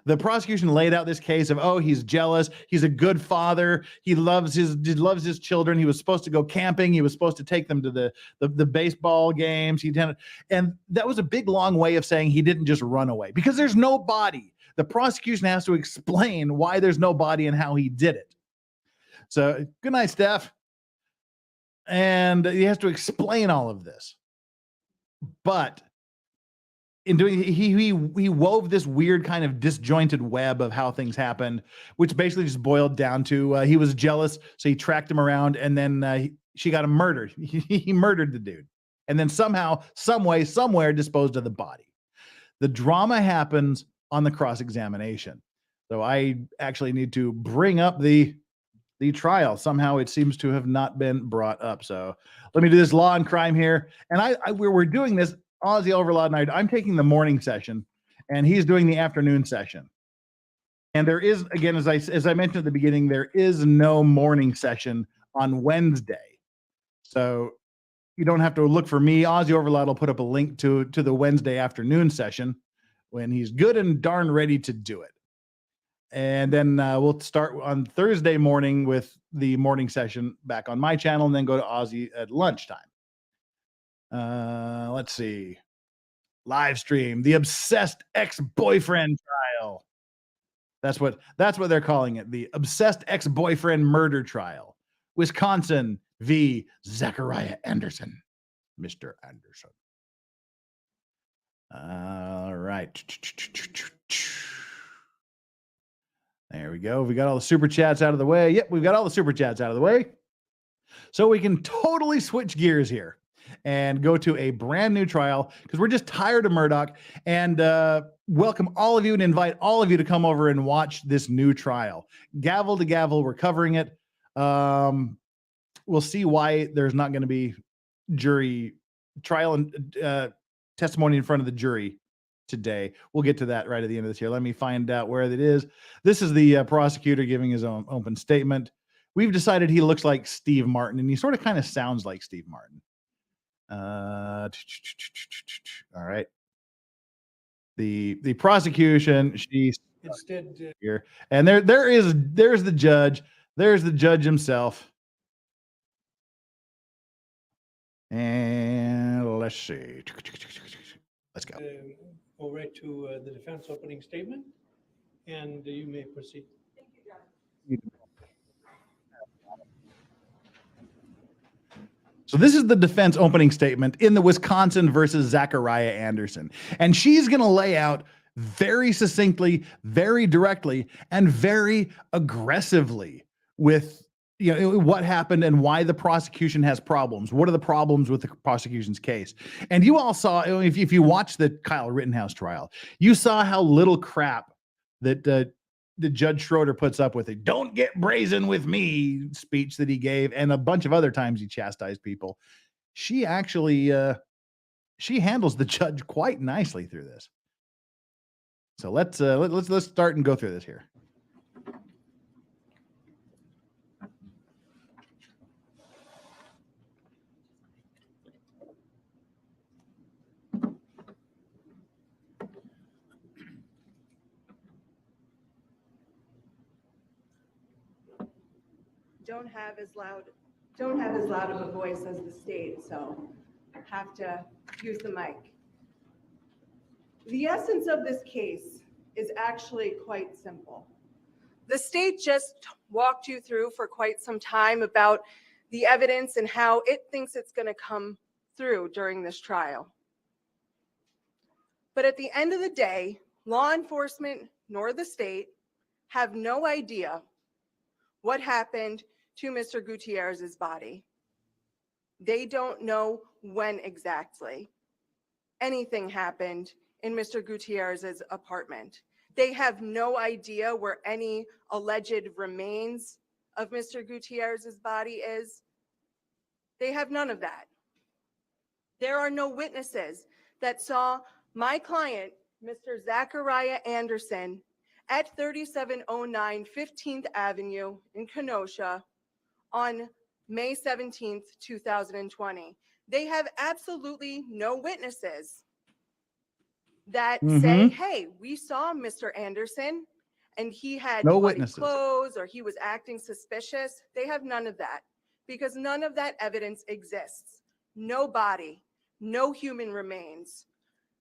The prosecution laid out this case of, he's jealous. He's a good father. He loves his children. He was supposed to go camping. He was supposed to take them to the baseball games. And that was a big, long way of saying he didn't just run away because there's no body. The prosecution has to explain why there's no body and how he did it. So good night, Steph. And he has to explain all of this. But in doing, he wove this weird kind of disjointed web of how things happened, which basically just boiled down to he was jealous, so he tracked him around, and then she got him murdered. He murdered the dude, and then somehow, some way, somewhere disposed of the body. The drama happens on the cross-examination. So I actually need to bring up the trial. Somehow it seems to have not been brought up. So let me do this law and crime here. And we're doing this. Ozzy Overlord and I'm taking the morning session, and he's doing the afternoon session. And there is, again, as I mentioned at the beginning, there is no morning session on Wednesday. So you don't have to look for me. Ozzy Overlord will put up a link to the Wednesday afternoon session when he's good and darn ready to do it. And then we'll start on Thursday morning with the morning session back on my channel, and then go to Ozzy at lunchtime. Let's see. Live stream, the obsessed ex-boyfriend trial. That's what they're calling it. The obsessed ex-boyfriend murder trial. Wisconsin v. ZACHARIAH Anderson. Mr. Anderson. All right. There we go. We got all the super chats out of the way. Yep, we've got all the super chats out of the way. So we can totally switch gears here and go to a brand new trial because we're just tired of Murdaugh, and welcome all of you and invite all of you to come over and watch this new trial. Gavel to gavel, we're covering it. We'll see why there's not going to be jury trial and testimony in front of the jury today. We'll get to that right at the end of this here. Let me find out where it is. This is the prosecutor giving his own open statement. We've decided he looks like Steve Martin, and he sort of kind of sounds like Steve Martin. All right. The prosecution, she's instead here, and there's the judge. There's the judge himself. And let's see. Let's go. Go right to the defense opening statement, and you may proceed. So this is the defense opening statement in the Wisconsin versus Zachariah Anderson. And she's going to lay out very succinctly, very directly, and very aggressively with what happened and why the prosecution has problems. What are the problems with the prosecution's case? And you all saw, if you watched the Kyle Rittenhouse trial, you saw how little crap that the Judge Schroeder puts up with it. Don't get brazen with me speech that he gave, and a bunch of other times he chastised people. She actually she handles the judge quite nicely through this. So let's start and go through this here. Don't have as loud of a voice as the state, so have to use the mic. The essence of this case is actually quite simple. The state just walked you through for quite some time about the evidence and how it thinks it's going to come through during this trial. But at the end of the day, law enforcement nor the state have no idea what happened to Mr. Gutierrez's body. They don't know when exactly anything happened in Mr. Gutierrez's apartment. They have no idea where any alleged remains of Mr. Gutierrez's body is. They have none of that. There are no witnesses that saw my client, Mr. Zachariah Anderson, at 3709 15th Avenue in Kenosha on May 17th, 2020. They have absolutely no witnesses that say, hey, we saw Mr. Anderson and he had bloody clothes or he was acting suspicious. They have none of that because none of that evidence exists. No body, no human remains,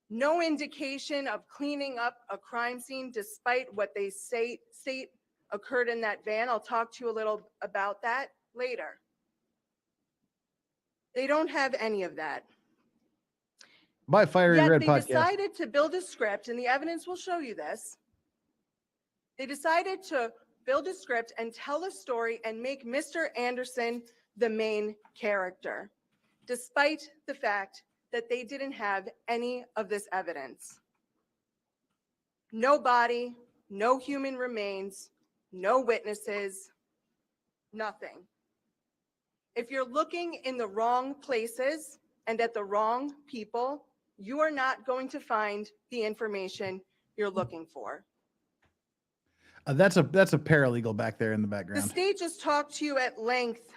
no indication of cleaning up a crime scene despite what they state occurred in that van. I'll talk to you a little about that later. They don't have any of that. By Fiery Red Podcast. They decided to build a script, and the evidence will show you this. They decided to build a script and tell a story and make Mr. Anderson the main character, despite the fact that they didn't have any of this evidence. No body, no human remains, no witnesses, nothing. If you're looking in the wrong places and at the wrong people, you are not going to find the information you're looking for. That's a paralegal back there in the background. The state just talked to you at length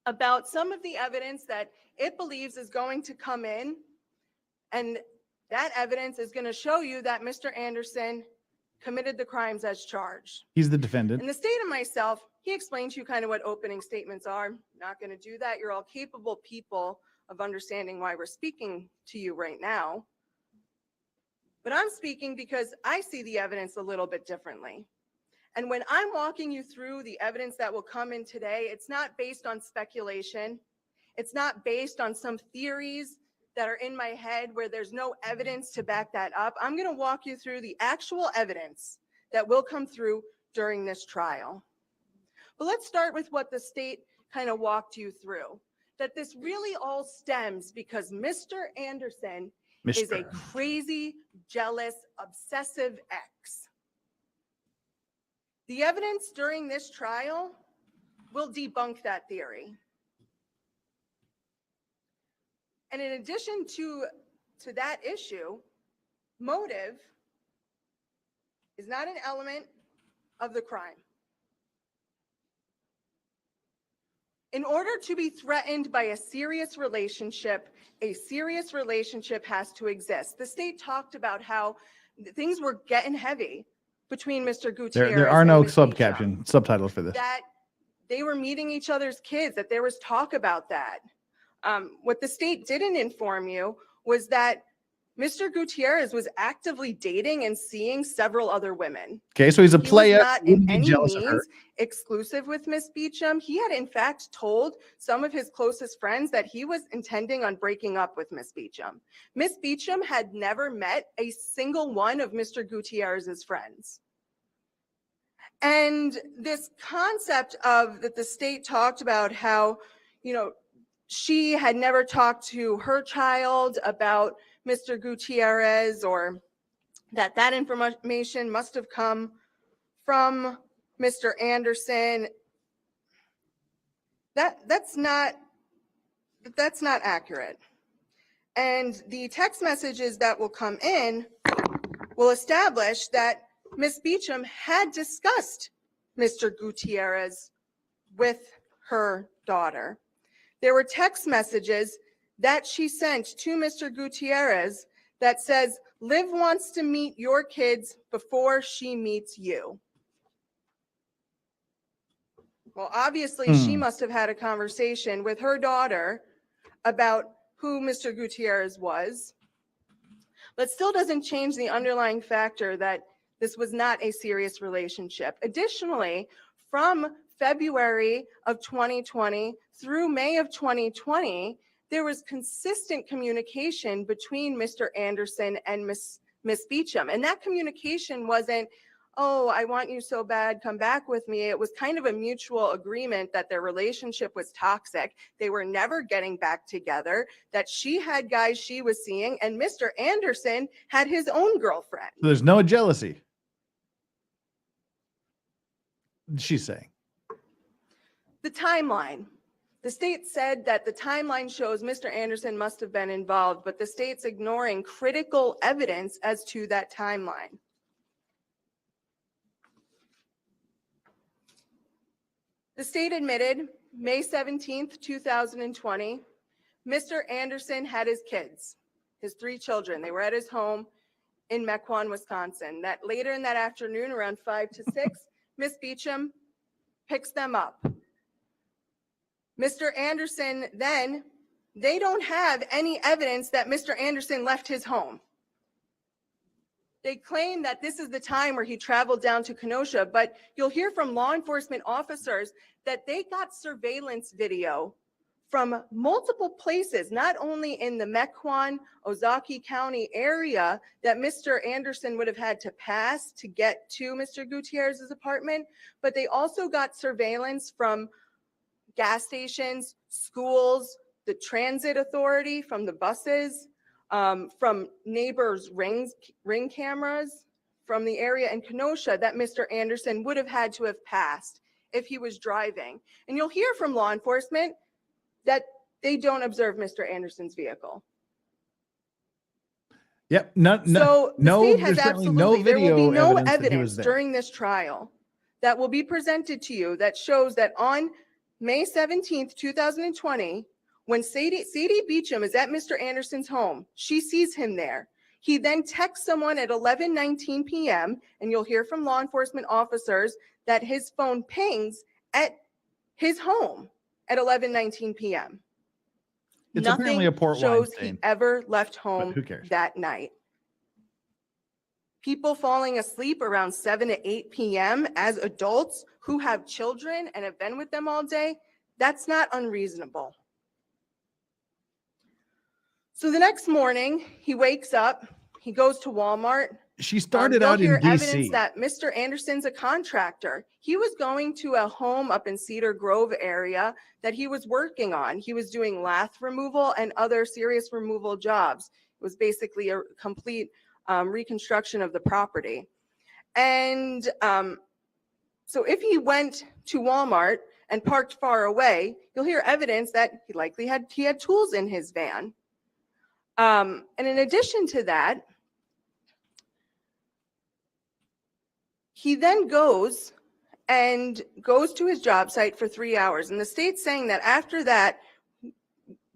about some of the evidence that it believes is going to come in, and that evidence is going to show you that Mr. Anderson committed the crimes as charged. He's the defendant. In the state and myself, he explained to you kind of what opening statements are. Not going to do that. You're all capable people of understanding why we're speaking to you right now. But I'm speaking because I see the evidence a little bit differently. And when I'm walking you through the evidence that will come in today, it's not based on speculation. It's not based on some theories that are in my head where there's no evidence to back that up. I'm going to walk you through the actual evidence that will come through during this trial. But let's start with what the state kind of walked you through, that this really all stems because Mr. Anderson is a crazy, jealous, obsessive ex. The evidence during this trial will debunk that theory. And in addition to that issue, motive is not an element of the crime. In order to be threatened by a serious relationship has to exist. The state talked about how things were getting heavy between Mr. Gutierrez. There are no subtitles for this. That they were meeting each other's kids, that there was talk about that. What the state didn't inform you was that Mr. Gutierrez was actively dating and seeing several other women. Okay, so he's a He was player. not Wouldn't in be any jealous of her. means exclusive with Miss Beecham. He had in fact told some of his closest friends that he was intending on breaking up with Miss Beecham. Miss Beecham had never met a single one of Mr. Gutierrez's friends. And this concept of that the state talked about how, you know, she had never talked to her child about Mr. Gutierrez, or that that information must have come from Mr. Anderson. That's not accurate. And the text messages that will come in will establish that Miss Beecham had discussed Mr. Gutierrez with her daughter. There were text messages that she sent to Mr. Gutierrez that says, Liv wants to meet your kids before she meets you. Well, obviously, she must have had a conversation with her daughter about who Mr. Gutierrez was, but still doesn't change the underlying factor that this was not a serious relationship. Additionally, from February of 2020 through May of 2020, there was consistent communication between Mr. Anderson and Miss Beecham. And that communication wasn't, oh, I want you so bad, come back with me. It was kind of a mutual agreement that their relationship was toxic. They were never getting back together, that she had guys she was seeing, and Mr. Anderson had his own girlfriend. There's no jealousy, she's saying. The timeline. The state said that the timeline shows Mr. Anderson must have been involved, but the state's ignoring critical evidence as to that timeline. The state admitted May 17th, 2020, Mr. Anderson had his kids, his 3 children. They were at his home in Mequon, Wisconsin. That later in that afternoon, around 5 to 6, Miss Beecham picks them up. Mr. Anderson then, they don't have any evidence that Mr. Anderson left his home. They claim that this is the time where he traveled down to Kenosha, but you'll hear from law enforcement officers that they got surveillance video from multiple places, not only in the Mequon, Ozaukee County area that Mr. Anderson would have had to pass to get to Mr. Gutierrez's apartment, but they also got surveillance from gas stations, schools, the transit authority, from the buses, from neighbors' ring cameras, from the area in Kenosha that Mr. Anderson would have had to have passed if he was driving. And you'll hear from law enforcement that they don't observe Mr. Anderson's vehicle. Yep. So the state has absolutely, there will be no evidence there during this trial that will be presented to you that shows that on May 17th, 2020, when Sadie Beecham is at Mr. Anderson's home, she sees him there. He then texts someone at 11:19 p.m., and you'll hear from law enforcement officers that his phone pings at his home at 11:19 p.m. It's Nothing apparently a port wine shows stain, he ever left home who cares? that night. People falling asleep around 7 to 8 p.m. as adults who have children and have been with them all day, that's not unreasonable. So the next morning, he wakes up, he goes to Walmart. She started out in You'll hear DC. evidence that Mr. Anderson's a contractor. He was going to a home up in Cedar Grove area that he was working on. He was doing lath removal and other serious removal jobs. It was basically a complete reconstruction of the property. And so if he went to Walmart and parked far away, you'll hear evidence that he likely had tools in his van. And in addition to that, he then goes to his job site for 3 hours. And the state's saying that after that,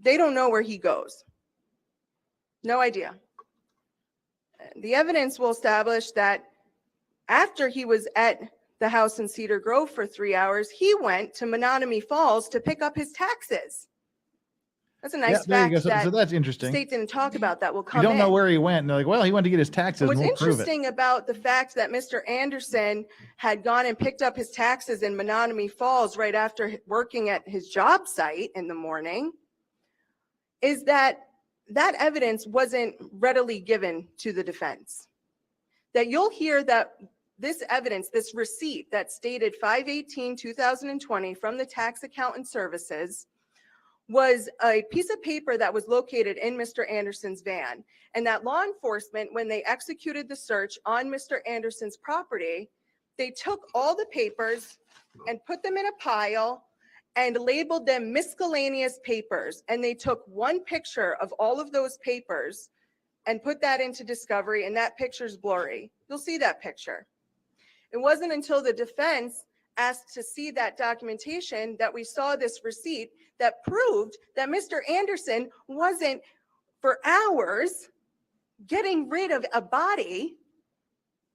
they don't know where he goes. No idea. The evidence will establish that after he was at the house in Cedar Grove for 3 hours. He went to Menominee Falls to pick up his taxes. That's a nice there you go. fact that So that's the interesting. state didn't talk about that will We come don't know in. where he went. And they're like, well, he went to get his taxes And and what's we'll prove it. interesting about the fact that Mr. Anderson had gone and picked up his taxes in Menominee Falls right after working at his job site in the morning is that that evidence wasn't readily given to the defense. That you'll hear that this evidence, this receipt that stated 5/18/2020 from the tax accountant services was a piece of paper that was located in Mr. Anderson's van. And that law enforcement, when they executed the search on Mr. Anderson's property, they took all the papers and put them in a pile and labeled them miscellaneous papers. And they took one picture of all of those papers and put that into discovery, and that picture's blurry. You'll see that picture. It wasn't until the defense asked to see that documentation that we saw this receipt that proved that Mr. Anderson wasn't for hours getting rid of a body,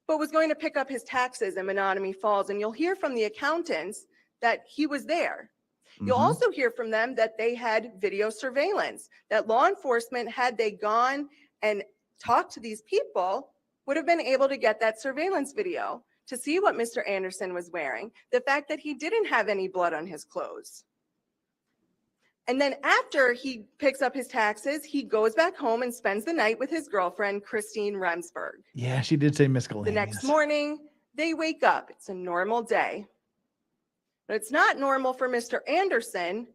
but was going to pick up his taxes in Menominee Falls. And you'll hear from the accountants that he was there. You'll also hear from them that they had video surveillance, that law enforcement, had they gone and talked to these people, would have been able to get that surveillance video to see what Mr. Anderson was wearing, the fact that he didn't have any blood on his clothes. And then after he picks up his taxes, he goes back home and spends the night with his girlfriend, Christine Remsburg. Yeah, she did say The miscellaneous. next morning, they wake up. It's a normal day. But it's not normal for Mr. Anderson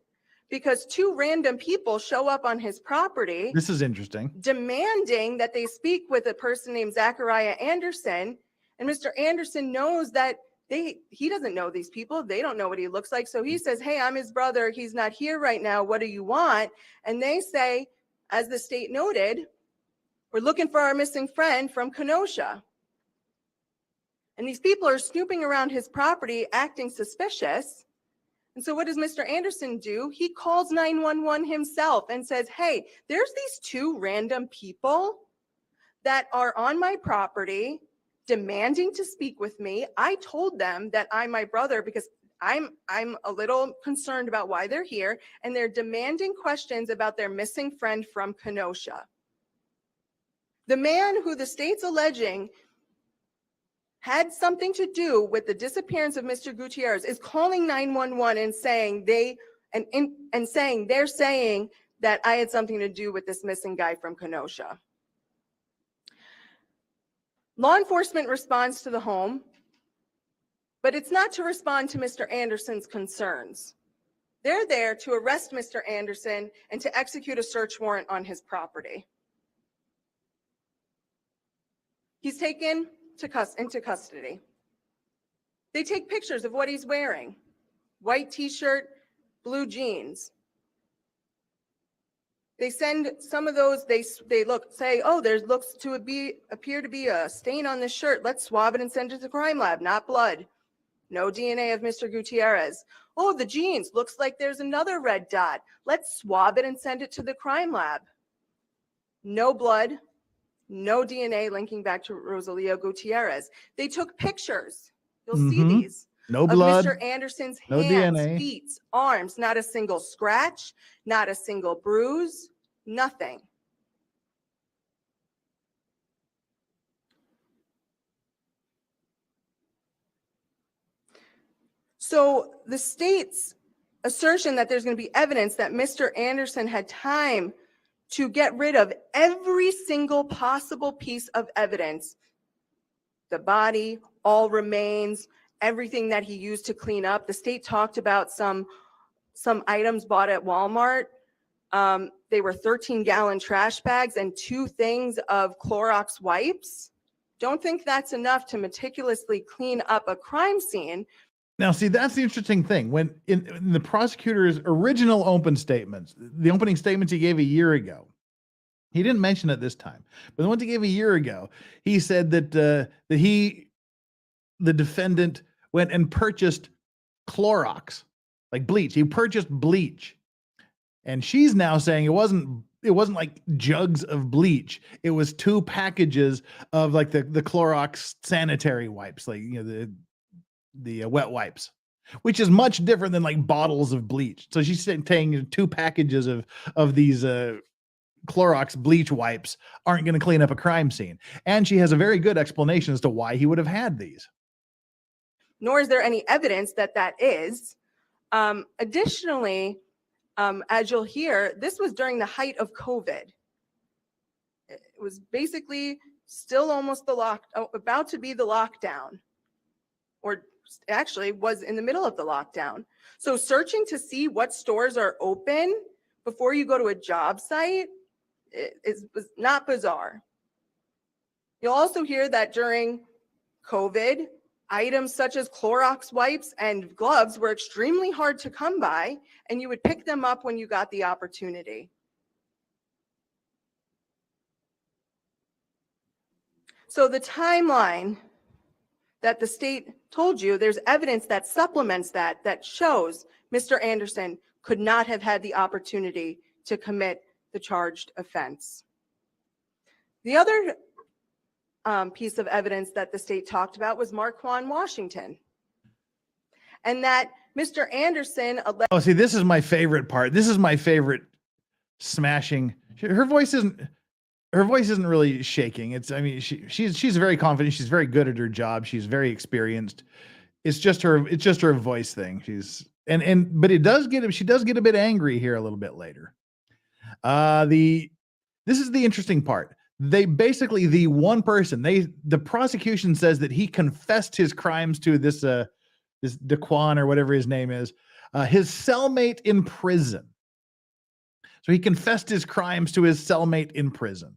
because two random people show up on his property This is interesting. demanding that they speak with a person named ZACHARIAH Anderson. And Mr. Anderson knows that he doesn't know these people. They don't know what he looks like. So he says, hey, I'm his brother. He's not here right now. What do you want? And they say, as the state noted, we're looking for our missing friend from Kenosha. And these people are snooping around his property, acting suspicious. And so what does Mr. Anderson do? He calls 911 himself and says, hey, there's these two random people that are on my property demanding to speak with me. I told them that I'm my brother because I'm a little concerned about why they're here, and they're demanding questions about their missing friend from Kenosha. The man who the state's alleging had something to do with the disappearance of Mr. Gutierrez is calling 911 and saying they're saying that I had something to do with this missing guy from Kenosha. Law enforcement responds to the home, but it's not to respond to Mr. Anderson's concerns. They're there to arrest Mr. Anderson and to execute a search warrant on his property. He's taken into custody. They take pictures of what he's wearing: white t-shirt, blue jeans. They send some of those, say, oh, there appear to be a stain on this shirt. Let's swab it and send it to the crime lab. Not blood. No DNA of Mr. Gutierrez. Oh, the jeans, looks like there's another red dot. Let's swab it and send it to the crime lab. No blood, no DNA linking back to Rosalía Gutierrez. They took pictures. You'll see these. No of blood. Mr. Anderson's no hands, DNA. feet, arms, not a single scratch, not a single bruise, nothing. So the state's assertion that there's going to be evidence that Mr. Anderson had time to get rid of every single possible piece of evidence, the body, all remains, everything that he used to clean up. The state talked about some items bought at Walmart. They were 13-gallon trash bags and 2 things of Clorox wipes. Don't think that's enough to meticulously clean up a crime scene. Now, see, that's the interesting thing. When in the prosecutor's original open statements, the opening statements he gave a year ago, he didn't mention it this time, but the ones he gave a year ago, he said that the defendant went and purchased Clorox, like bleach. He purchased bleach, and she's now saying it wasn't like jugs of bleach. It was 2 packages of like the Clorox sanitary wipes, like, you know, wet wipes, which is much different than like bottles of bleach. So she's saying 2 packages of these Clorox bleach wipes aren't going to clean up a crime scene. And she has a very good explanation as to why he would have had these. Nor is there any evidence that that is. Additionally, as you'll hear, this was during the height of COVID. It was basically still almost about to be the lockdown, or actually was in the middle of the lockdown. So searching to see what stores are open before you go to a job site was not bizarre. You'll also hear that during COVID, items such as Clorox wipes and gloves were extremely hard to come by, and you would pick them up when you got the opportunity. So the timeline that the state told you, there's evidence that supplements that shows Mr. Anderson could not have had the opportunity to commit the charged offense. The other piece of evidence that the state talked about was Marquand Washington, and that Mr. Anderson. Oh, see, this is my favorite part. This is my favorite smashing. Her voice isn't really shaking. It's, I mean, she's very confident. She's very good at her job. She's very experienced. It's just her voice thing. But she does get a bit angry here a little bit later. This is the interesting part. They basically, the one person, the prosecution says that he confessed his crimes to this Daquan or whatever his name is, his cellmate in prison. So he confessed his crimes to his cellmate in prison.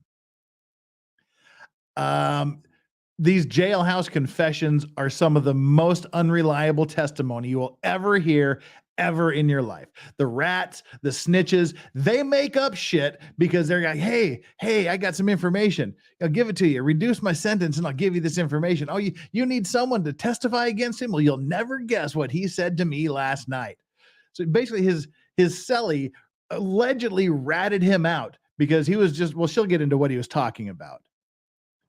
These jailhouse confessions are some of the most unreliable testimony you will ever hear ever in your life. The rats, the snitches, they make up shit because they're like, hey, I got some information. I'll give it to you. Reduce my sentence and I'll give you this information. Oh, you need someone to testify against him? Well, you'll never guess what he said to me last night. So basically his cellie allegedly ratted him out because he was just, well, she'll get into what he was talking about.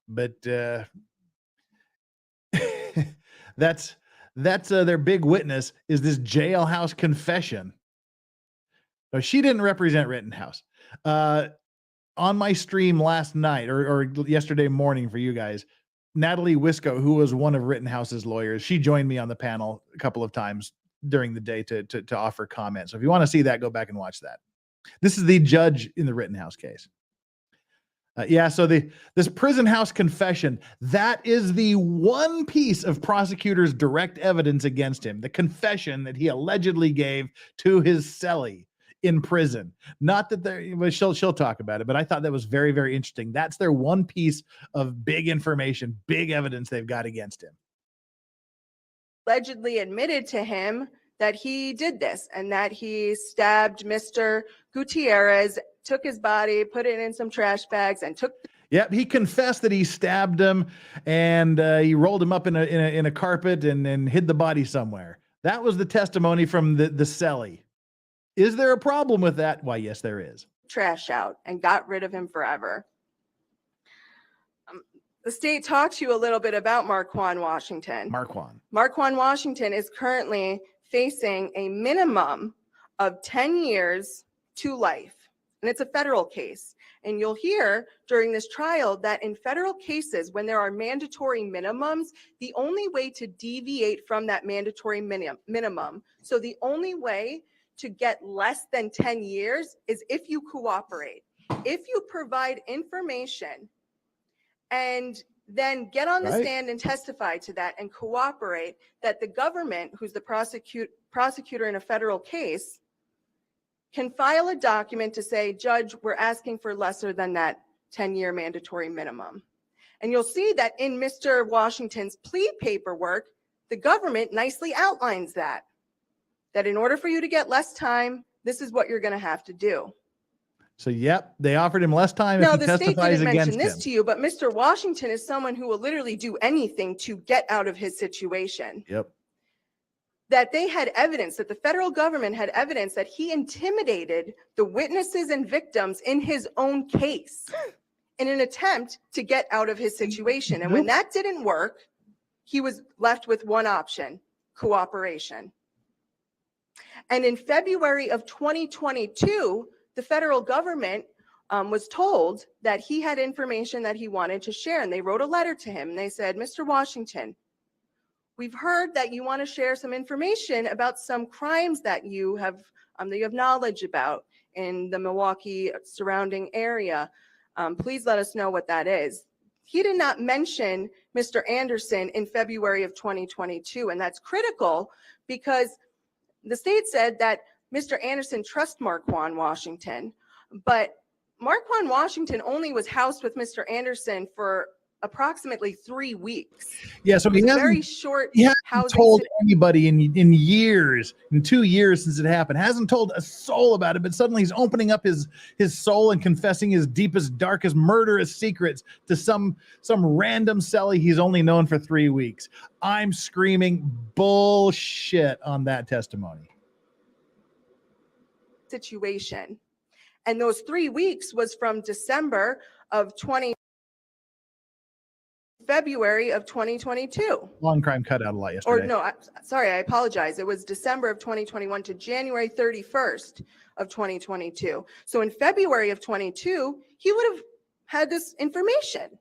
But that's their big witness, is this jailhouse confession. No, she didn't represent Rittenhouse. On my stream last night or yesterday morning for you guys, Natalie Wisco, who was one of Rittenhouse's lawyers, she joined me on the panel a couple of times during the day to offer comments. So if you want to see that, go back and watch that. This is the judge in the Rittenhouse case. So this prison house confession, that is the one piece of prosecutors' direct evidence against him, the confession that he allegedly gave to his cellie in prison. Not that she'll talk about it, but I thought that was very, very interesting. That's their one piece of big information, big evidence they've got against him. Allegedly admitted to him that he did this and that he stabbed Mr. Gutierrez, took his body, put it in some trash bags, and took. Yep, he confessed that he stabbed him and he rolled him up in a carpet and hid the body somewhere. That was the testimony from the cellie. Is there a problem with that? Why, yes, there is. Trash out and got rid of him forever. The state talked to you a little bit about Marquand Washington. Marquand Washington is currently facing a minimum of 10 years to life. And it's a federal case. And you'll hear during this trial that in federal cases, when there are mandatory minimums, the only way to deviate from that mandatory minimum, so the only way to get less than 10 years is if you cooperate. If you provide information and then get on the stand and testify to that and cooperate, that the government, who's the prosecutor in a federal case, can file a document to say, Judge, we're asking for lesser than that 10-year mandatory minimum. And you'll see that in Mr. Washington's plea paperwork, the government nicely outlines that in order for you to get less time, this is what you're going to have to do. So, yep, they offered him less time if he testifies against him. No, the state didn't mention this to you, but Mr. Washington is someone who will literally do anything to get out of his situation. Yep. That they had evidence, that the federal government had evidence that he intimidated the witnesses and victims in his own case in an attempt to get out of his situation. And when that didn't work, he was left with one option, cooperation. And in February of 2022, the federal government was told that he had information that he wanted to share, and they wrote a letter to him, and they said, Mr. Washington, we've heard that you want to share some information about some crimes that you have knowledge about in the Milwaukee surrounding area. Please let us know what that is. He did not mention Mr. Anderson in February of 2022, and that's critical because the state said that Mr. Anderson trusts Marquand Washington, but Marquand Washington only was housed with Mr. Anderson for approximately 3 weeks. Yeah, so he hasn't, very short he hasn't housing told anybody in years, in 2 years since it happened, hasn't told a soul about it, but suddenly he's opening up his soul and confessing his deepest, darkest, murderous secrets to some random cellie he's only known for 3 weeks. I'm screaming bullshit on that testimony. Situation. And those 3 weeks was from December of February of 2022. Long crime cut out a lot yesterday. Or no, sorry, I apologize. It was December of 2021 to January 31st of 2022. So in February of 22, he would have had this information,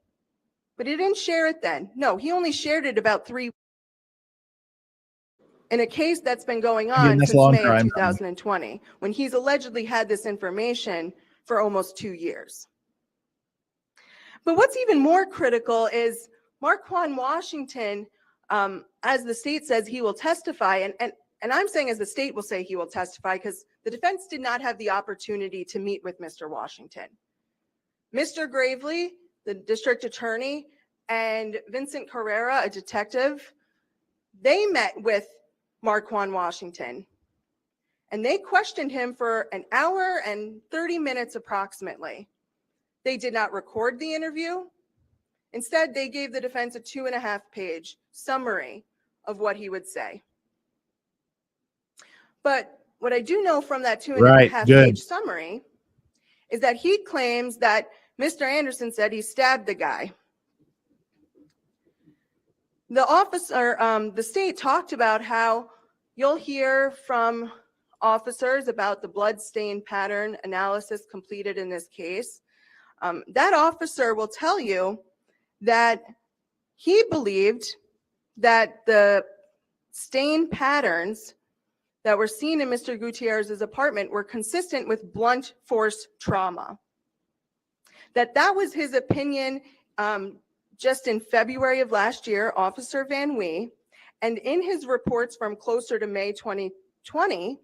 but he didn't share it then. No, he only shared it about 3 in a case that's been going on since May of 2020, when he's allegedly had this information for almost 2 years. But what's even more critical is Marquand Washington, as the state says he will testify, and I'm saying as the state will say he will testify because the defense did not have the opportunity to meet with Mr. Washington. Mr. Gravely, the district attorney, and Vincent Carrera, a detective, they met with Marquand Washington, and they questioned him for an hour and 30 minutes approximately. They did not record the interview. Instead, they gave the defense a 2.5-page summary of what he would say. But what I do know from that 2.5-page summary is that he claims that Mr. Anderson said he stabbed the guy. The officer, the state talked about how you'll hear from officers about the blood stain pattern analysis completed in this case. That officer will tell you that he believed that the stain patterns that were seen in Mr. Gutierrez's apartment were consistent with blunt force trauma. That was his opinion just in February of last year, Officer Van Wee, and in his reports from closer to May 2020,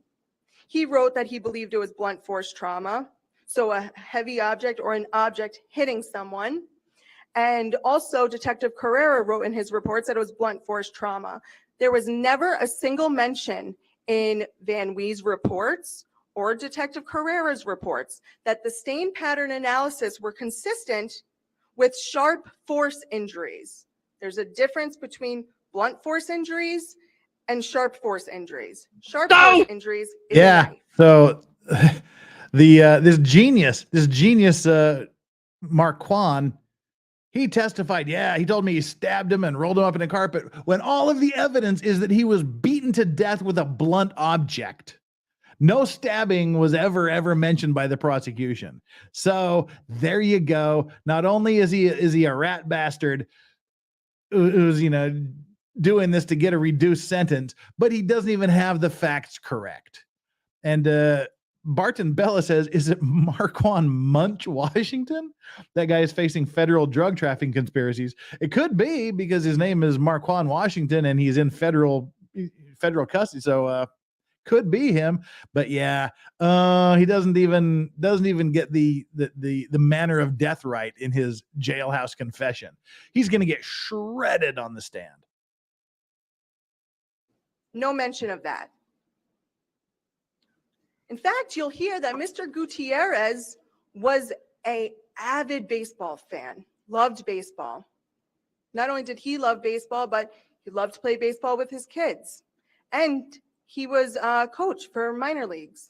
he wrote that he believed it was blunt force trauma, so a heavy object or an object hitting someone. And also Detective Carrera wrote in his reports that it was blunt force trauma. There was never a single mention in Van Wee's reports or Detective Carrera's reports that the stain pattern analysis were consistent with sharp force injuries. There's a difference between blunt force injuries and sharp force injuries. Sharp force injuries is a knife. So this genius Marquand, he testified, he told me he stabbed him and rolled him up in a carpet, when all of the evidence is that he was beaten to death with a blunt object. No stabbing was ever mentioned by the prosecution. So there you go. Not only is he a rat bastard who's, doing this to get a reduced sentence, but he doesn't even have the facts correct. And Barton Bella says, is it Marquand Munch Washington? That guy is facing federal drug trafficking conspiracies. It could be because his name is Marquand Washington and he's in federal custody. So could be him, but he doesn't even get the manner of death right in his jailhouse confession. He's going to get shredded on the stand. No mention of that. In fact, you'll hear that Mr. Gutierrez was an avid baseball fan, loved baseball. Not only did he love baseball, but he loved to play baseball with his kids. And he was a coach for minor leagues.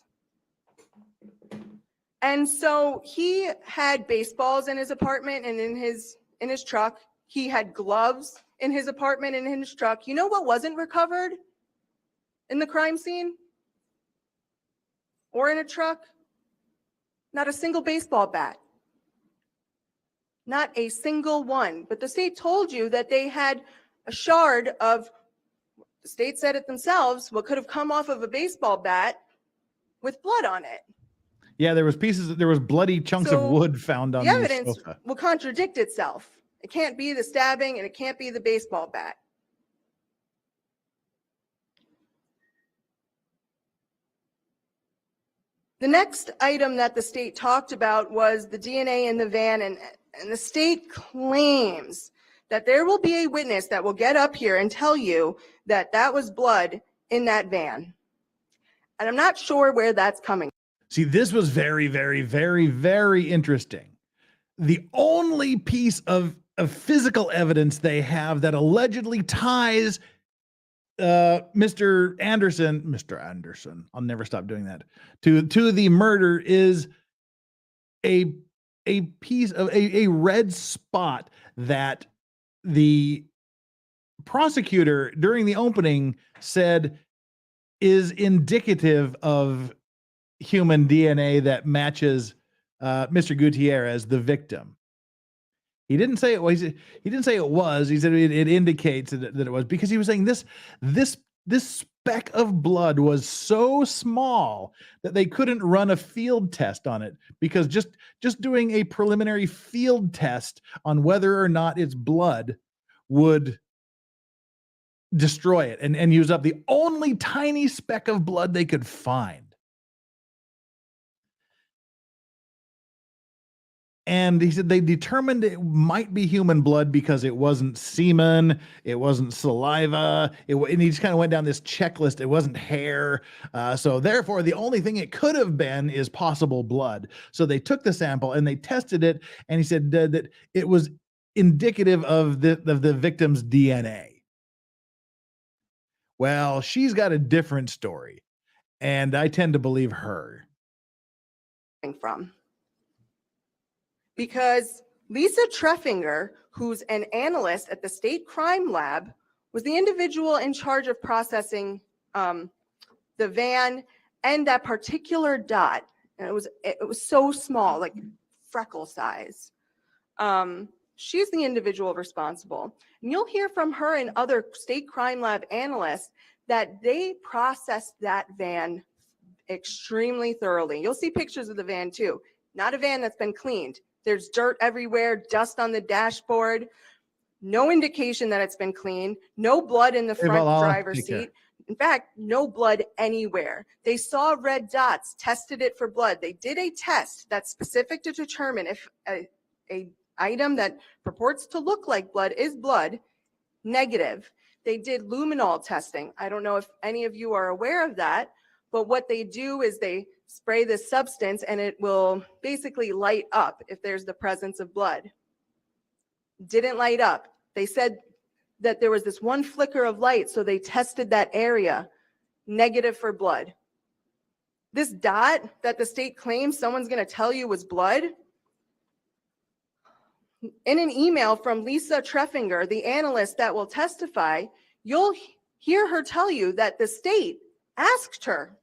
And so he had baseballs in his apartment and in his truck. He had gloves in his apartment and in his truck. You know what wasn't recovered? in the crime scene or in a truck? Not a single baseball bat. Not a single one. But the state told you that they had a shard of, the state said it themselves, what could have come off of a baseball bat with blood on it. Yeah, there was bloody chunks of wood found on the the evidence sofa. will contradict itself. It can't be the stabbing and it can't be the baseball bat. The next item that the state talked about was the DNA in the van, and the state claims that there will be a witness that will get up here and tell you that that was blood in that van. And I'm not sure where that's coming from. See, this was very, very, very, very interesting. The only piece of physical evidence they have that allegedly ties Mr. Anderson, I'll never stop doing that, to the murder is a piece of a red spot that the prosecutor during the opening said is indicative of human DNA that matches Mr. Gutierrez, the victim. He didn't say it was. He didn't say it was. He said it indicates that it was, because he was saying this speck of blood was so small that they couldn't run a field test on it, because just doing a preliminary field test on whether or not it's blood would destroy it and use up the only tiny speck of blood they could find. And he said they determined it might be human blood because it wasn't semen, it wasn't saliva, and he just kind of went down this checklist. It wasn't hair. So therefore, the only thing it could have been is possible blood. So they took the sample and they tested it, and he said that it was indicative of the victim's DNA. Well, she's got a different story, and I tend to believe her. From. Because Lisa Treffinger, who's an analyst at the state crime lab, was the individual in charge of processing the van and that particular dot. And it was so small, like freckle size. She's the individual responsible. And you'll hear from her and other state crime lab analysts that they processed that van extremely thoroughly. You'll see pictures of the van too. Not a van that's been cleaned. There's dirt everywhere, dust on the dashboard, no indication that it's been cleaned, no blood in the front driver's seat. In fact, no blood anywhere. They saw red dots, tested it for blood. They did a test that's specific to determine if a item that purports to look like blood is blood, negative. They did luminol testing. I don't know if any of you are aware of that, but what they do is they spray this substance and it will basically light up if there's the presence of blood. Didn't light up. They said that there was this one flicker of light, so they tested that area, negative for blood. This dot that the state claims someone's going to tell you was blood, in an email from Lisa Treffinger, the analyst that will testify, you'll hear her tell you that the state asked her.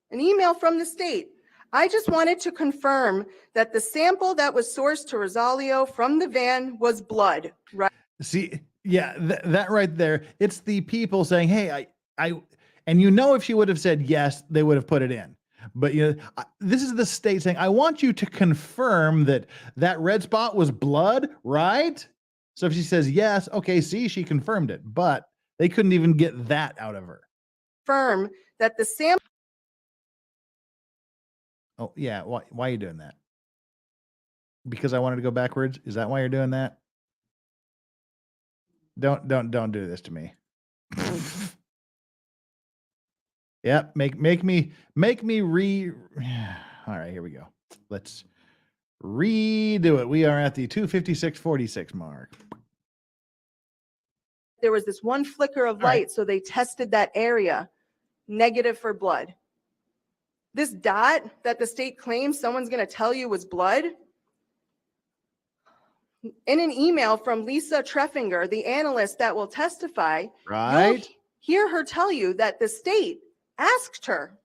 An email from the state. I just wanted to confirm that the sample that was sourced to Rosalio from the van was blood, right? See, yeah, that right there. It's the people saying, hey, and you know, if she would have said yes, they would have put it in. But you know, this is the state saying, I want you to confirm that that red spot was blood, right? So if she says yes, okay, see, she confirmed it, but they couldn't even get that out of her. Confirm that the sample. Oh yeah, why are you doing that? Because I wanted to go backwards? Is that why you're doing that? Don't do this to me. Yep, make me all right, here we go. Let's redo it. We are at the 256:46 mark. There was this one flicker of light, so they tested that area, negative for blood. This dot that the state claims someone's going to tell you was blood, in an email from Lisa Treffinger, the analyst that will testify, right? hear her tell you that the state asked her,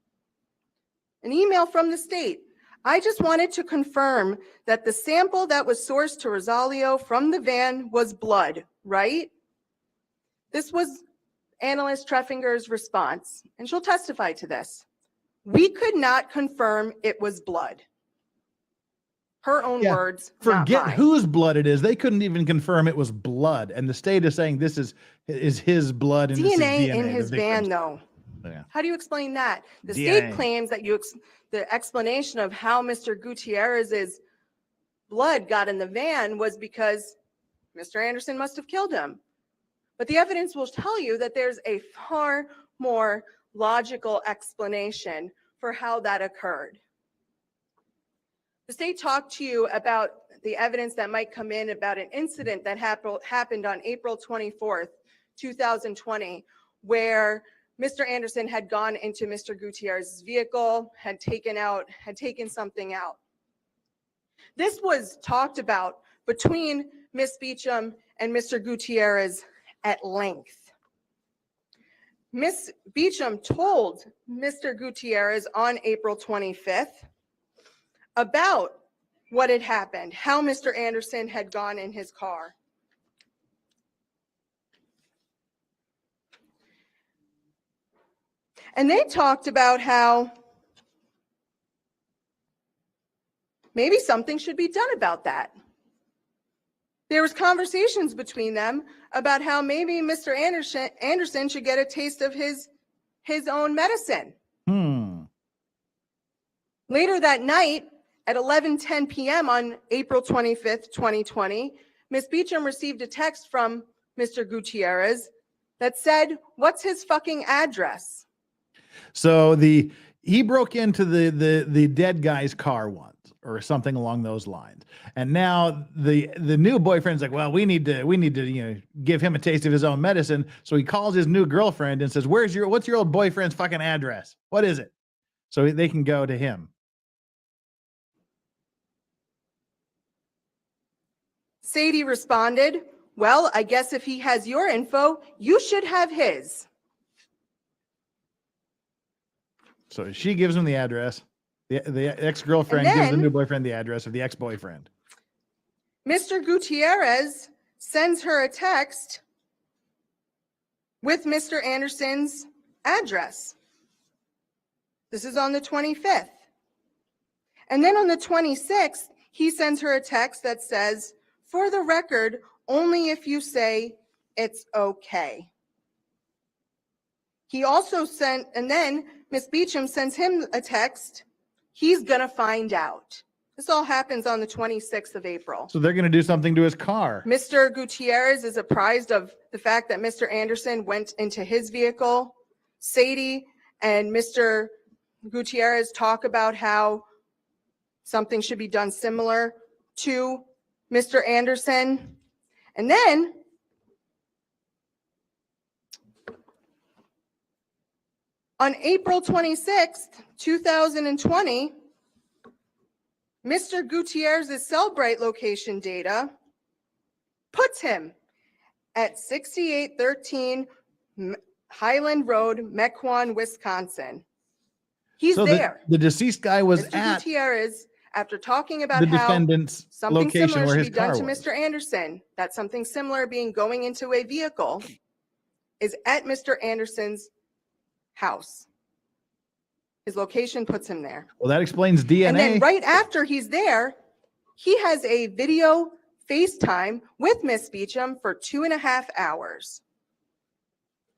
an email from the state, I just wanted to confirm that the sample that was sourced to Rosalio from the van was blood, right? This was analyst Treffinger's response, and she'll testify to this. We could not confirm it was blood. Her own words, not Forget mine. whose blood it is. They couldn't even confirm it was blood. And the state is saying this is his blood. And this is DNA DNA in the his victim's. van, though. Yeah. How do you explain that? The DNA. state claims that the explanation of how Mr. Gutierrez's blood got in the van was because Mr. Anderson must have killed him. But the evidence will tell you that there's a far more logical explanation for how that occurred. The state talked to you about the evidence that might come in about an incident that happened on April 24th, 2020, where Mr. Anderson had gone into Mr. Gutierrez's vehicle, had taken something out. This was talked about between Ms. Beecham and Mr. Gutierrez at length. Ms. Beecham told Mr. Gutierrez on April 25th about what had happened, how Mr. Anderson had gone in his car. And they talked about how maybe something should be done about that. There was conversations between them about how maybe Mr. Anderson should get a taste of his own medicine. Later that night at 11:10 p.m. on April 25th, 2020, Ms. Beecham received a text from Mr. Gutierrez that said, "What's his fucking address?" So he broke into the dead guy's car once or something along those lines. And now the new boyfriend's like, well, we need to give him a taste of his own medicine. So he calls his new girlfriend and says, what's your old boyfriend's fucking address? What is it? So they can go to him. Sadie responded, well, I guess if he has your info, you should have his. So she gives him the address. The ex-girlfriend gives the new boyfriend the address of the ex-boyfriend. Mr. Gutierrez sends her a text with Mr. Anderson's address. This is on the 25th. And then on the 26th, he sends her a text that says, for the record, only if you say it's okay. He also sent, and then Ms. Beecham sends him a text, he's gonna find out. This all happens on the 26th of April. So they're gonna do something to his car. Mr. Gutierrez is apprised of the fact that Mr. Anderson went into his vehicle. Sadie and Mr. Gutierrez talk about how something should be done similar to Mr. Anderson. And then on April 26th, 2020, Mr. Gutierrez's Cellbrite location data puts him at 6813 Highland Road, Mequon, Wisconsin. He's so there. The deceased guy was Mr. at Gutierrez, after talking about the how defendant's something location similar where should his be done car to was. Mr. Anderson, that something similar being going into a vehicle, is at Mr. Anderson's house. His location puts him there. Well, that explains DNA. And then right after he's there, he has a video FaceTime with Miss Beecham for 2.5 hours.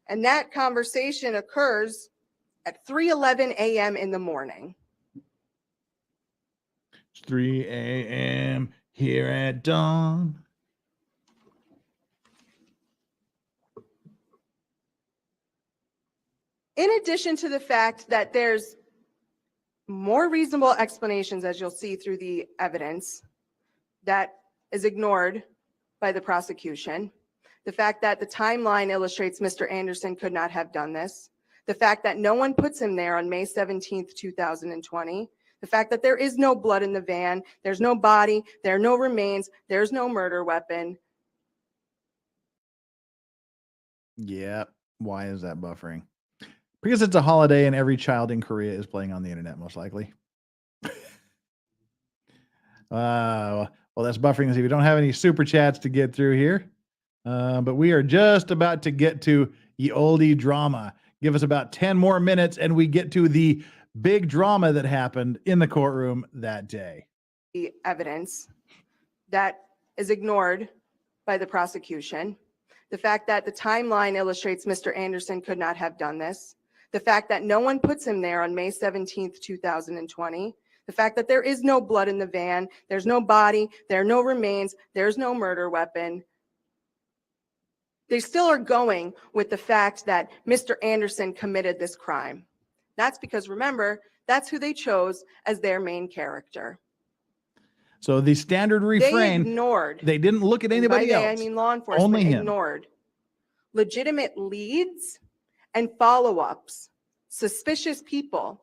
And that conversation occurs at 3:11 a.m. in the morning. 3 a.m. here at dawn. In addition to the fact that there's more reasonable explanations, as you'll see through the evidence, that is ignored by the prosecution, the fact that the timeline illustrates Mr. Anderson could not have done this, the fact that no one puts him there on May 17th, 2020, the fact that there is no blood in the van, there's no body, there are no remains, there's no murder weapon. Yeah. Why is that buffering? Because it's a holiday and every child in Korea is playing on the internet, most likely. Well, that's buffering. If you don't have any super chats to get through here, but we are just about to get to the oldie drama. Give us about 10 more minutes and we get to the big drama that happened in the courtroom that day. The evidence that is ignored by the prosecution, the fact that the timeline illustrates Mr. Anderson could not have done this, the fact that no one puts him there on May 17th, 2020, the fact that there is no blood in the van, there's no body, there are no remains, there's no murder weapon. They still are going with the fact that Mr. Anderson committed this crime. That's because, remember, that's who they chose as their main character. So the standard refrain, they didn't look at anybody else. I mean law enforcement only him. ignored legitimate leads and follow-ups, suspicious people.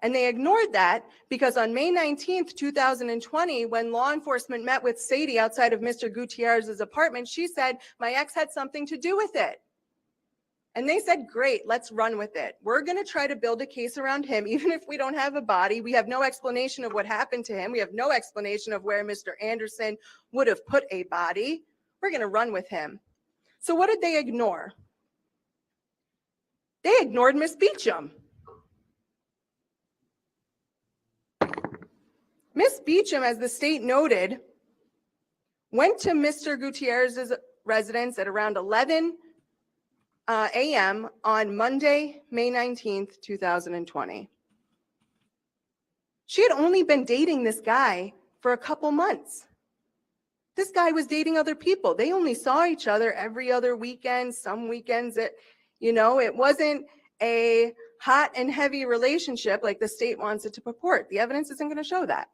And they ignored that because on May 19th, 2020, when law enforcement met with Sadie outside of Mr. Gutierrez's apartment, she said, my ex had something to do with it. And they said, great, let's run with it. We're going to try to build a case around him, even if we don't have a body. We have no explanation of what happened to him. We have no explanation of where Mr. Anderson would have put a body. We're going to run with him. So what did they ignore? They ignored Miss Beecham. Miss Beecham, as the state noted, went to Mr. Gutierrez's residence at around 11 a.m. on Monday, May 19th, 2020. She had only been dating this guy for a couple months. This guy was dating other people. They only saw each other every other weekend, some weekends. It wasn't a hot and heavy relationship like the state wants it to purport. The evidence isn't going to show that.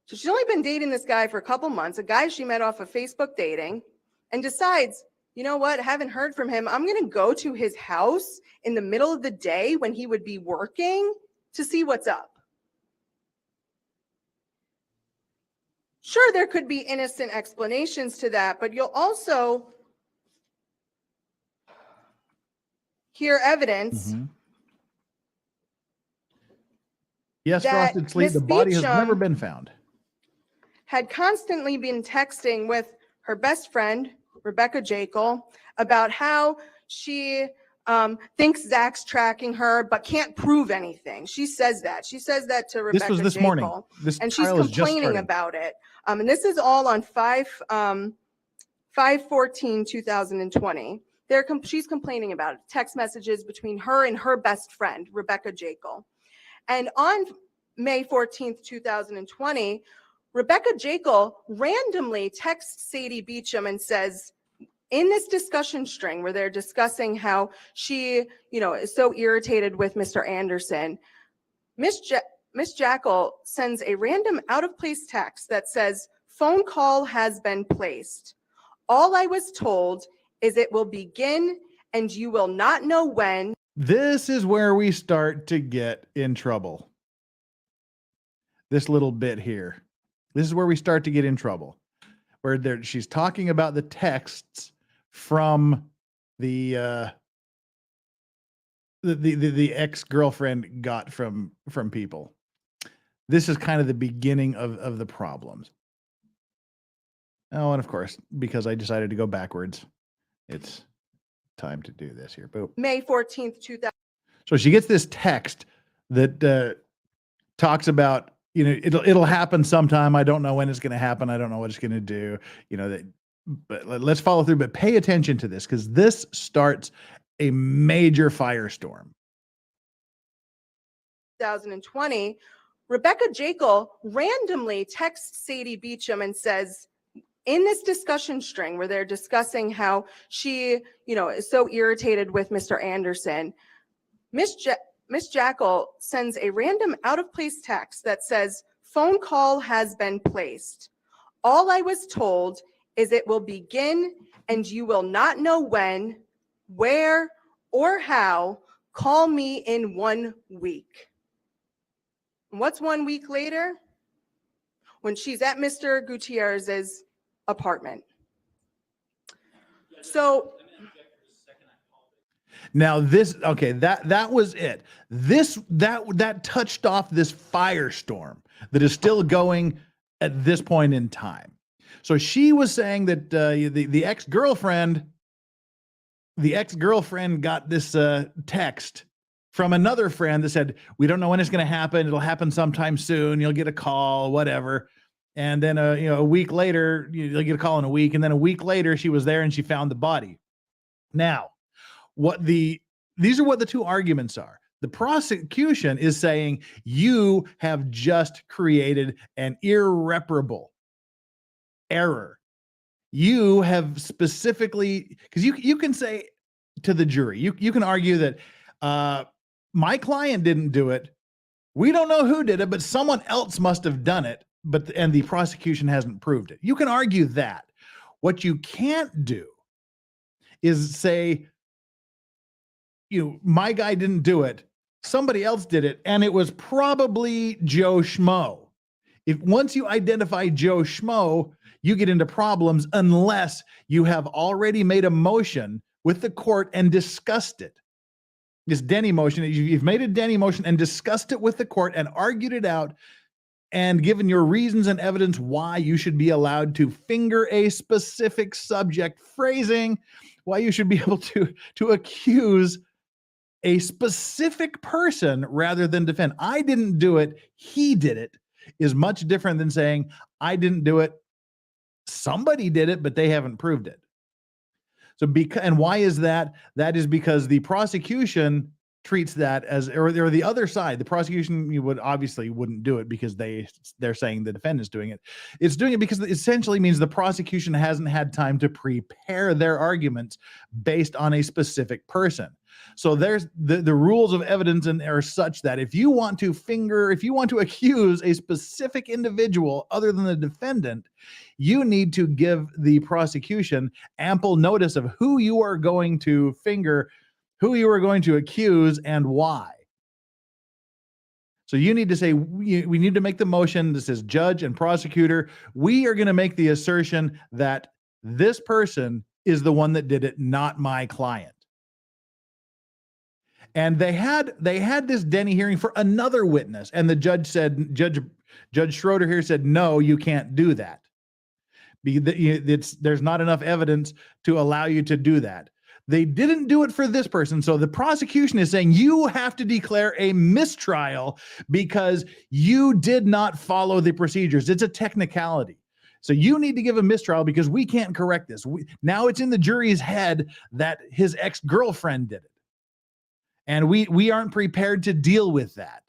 So she's only been dating this guy for a couple months, a guy she met off of Facebook dating, and decides, you know what, I haven't heard from him. I'm going to go to his house in the middle of the day when he would be working to see what's up. Sure, there could be innocent explanations to that, but you'll also hear evidence. Mm-hmm. Yes, Frosted Sleep, the body has never been found. Had constantly been texting with her best friend, Rebecca Jekyll, about how she thinks Zach's tracking her, but can't prove anything. She says that. She says that to Rebecca Jekyll. This was this morning. And she's complaining about it. And this is all on 5/14/2020. She's complaining about it. Text messages between her and her best friend, Rebecca Jekyll. And on May 14th, 2020, Rebecca Jekyll randomly texts Sadie Beecham and says, in this discussion string where they're discussing how she, is so irritated with Mr. Anderson, Miss Jekyll sends a random out-of-place text that says, phone call has been placed. All I was told is it will begin and you will not know when. This is where we start to get in trouble. This little bit here. This is where we start to get in trouble. Where she's talking about the texts from the ex-girlfriend got from people. This is kind of the beginning of the problems. Oh, and of course, because I decided to go backwards, it's time to do this here. Boop. May 14th, 2000. So she gets this text that talks about, it'll happen sometime. I don't know when it's going to happen. I don't know what it's going to do. But let's follow through. But pay attention to this because this starts a major firestorm. 2020, Rebecca Jekyll randomly texts Sadie Beecham and says, in this discussion string where they're discussing how she, is so irritated with Mr. Anderson, Miss Jekyll sends a random out-of-place text that says, phone call has been placed. All I was told is it will begin and you will not know when, where, or how. Call me in 1 week. And what's 1 week later? When she's at Mr. Gutierrez's apartment. So Now this, okay, that was it. That touched off this firestorm that is still going at this point in time. So she was saying that the ex-girlfriend got this text from another friend that said, we don't know when it's going to happen. It'll happen sometime soon. You'll get a call, whatever. And then, a week later, you'll get a call in a week. And then a week later, she was there and she found the body. Now, these are what the two arguments are. The prosecution is saying you have just created an irreparable error. You have specifically, because you can say to the jury, you can argue that my client didn't do it. We don't know who did it, but someone else must have done it. And the prosecution hasn't proved it. You can argue that. What you can't do is say, my guy didn't do it. Somebody else did it, and it was probably Joe Schmo. Once you identify Joe Schmo, you get into problems unless you have already made a motion with the court and discussed it. This Denny motion, you've made a Denny motion and discussed it with the court and argued it out and given your reasons and evidence why you should be allowed to finger a specific subject, phrasing, why you should be able to accuse a specific person rather than defend. I didn't do it, he did it, is much different than saying, I didn't do it, somebody did it, but they haven't proved it. So and why is that? That is because the prosecution treats that as, or the other side, the prosecution wouldn't do it because they're saying the defendant's doing it. It's doing it because it essentially means the prosecution hasn't had time to prepare their arguments based on a specific person. So there's the rules of evidence are such that if you want to accuse a specific individual other than the defendant, you need to give the prosecution ample notice of who you are going to finger, who you are going to accuse, and why. So you need to say, we need to make the motion that says, judge and prosecutor, we are going to make the assertion that this person is the one that did it, not my client. And they had this Denny hearing for another witness, and the judge said, Judge Schroeder here said, no, you can't do that. There's not enough evidence to allow you to do that. They didn't do it for this person. So the prosecution is saying you have to declare a mistrial because you did not follow the procedures. It's a technicality. So you need to give a mistrial because we can't correct this. Now it's in the jury's head that his ex-girlfriend did it. And we aren't prepared to deal with that.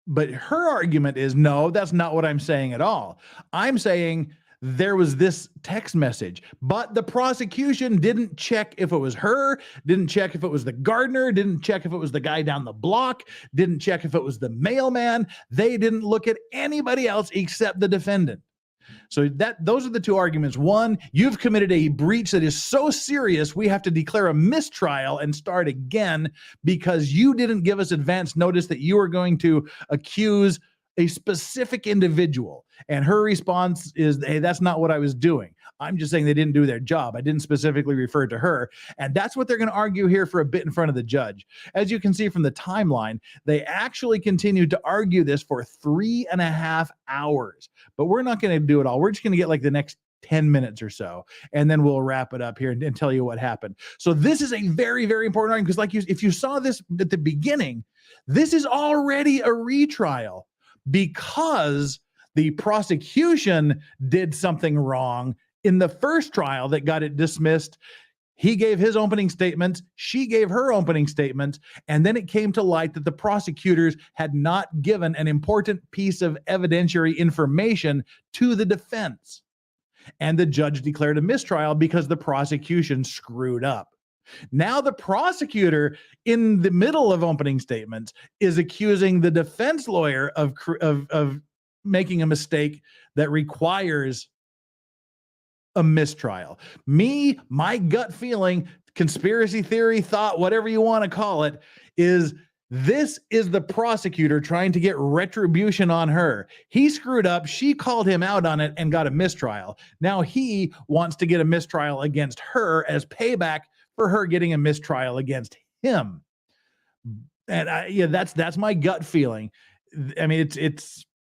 But her argument is, no, that's not what I'm saying at all. I'm saying there was this text message, but the prosecution didn't check if it was her, didn't check if it was the gardener, didn't check if it was the guy down the block, didn't check if it was the mailman. They didn't look at anybody else except the defendant. So those are the two arguments. One, you've committed a breach that is so serious, we have to declare a mistrial and start again because you didn't give us advance notice that you were going to accuse a specific individual. And her response is, hey, that's not what I was doing. I'm just saying they didn't do their job. I didn't specifically refer to her. And that's what they're going to argue here for a bit in front of the judge. As you can see from the timeline, they actually continued to argue this for 3.5 hours. But we're not going to do it all. We're just going to get like the next 10 minutes or so, and then we'll wrap it up here and tell you what happened. So this is a very, very important argument because if you saw this at the beginning, this is already a retrial because the prosecution did something wrong in the first trial that got it dismissed. He gave his opening statements, she gave her opening statements, and then it came to light that the prosecutors had not given an important piece of evidentiary information to the defense. And the judge declared a mistrial because the prosecution screwed up. Now the prosecutor, in the middle of opening statements, is accusing the defense lawyer of making a mistake that requires a mistrial. My gut feeling, conspiracy theory, thought, whatever you want to call it, is this is the prosecutor trying to get retribution on her. He screwed up. She called him out on it and got a mistrial. Now he wants to get a mistrial against her as payback for her getting a mistrial against him. And that's my gut feeling. I mean,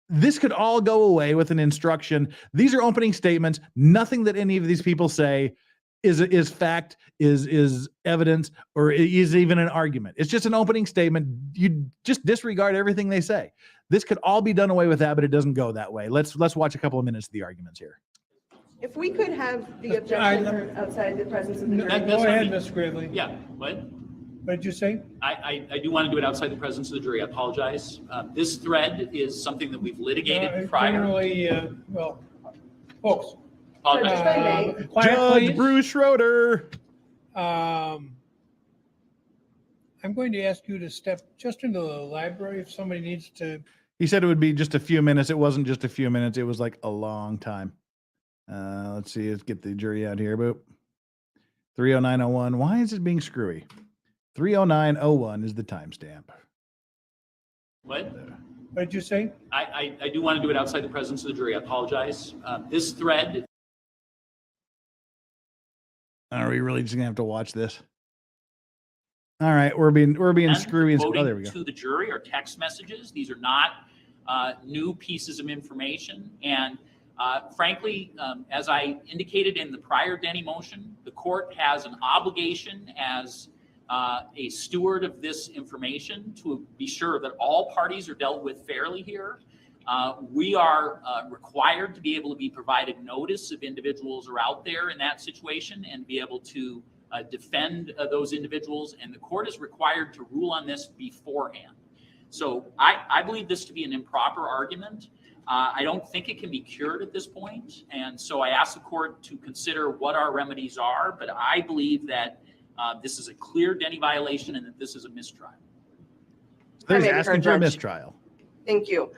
this could all go away with an instruction. These are opening statements. Nothing that any of these people say is fact, is evidence, or is even an argument. It's just an opening statement. You just disregard everything they say. This could all be done away with that, but it doesn't go that way. Let's watch a couple of minutes of the arguments here. If we could have the objection heard outside the presence of the jury. Go ahead, Ms. Gridley. Yeah, what? What did you say? I do want to do it outside the presence of the jury. I apologize. This thread is something that we've litigated prior. Generally, well, folks. Apologize. Quiet, Judge please. Bruce Schroeder. I'm going to ask you to step just into the library if somebody needs to. He said it would be just a few minutes. It wasn't just a few minutes. It was like a long time. Let's see. Let's get the jury out here. Boop. 30901. Why is it being screwy? 30901 is the timestamp. What? What did you say? I do want to do it outside the presence of the jury. I apologize. This thread. Are we really just gonna have to watch this? All right, we're being screwy. Oh, there we go. To the jury are text messages. These are not new pieces of information. And frankly, as I indicated in the prior Denny motion, the court has an obligation as a steward of this information to be sure that all parties are dealt with fairly here. We are required to be able to be provided notice if individuals are out there in that situation and be able to defend those individuals. And the court is required to rule on this beforehand. So I believe this to be an improper argument. I don't think it can be cured at this point. And so I ask the court to consider what our remedies are. But I believe that this is a clear Denny violation and that this is a mistrial. There's asking for a mistrial. Thank you.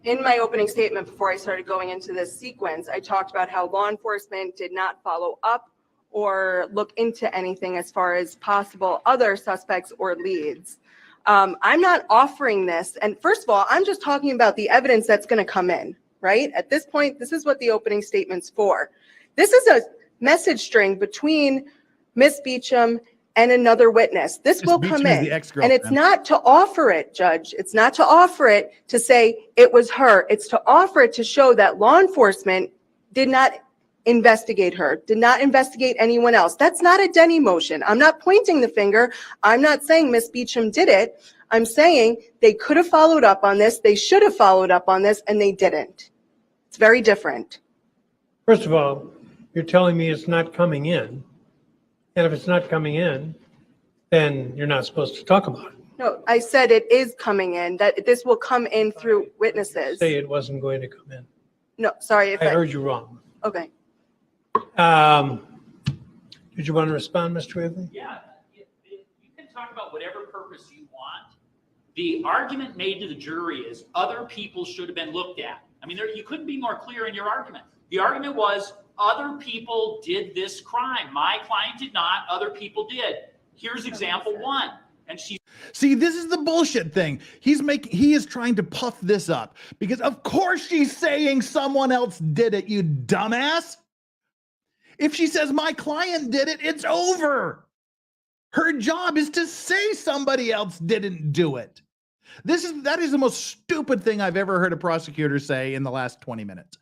In my opening statement, before I started going into this sequence, I talked about how law enforcement did not follow up or look into anything as far as possible other suspects or leads. I'm not offering this. And first of all, I'm just talking about the evidence that's going to come in, right? At this point, this is what the opening statement's for. This is a message string between Miss Beecham and another witness. This will come in. And it's not to offer it, Judge. It's not to offer it to say it was her. It's to offer it to show that law enforcement did not investigate her, did not investigate anyone else. That's not a Denny motion. I'm not pointing the finger. I'm not saying Miss Beecham did it. I'm saying they could have followed up on this. They should have followed up on this, and they didn't. It's very different. First of all, you're telling me it's not coming in. And if it's not coming in, then you're not supposed to talk about it. No, I said it is coming in, that this will come in through witnesses. Say it wasn't going to come in. No, sorry. If I heard you wrong. Okay. Did you want to respond, Mr. Waverly? Yeah, you can talk about whatever purpose you want. The argument made to the jury is other people should have been looked at. I mean, you couldn't be more clear in your argument. The argument was other people did this crime. My client did not. Other people did. Here's example one. And see, this is the bullshit thing. He is trying to puff this up because of course she's saying someone else did it, you dumbass. If she says my client did it, it's over. Her job is to say somebody else didn't do it. That is the most stupid thing I've ever heard a prosecutor say in the last 20 minutes.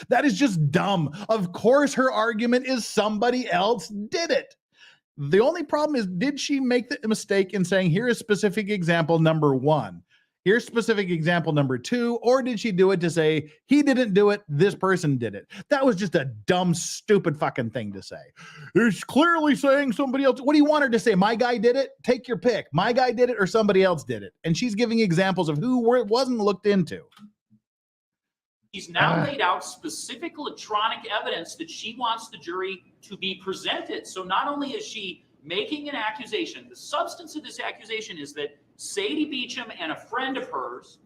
That is just dumb. Of course her argument is somebody else did it. The only problem is, did she make the mistake in saying, here is specific example number 1, here's specific example number 2, or did she do it to say, he didn't do it, this person did it? That was just a dumb, stupid fucking thing to say. It's clearly saying somebody else. What do you want her to say? My guy did it? Take your pick. My guy did it or somebody else did it. And she's giving examples of who it wasn't looked into. She's now laid out specific electronic evidence that she wants the jury to be presented. So not only is she making an accusation, the substance of this accusation is that Sadie Beecham and a friend of hers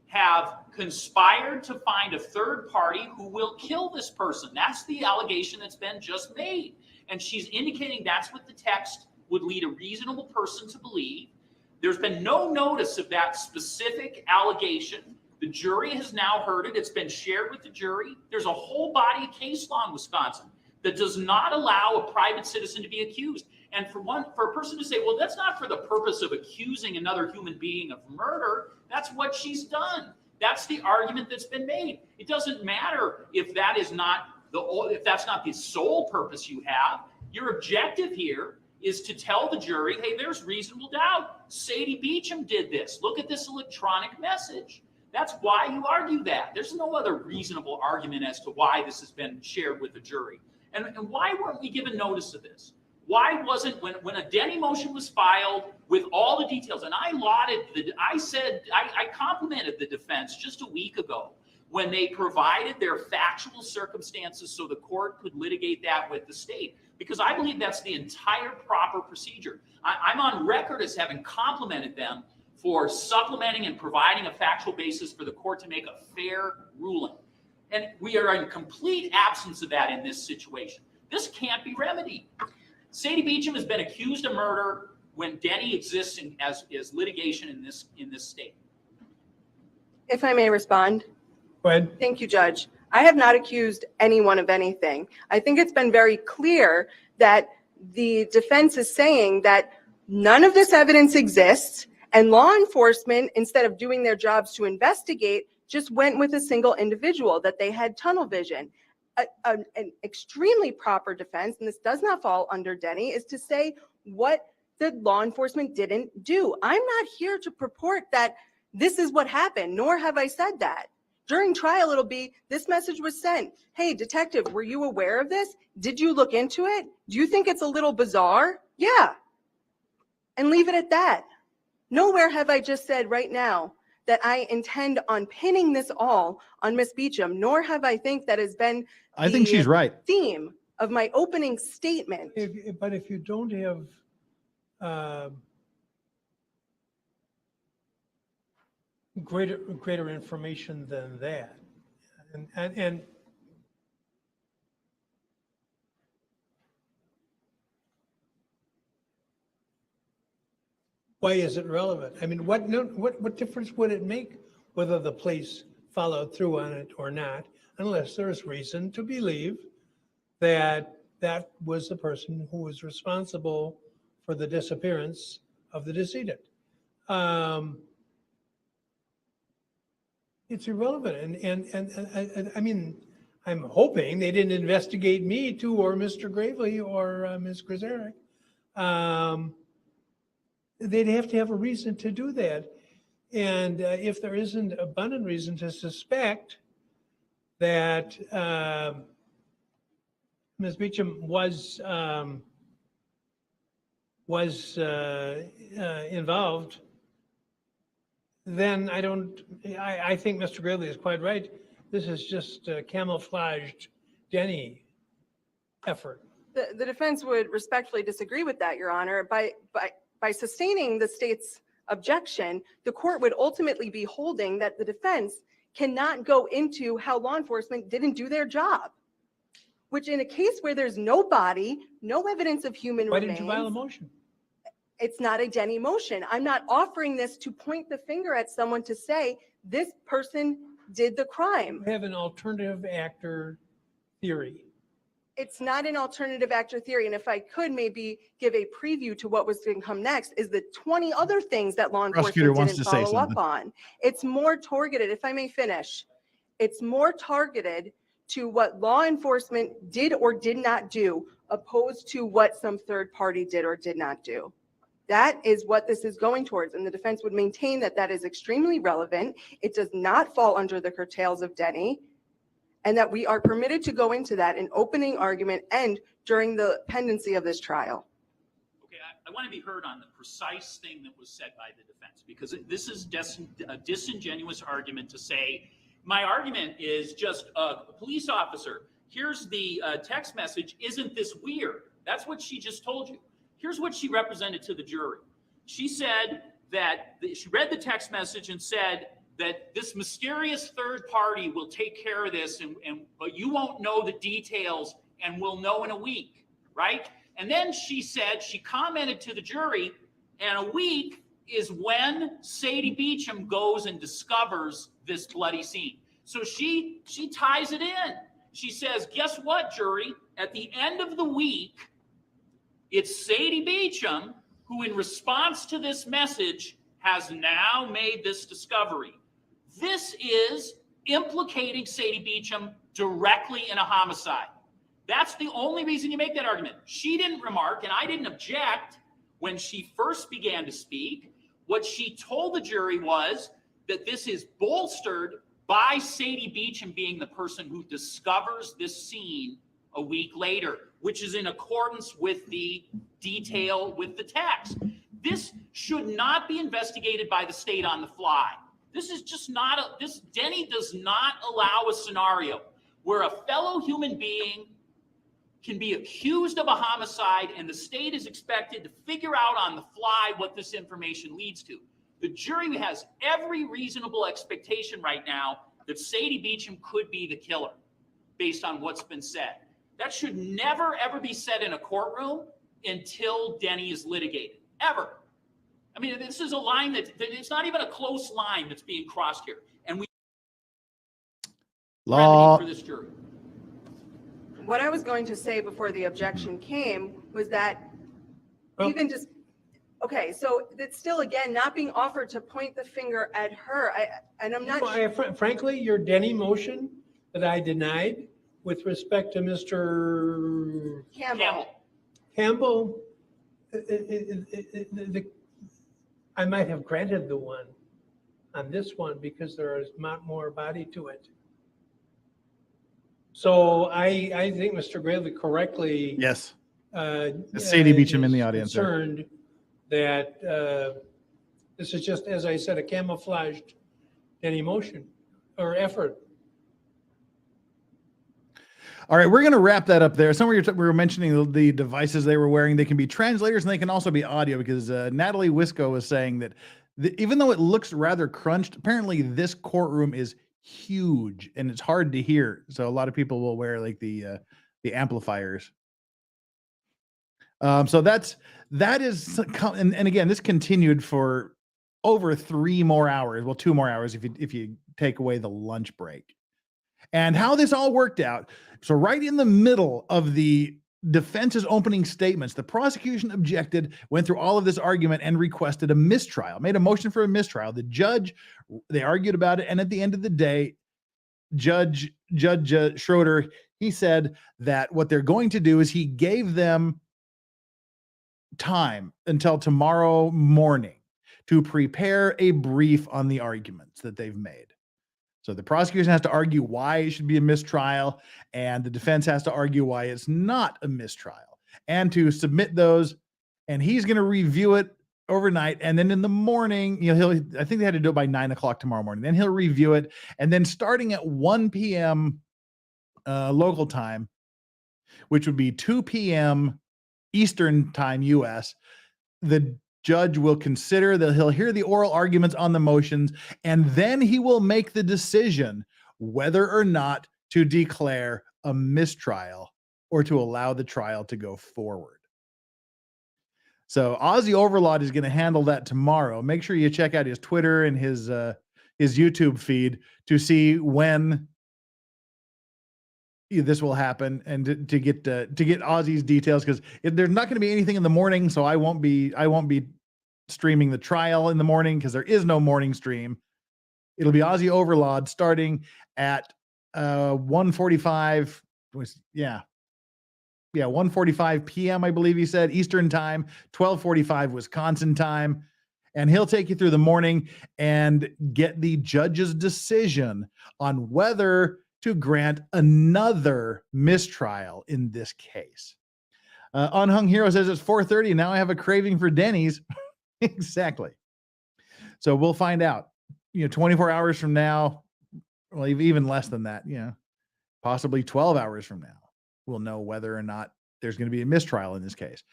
have conspired to find a third party who will kill this person. That's the allegation that's been just made. And she's indicating that's what the text would lead a reasonable person to believe. There's been no notice of that specific allegation. The jury has now heard it. It's been shared with the jury. There's a whole body of case law in Wisconsin that does not allow a private citizen to be accused. And for a person to say, well, that's not for the purpose of accusing another human being of murder, that's what she's done. That's the argument that's been made. It doesn't matter if that's not the sole purpose you have. Your objective here is to tell the jury, hey, there's reasonable doubt. Sadie Beecham did this. Look at this electronic message. That's why you argue that. There's no other reasonable argument as to why this has been shared with the jury. And why weren't we given notice of this? Why wasn't, when a Denny motion was filed with all the details, and I complimented the defense just a week ago when they provided their factual circumstances so the court could litigate that with the state, because I believe that's the entire proper procedure. I'm on record as having complimented them for supplementing and providing a factual basis for the court to make a fair ruling. And we are in complete absence of that in this situation. This can't be remedied. Sadie Beecham has been accused of murder when Denny exists as litigation in this state. If I may respond. Go ahead. Thank you, Judge. I have not accused anyone of anything. I think it's been very clear that the defense is saying that none of this evidence exists, and law enforcement, instead of doing their jobs to investigate, just went with a single individual, that they had tunnel vision. An extremely proper defense, and this does not fall under Denny, is to say what the law enforcement didn't do. I'm not here to purport that this is what happened, nor have I said that. During trial, it'll be, this message was sent. Hey, detective, were you aware of this? Did you look into it? Do you think it's a little bizarre? Yeah. And leave it at that. Nowhere have I just said right now that I intend on pinning this all on Miss Beecham, nor have I think that has been I think she's right. Theme of my opening statement. But if you don't have greater information than that, and why is it relevant? I mean, what difference would it make whether the police followed through on it or not, unless there's reason to believe that that was the person who was responsible for the disappearance of the decedent? It's irrelevant. And I mean, I'm hoping they didn't investigate me too, or Mr. Gravely, or Ms. Griseric. They'd have to have a reason to do that. And if there isn't abundant reason to suspect that Ms. Beecham was involved, then I think Mr. Gravely is quite right. This is just a camouflaged Denny effort. The defense would respectfully disagree with that, Your Honor. By sustaining the state's objection, the court would ultimately be holding that the defense cannot go into how law enforcement didn't do their job, which in a case where there's no body, no evidence of human remains. Why didn't you file a motion? It's not a Denny motion. I'm not offering this to point the finger at someone to say this person did the crime. You have an alternative actor theory. It's not an alternative actor theory. And if I could maybe give a preview to what was going to come next, is the 20 other things that law enforcement didn't follow up on. It's more targeted, if I may finish, it's more targeted to what law enforcement did or did not do, opposed to what some third party did or did not do. That is what this is going towards. And the defense would maintain that that is extremely relevant. It does not fall under the curtails of Denny, and that we are permitted to go into that in opening argument and during the pendency of this trial. Okay, I want to be heard on the precise thing that was said by the defense, because this is a disingenuous argument to say, my argument is just a police officer. Here's the text message. Isn't this weird? That's what she just told you. Here's what she represented to the jury. She said that she read the text message and said that this mysterious third party will take care of this, but you won't know the details and we'll know in a week, right? And then she said, she commented to the jury, and a week is when Sadie Beecham goes and discovers this bloody scene. So she ties it in. She says, guess what, jury? At the end of the week, it's Sadie Beecham who, in response to this message, has now made this discovery. This is implicating Sadie Beecham directly in a homicide. That's the only reason you make that argument. She didn't remark, and I didn't object when she first began to speak. What she told the jury was that this is bolstered by Sadie Beecham being the person who discovers this scene a week later, which is in accordance with the detail with the text. This should not be investigated by the state on the fly. This is just not Denny does not allow a scenario where a fellow human being can be accused of a homicide and the state is expected to figure out on the fly what this information leads to. The jury has every reasonable expectation right now that Sadie Beecham could be the killer based on what's been said. That should never, ever be said in a courtroom until Denny is litigated, ever. I mean, this is a line that it's not even a close line that's being crossed here. And we law for this jury. What I was going to say before the objection came was that even just, okay, so it's still, again, not being offered to point the finger at her. And I'm not sure. Frankly, your Denny motion that I denied with respect to Mr. Campbell, I might have granted the one on this one because there is not more body to it. So I think Mr. Gravely correctly yes, Sadie Beecham in the audience concerned that this is just, as I said, a camouflaged Denny motion or effort. All right, we're going to wrap that up there. Somewhere we were mentioning the devices they were wearing. They can be translators and they can also be audio because Natalie Wisco was saying that even though it looks rather crunched, apparently this courtroom is huge and it's hard to hear. So a lot of people will wear like the amplifiers. So that is, and again, this continued for over 3 more hours. Well, 2 more hours if you take away the lunch break. And how this all worked out. So right in the middle of the defense's opening statements, the prosecution objected, went through all of this argument and requested a mistrial, made a motion for a mistrial. The judge, they argued about it. And at the end of the day, Judge Schroeder, he said that what they're going to do is he gave them time until tomorrow morning to prepare a brief on the arguments that they've made. So the prosecution has to argue why it should be a mistrial, and the defense has to argue why it's not a mistrial, and to submit those. And he's going to review it overnight, and then in the morning, I think they had to do it by 9 o'clock tomorrow morning. Then he'll review it, and then starting at 1 p.m. Local time, which would be 2 p.m. Eastern time, U.S., the judge will consider that he'll hear the oral arguments on the motions, and then he will make the decision whether or not to declare a mistrial or to allow the trial to go forward. So Ozzy Overlord is going to handle that tomorrow. Make sure you check out his Twitter and his YouTube feed to see when this will happen and to get Ozzy's details, because there's not going to be anything in the morning, so I won't be streaming the trial in the morning because there is no morning stream. It'll be Ozzy Overlord starting at 1:45. 1:45 p.m. I believe he said Eastern time, 12:45 Wisconsin time, and he'll take you through the morning and get the judge's decision on whether to grant another mistrial in this case. Unhung Hero says it's 4:30. Now I have a craving for Denny's. Exactly. So we'll find out, 24 hours from now, well, even less than that, possibly 12 hours from now, we'll know whether or not there's going to be a mistrial in this case.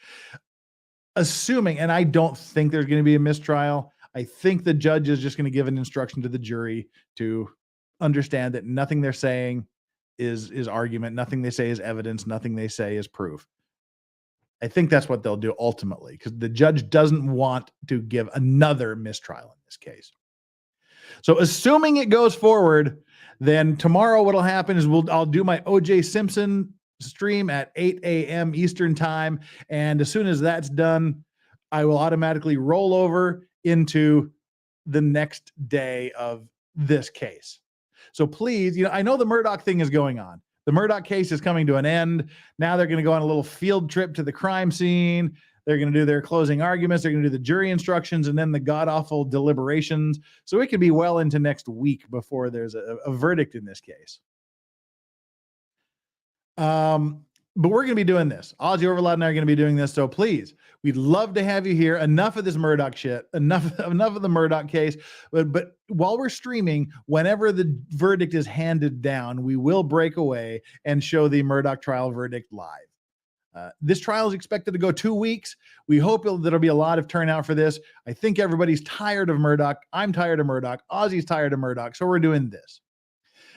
Assuming, and I don't think there's going to be a mistrial, I think the judge is just going to give an instruction to the jury to understand that nothing they're saying is argument, nothing they say is evidence, nothing they say is proof. I think that's what they'll do ultimately, because the judge doesn't want to give another mistrial in this case. So assuming it goes forward, Then tomorrow, what'll happen is I'll do my O.J. Simpson stream at 8 a.m. Eastern time. And as soon as that's done, I will automatically roll over into the next day of this case. So please, I know the Murdaugh thing is going on. The Murdaugh case is coming to an end. Now they're going to go on a little field trip to the crime scene. They're going to do their closing arguments. They're going to do the jury instructions and then the god-awful deliberations. So it could be well into next week before there's a verdict in this case. But we're going to be doing this. Ozzy Overlord and I are going to be doing this. So please, we'd love to have you here. Enough of this Murdaugh shit. Enough of the Murdaugh case. But while we're streaming, whenever the verdict is handed down, we will break away and show the Murdaugh trial verdict live. This trial is expected to go 2 weeks. We hope there'll be a lot of turnout for this. I think everybody's tired of Murdaugh. I'm tired of Murdaugh. Ozzy's tired of Murdaugh. So we're doing this.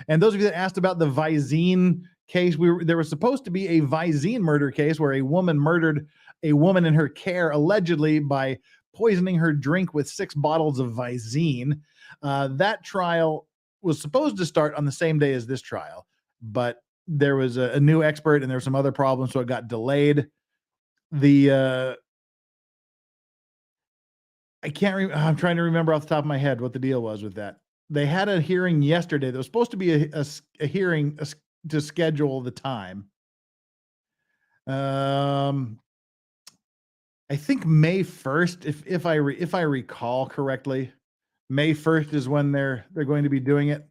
And those of you that asked about the Visine case, there was supposed to be a Visine murder case where a woman murdered a woman in her care allegedly by poisoning her drink with 6 bottles of Visine. That trial was supposed to start on the same day as this trial, but there was a new expert and there were some other problems, so it got delayed. I'm trying to remember off the top of my head what the deal was with that. They had a hearing yesterday. There was supposed to be a hearing to schedule the time. I think May 1st, if I recall correctly, May 1st is when they're going to be doing it.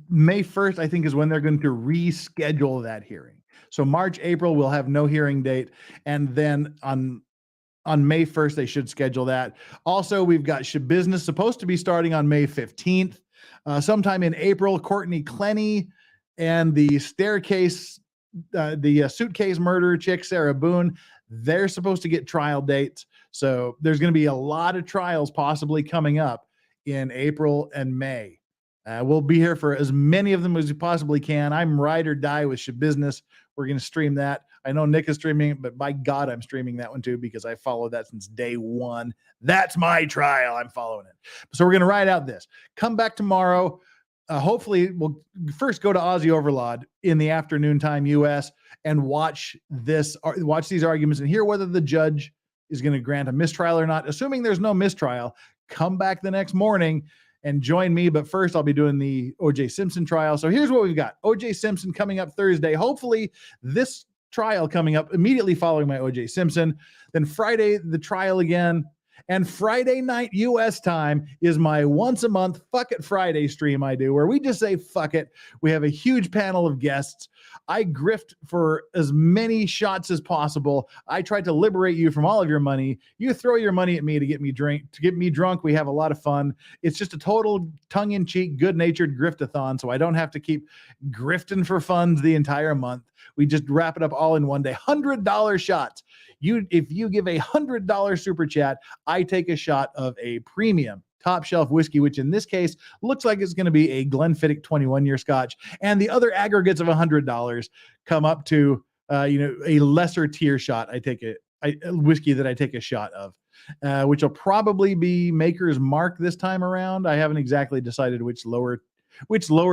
May 1st, I think, is when they're going to reschedule that hearing. So March, April, we'll have no hearing date. And then on May 1st, they should schedule that. Also, we've got Business supposed to be starting on May 15th. Sometime in April, Courtney Clenny and the suitcase murder chick, Sarah Boone, they're supposed to get trial dates. So there's going to be a lot of trials possibly coming up in April and May. We'll be here for as many of them as we possibly can. I'm ride or die with Business. We're going to stream that. I know Nick is streaming it, but by God, I'm streaming that one too because I followed that since day one. That's my trial. I'm following it. So we're going to ride out this. Come back tomorrow. Hopefully, we'll first go to Ozzy Overlord in the afternoon time, U.S., and watch these arguments and hear whether the judge is going to grant a mistrial or not. Assuming there's no mistrial, come back the next morning and join me. But first, I'll be doing the O.J. Simpson trial. So here's what we've got. O.J. Simpson coming up Thursday. Hopefully, this trial coming up immediately following my O.J. Simpson. Then Friday, the trial again. And Friday night U.S. time is my once a month Fuck It Friday stream I do, where we just say fuck it. We have a huge panel of guests. I grift for as many shots as possible. I try to liberate you from all of your money. You throw your money at me to get me drunk. We have a lot of fun. It's just a total tongue-in-cheek, good-natured griftathon, so I don't have to keep grifting for funds the entire month. We just wrap it up all in one day. $100 shots. If you give a $100 super chat, I take a shot of a premium top shelf whiskey, which in this case looks like it's going to be a Glenfiddich 21-year Scotch, and the other aggregates of $100 come up to a lesser tier shot. I take a whiskey that I take a shot of, which will probably be Maker's Mark this time around. I haven't exactly decided which lower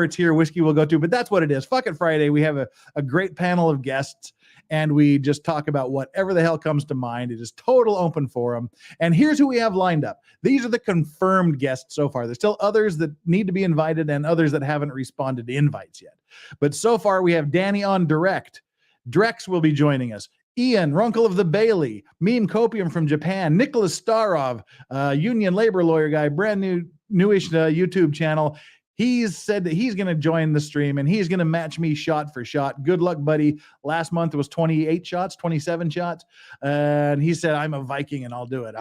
tier whiskey we'll go to, but that's what it is. Fuck It Friday. We have a great panel of guests, and we just talk about whatever the hell comes to mind. It is total open forum. And here's who we have lined up. These are the confirmed guests so far. There's still others that need to be invited and others that haven't responded to invites yet. But so far, we have Danny on Direct. Drex will be joining us. Ian, Runkle of the Bailey, Meme Copium from Japan, Nicholas Starov, union labor lawyer guy, brand newish YouTube channel. He's said that he's going to join the stream and he's going to match me shot for shot. Good luck, buddy. Last month it was 27 shots. And he said, I'm a Viking and I'll do it.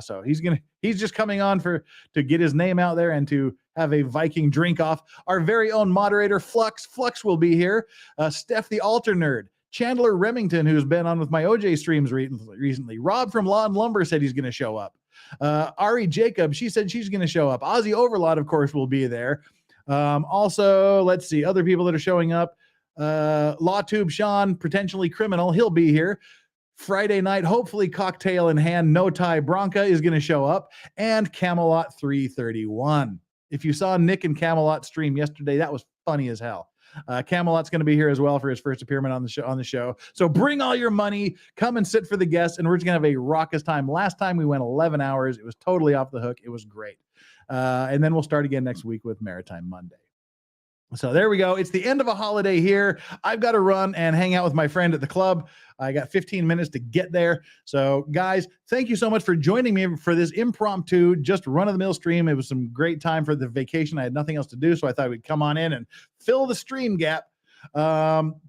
So he's just coming on to get his name out there and to have a Viking drink off. Our very own moderator, Flux will be here. Steph, the Alter Nerd. Chandler Remington, who's been on with my OJ streams recently. Rob from Law and Lumber said he's going to show up. Ari Jacob, she said she's going to show up. Ozzy Overlord, of course, will be there. Also, let's see, other people that are showing up. LawTube Sean, potentially criminal, he'll be here. Friday night, hopefully cocktail in hand, no tie Bronca is going to show up. And Camelot 331. If you saw Nick and Camelot stream yesterday, that was funny as hell. Camelot's going to be here as well for his first appearance on the show. So bring all your money, come and sit for the guests, and we're just going to have a raucous time. Last time we went 11 hours. It was totally off the hook. It was great. And then we'll start again next week with Maritime Monday. So there we go. It's the end of a holiday here. I've got to run and hang out with my friend at the club. I got 15 minutes to get there. So guys, thank you so much for joining me for this impromptu, just run-of-the-mill stream. It was some great time for the vacation. I had nothing else to do, so I thought we'd come on in and fill the stream gap.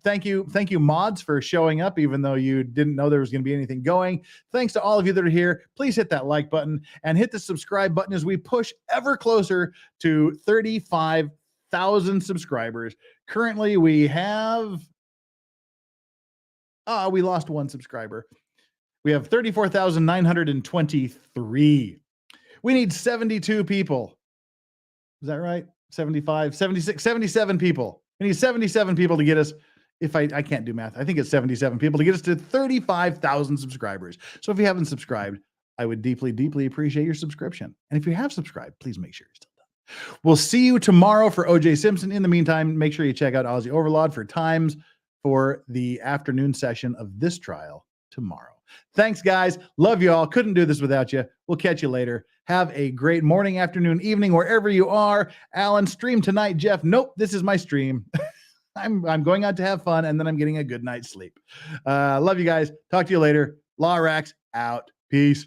Thank you mods for showing up, even though you didn't know there was going to be anything going. Thanks to all of you that are here. Please hit that like button and hit the subscribe button as we push ever closer to 35,000 subscribers. Currently, we have we lost one subscriber. We have 34,923. We need 72 people. Is that right? 75, 76, 77 people. We need 77 people to get us, if I can't do math, I think it's 77 people to get us to 35,000 subscribers. So if you haven't subscribed, I would deeply, deeply appreciate your subscription. And if you have subscribed, please make sure you're still done. We'll see you tomorrow for OJ Simpson. In the meantime, make sure you check out Aussie Overlord for times for the afternoon session of this trial tomorrow. Thanks, guys. Love you all. Couldn't do this without you. We'll catch you later. Have a great morning, afternoon, evening, wherever you are. Alan, stream tonight. Jeff, nope, this is my stream. I'm going out to have fun, and then I'm getting a good night's sleep. Love you guys. Talk to you later. Law Racks out. Peace.